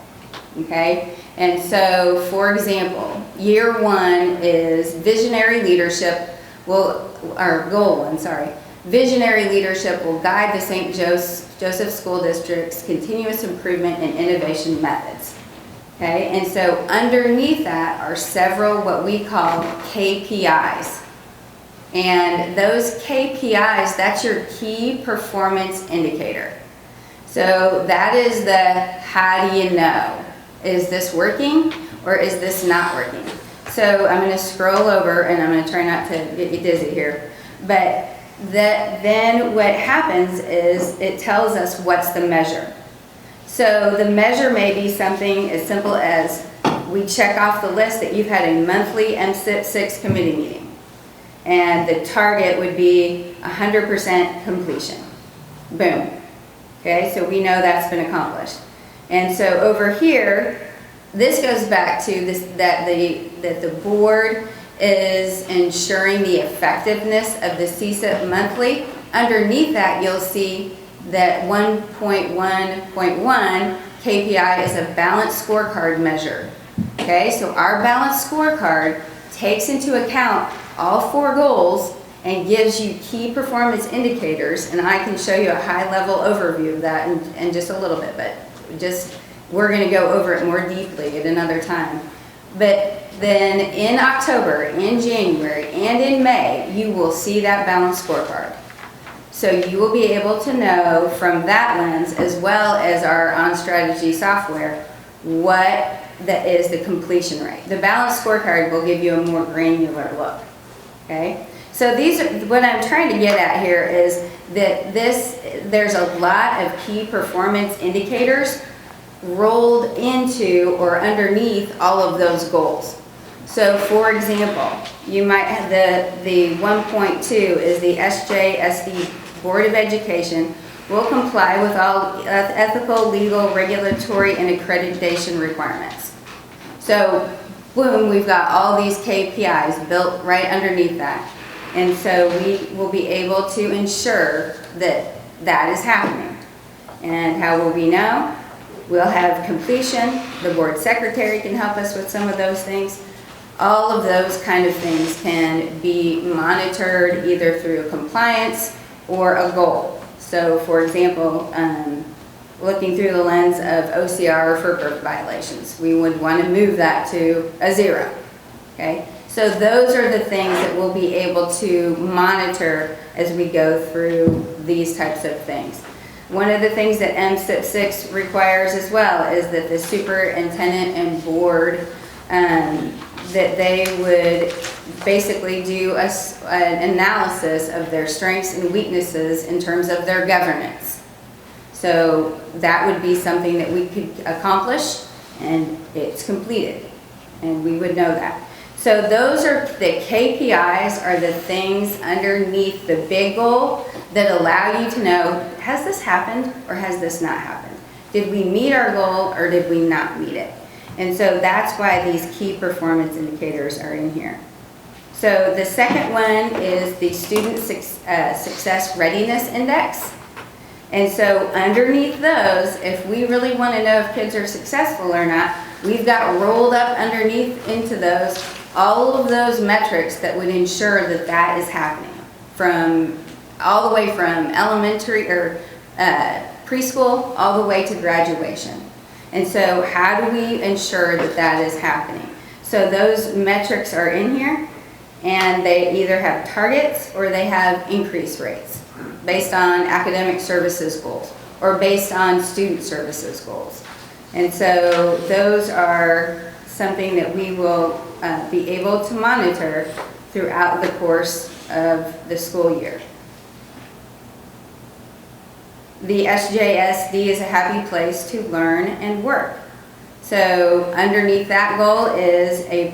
okay? And so, for example, year 1 is visionary leadership, goal 1, sorry. Visionary leadership will guide the St. Joseph School District's continuous improvement and innovation methods, okay? And so underneath that are several what we call KPIs. And those KPIs, that's your key performance indicator. So that is the how do you know? Is this working or is this not working? So I'm going to scroll over and I'm going to try not to get you dizzy here. But then what happens is it tells us what's the measure. So the measure may be something as simple as we check off the list that you've had a monthly MSIP 6 committee meeting. And the target would be 100% completion. Boom. Okay, so we know that's been accomplished. And so over here, this goes back to this, that the board is ensuring the effectiveness of the CSIP monthly. Underneath that, you'll see that 1.1.1 KPI is a balanced scorecard measure. Okay, so our balanced scorecard takes into account all 4 goals and gives you key performance indicators, and I can show you a high-level overview of that in just a little bit, but we're going to go over it more deeply at another time. But then in October, in January, and in May, you will see that balanced scorecard. So you will be able to know from that lens, as well as our OnStrategy software, what that is the completion rate. The balanced scorecard will give you a more granular look. Okay? So what I'm trying to get at here is that there's a lot of key performance indicators rolled into or underneath all of those goals. So for example, you might have the 1.2 is the SJSD Board of Education will comply with all ethical, legal, regulatory, and accreditation requirements. So boom, we've got all these KPIs built right underneath that. And so we will be able to ensure that that is happening. And how will we know? We'll have completion. The board secretary can help us with some of those things. All of those kind of things can be monitored either through compliance or a goal. So for example, looking through the lens of OCR or FERPA violations, we would want to move that to a 0. Okay? So those are the things that we'll be able to monitor as we go through these types of things. One of the things that MSIP 6 requires as well is that the superintendent and board, that they would basically do an analysis of their strengths and weaknesses in terms of their governance. So that would be something that we could accomplish, and it's completed, and we would know that. So those are the KPIs, are the things underneath the big goal that allow you to know, has this happened or has this not happened? Did we meet our goal or did we not meet it? And so that's why these key performance indicators are in here. So the second one is the Student Success Readiness Index. And so underneath those, if we really want to know if kids are successful or not, we've got rolled up underneath into those all of those metrics that would ensure that that is happening, from all the way from elementary or preschool all the way to graduation. And so how do we ensure that that is happening? So those metrics are in here, and they either have targets or they have increase rates based on academic services goals or based on student services goals. And so those are something that we will be able to monitor throughout the course of the school year. The SJSD is a happy place to learn and work. So underneath that goal is a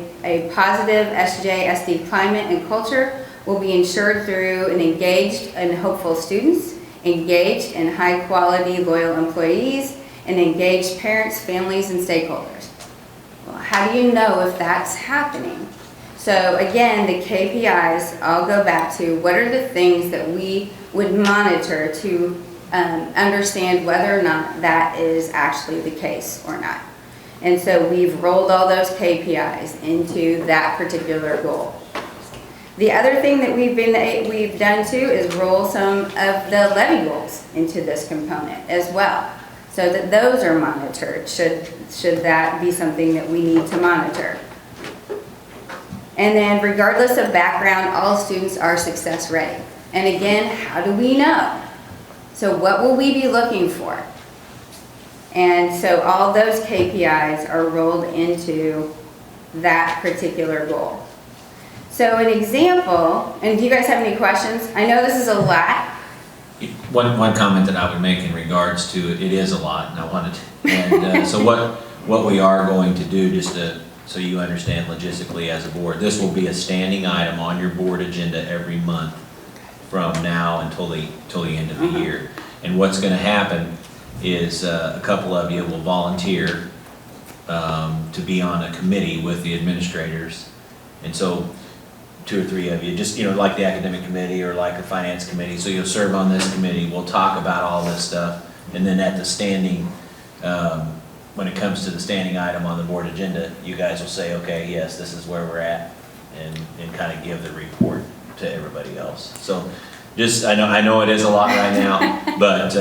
positive SJSD climate and culture will be ensured through an engaged and hopeful students, engaged and high quality loyal employees, and engaged parents, families, and stakeholders. Well, how do you know if that's happening? So again, the KPIs all go back to what are the things that we would monitor to understand whether or not that is actually the case or not. And so we've rolled all those KPIs into that particular goal. The other thing that we've done too is roll some of the levy goals into this component as well, so that those are monitored should that be something that we need to monitor. And then regardless of background, all students are success ready. And again, how do we know? So what will we be looking for? And so all those KPIs are rolled into that particular goal. So an example, and do you guys have any questions? I know this is a lot. One comment that I would make in regards to it is a lot, and I wanted to, and so what we are going to do, just to, so you understand logistically as a board, this will be a standing item on your board agenda every month from now until the end of the year. And what's going to happen is a couple of you will volunteer to be on a committee with the administrators, and so 2 or 3 of you, just, like the academic committee or like the finance committee, so you'll serve on this committee, we'll talk about all this stuff, and then at the standing, when it comes to the standing item on the board agenda, you guys will say, okay, yes, this is where we're at, and kind of give the report to everybody else. So just, I know it is a lot right now, but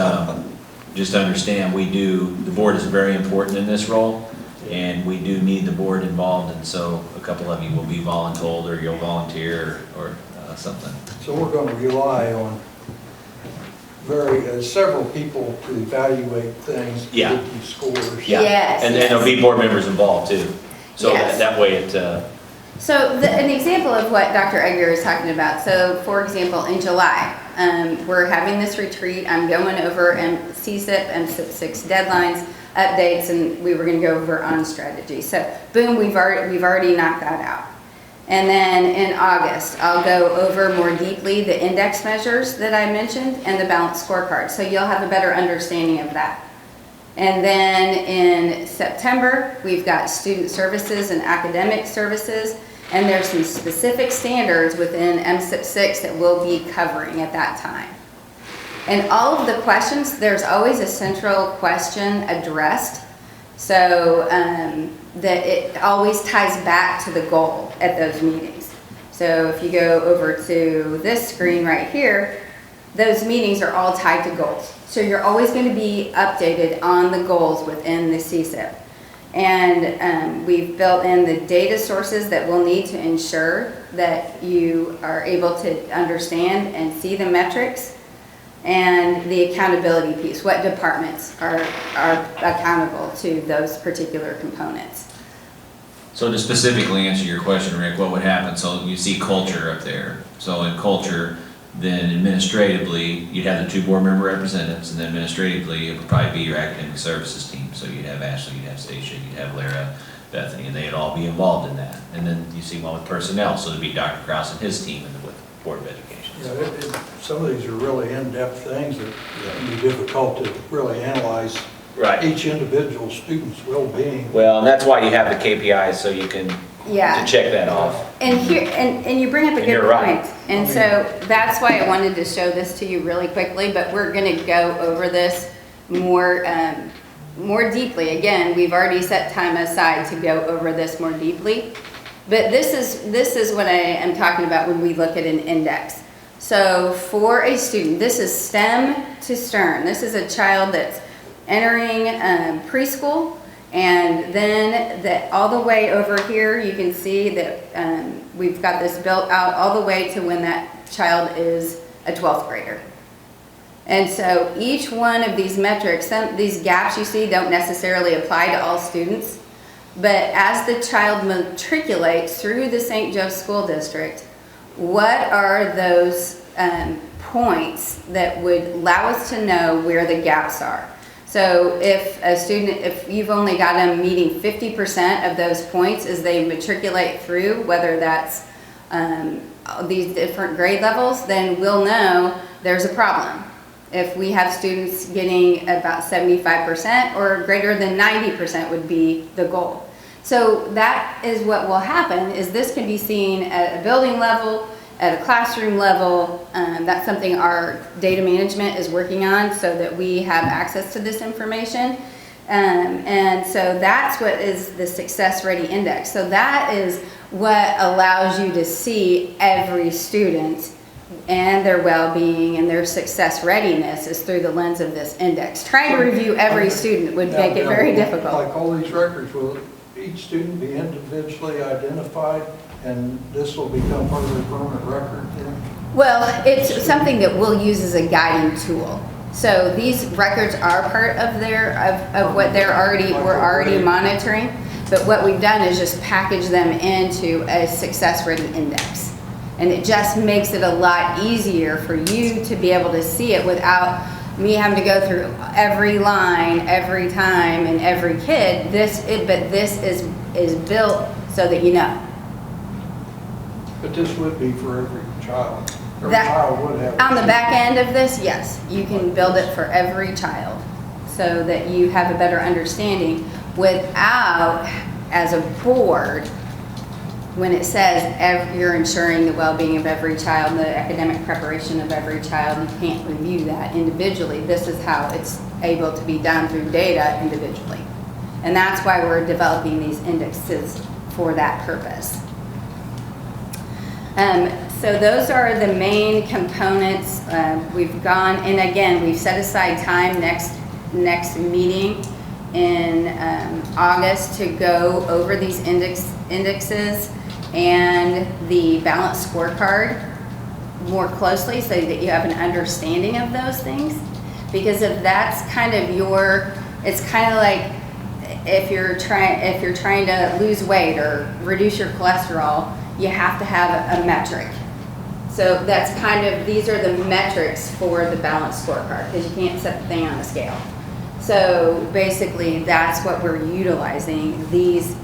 just understand, the board is very important in this role, and we do need the board involved, and so a couple of you will be voluntold, or you'll volunteer, or something. So we're going to rely on several people to evaluate things, Yeah. give you scores. Yeah. Yes, And then yes. there'll be board members involved too. So Yes. that way it, So an example of what Dr. Edgar is talking about. So for example, in July, we're having this retreat. I'm going over CSIP and CIP6 deadlines, updates, and we were going to go over on strategy. So boom, we've already knocked that out. And then in August, I'll go over more deeply the index measures that I mentioned and the balanced scorecard. So you'll have a better understanding of that. And then in September, we've got student services and academic services, and there's some specific standards within MSIP6 that we'll be covering at that time. And all of the questions, there's always a central question addressed, so that it always ties back to the goal at those meetings. So if you go over to this screen right here, those meetings are all tied to goals. So you're always going to be updated on the goals within the CSIP. And we've built in the data sources that we'll need to ensure that you are able to understand and see the metrics, and the accountability piece, what departments are accountable to those particular components. so to specifically answer your question, Rick, what would happen? So you see culture up there. So in culture, then administratively, you'd have the 2 board member representatives, and then administratively, it would probably be your academic services team. So you'd have Ashley, you'd have Stacia, you'd have Lara, Bethany, and they'd all be involved in that. And then you see one with personnel, so it'd be Dr. Krause and his team, and with Board of Education. Yeah, some of these are really in-depth things that can be difficult to really analyze Right. each individual student's well-being. Well, and that's why you have the KPIs, so you can to check that off. And here, and you bring up a And good you're right. point. And so that's why I wanted to show this to you really quickly, but we're gonna go over this more deeply. Again, we've already set time aside to go over this more deeply. But this is what I am talking about when we look at an index. So for a student, this is STEM to STERN. This is a child that's entering preschool, and then all the way over here, you can see that we've got this built out all the way to when that child is a 12th grader. And so each one of these metrics, these gaps you see don't necessarily apply to all students, but as the child matriculates through the St. Joe School District, what are those points that would allow us to know where the gaps are? So if you've only got them meeting 50% of those points as they matriculate through, whether that's these different grade levels, then we'll know there's a problem. If we have students getting about 75% or greater than 90% would be the goal. So that is what will happen, is this can be seen at a building level, at a classroom level. That's something our data management is working on so that we have access to this information. And so that's what is the Success Ready Index. So that is what allows you to see every student and their well-being and their success readiness is through the lens of this index. Trying to review every student would make it very difficult. Like all these records, will each student be individually identified, and this will become part of their permanent record then? Well, it's something that we'll use as a guiding tool. So these records are part of what we're already monitoring. But what we've done is just package them into a success rating index. And it just makes it a lot easier for you to be able to see it without me having to go through every line, every time, and every kid. But this is built so that you know. But this would be for every child. Every That- child would have. On the back end of this, yes, you can build it for every child so that you have a better understanding without, as a board, when it says you're ensuring the well-being of every child, the academic preparation of every child, you can't review that individually. This is how it's able to be done through data individually. And that's why we're developing these indexes for that purpose. So those are the main components. We've gone, and again, we've set aside time next meeting in August to go over these indexes and the balanced scorecard more closely so that you have an understanding of those things. Because if that's kind of it's kind of like if you're trying to lose weight or reduce your cholesterol, you have to have a metric. So that's these are the metrics for the balanced scorecard, because you can't set the thing on a scale. So basically, that's what we're utilizing, these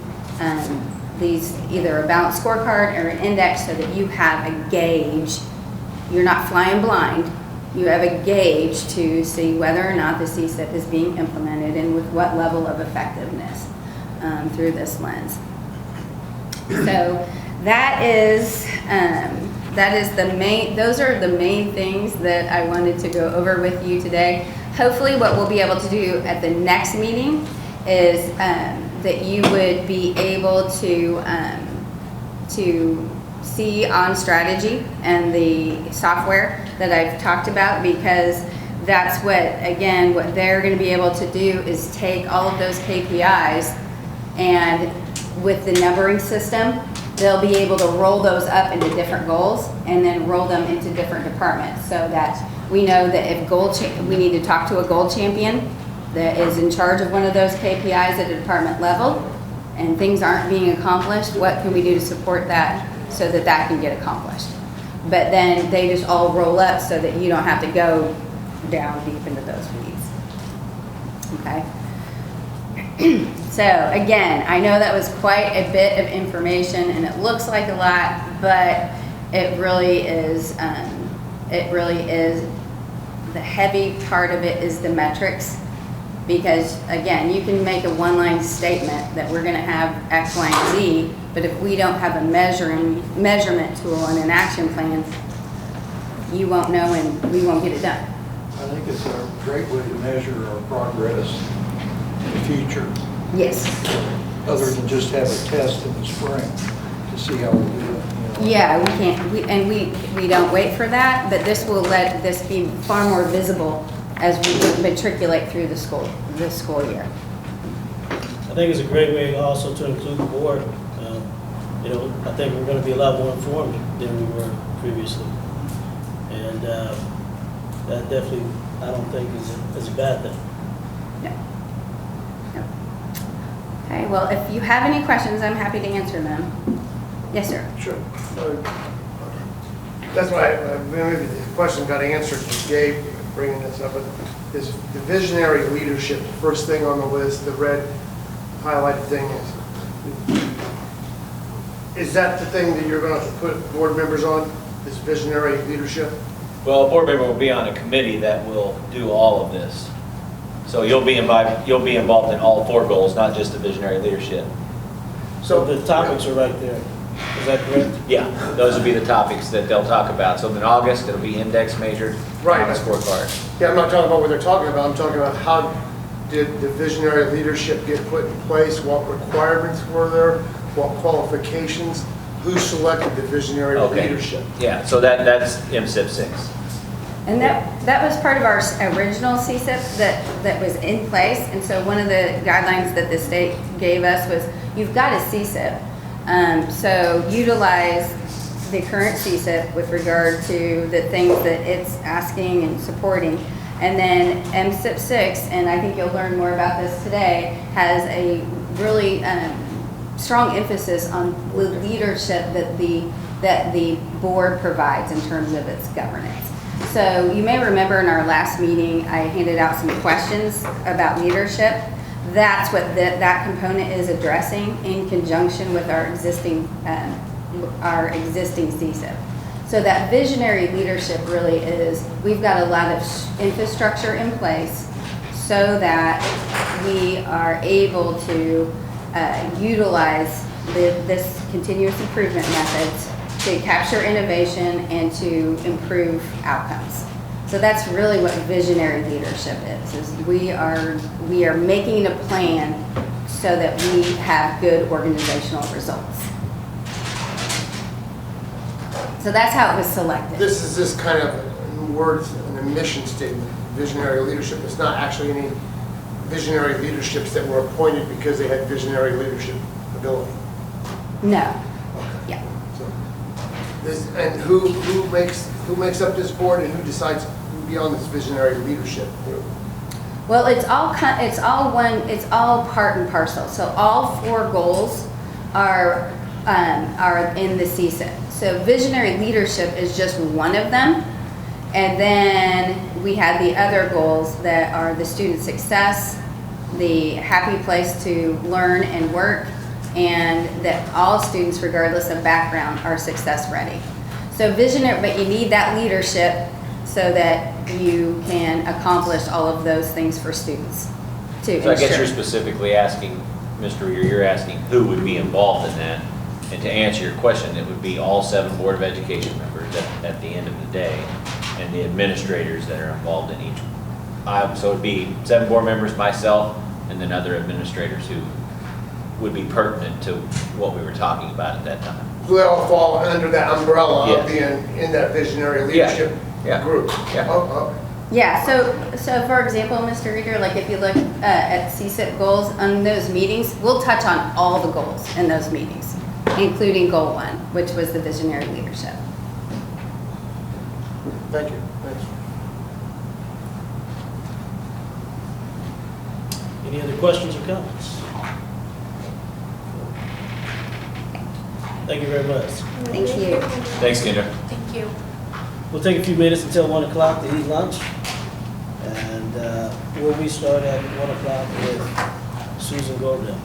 either a balanced scorecard or an index, so that you have a gauge. You're not flying blind. You have a gauge to see whether or not the CSIP is being implemented and with what level of effectiveness through this lens. So those are the main things that I wanted to go over with you today. Hopefully what we'll be able to do at the next meeting is that you would be able to see on strategy and the software that I've talked about, because that's what they're going to be able to do is take all of those KPIs, and with the numbering system, they'll be able to roll those up into different goals and then roll them into different departments, so that we know that if we need to talk to a gold champion that is in charge of one of those KPIs at a department level and things aren't being accomplished, what can we do to support that so that that can get accomplished? But then they just all roll up so that you don't have to go down deep into those weeds. Okay? So again, I know that was quite a bit of information and it looks like a lot, but it really is, the heavy part of it is the metrics. Because again, you can make a one-line statement that we're gonna have X, Y, and Z, but if we don't have a measurement tool and an action plan, you won't know and we won't get it done. I think it's a great way to measure our progress in the future. Yes. Other than just have a test in the spring to see how we do it. You know. Yeah, we can't, we don't wait for that, but this will let this be far more visible as we matriculate through the school year. I think it's a great way also to include the board. I think we're going to be a lot more informed than we were previously. And that definitely, I don't think is a bad thing. No. Okay, well, if you have any questions, I'm happy to answer them. Yes, sir. Sure. That's why maybe the question got answered with Gabe bringing this up, but is the visionary leadership the first thing on the list, the red highlighted thing is that the thing that you're going to put board members on, this visionary leadership? Well, a board member will be on a committee that will do all of this. So you'll be involved in all 4 goals, not just the visionary leadership. So the topics are right there. Is that correct? Yeah, those will be the topics that they'll talk about. So in August, it'll be index measured Right. on the scorecard. Yeah, I'm not talking about what they're talking about. I'm talking about how did the visionary leadership get put in place? What requirements were there? What qualifications? Who selected the visionary leadership? Yeah, so that's MSIP 6. And that was part of our original CSIP that was in place. And so one of the guidelines that the state gave us was, you've got a CSIP. So utilize the current CSIP with regard to the things that it's asking and supporting. And then MSIP 6, and I think you'll learn more about this today, has a really strong emphasis on the leadership that the board provides in terms of its governance. So you may remember in our last meeting, I handed out some questions about leadership. That's what that component is addressing in conjunction with our existing CSIP. So that visionary leadership really is, we've got a lot of infrastructure in place so that we are able to utilize this continuous improvement methods to capture innovation and to improve outcomes. So that's really what visionary leadership is we are making a plan so that we have good organizational results. So that's how it was selected. This is just kind of, in words, an mission statement, visionary leadership. It's not actually any visionary leaderships that were appointed because they had visionary leadership ability. No. Yeah. So, and who makes up this board and who decides who will be on this visionary leadership group? Well, it's all part and parcel. So all 4 goals are in the CSIP. So visionary leadership is just one of them. And then we have the other goals that are the student success, the happy place to learn and work, and that all students, regardless of background, are success ready. So visionary, but you need that leadership so that you can accomplish all of those things for students to So I guess ensure. you're specifically asking, Mr. Reeder, you're asking who would be involved in that? And to answer your question, it would be all 7 Board of Education members at the end of the day, and the administrators that are involved in each. So it'd be 7 board members, myself, and then other administrators who would be pertinent to what we were talking about at that time. So they all fall under that umbrella of Yeah. in that visionary leadership Yeah. group. Yeah. Oh, Yeah, so for example, Mr. Reeder, like if you look at CSIP goals on those meetings, we'll touch on all the goals in those meetings, including goal 1, which was the visionary leadership. thank you. Thanks. Any other questions or comments? Thank you very much. Thank you. Thanks, Kendra. Thank you. We'll take a few minutes until 1 o'clock to eat lunch. And we'll start at 1 o'clock with Susan Gordon.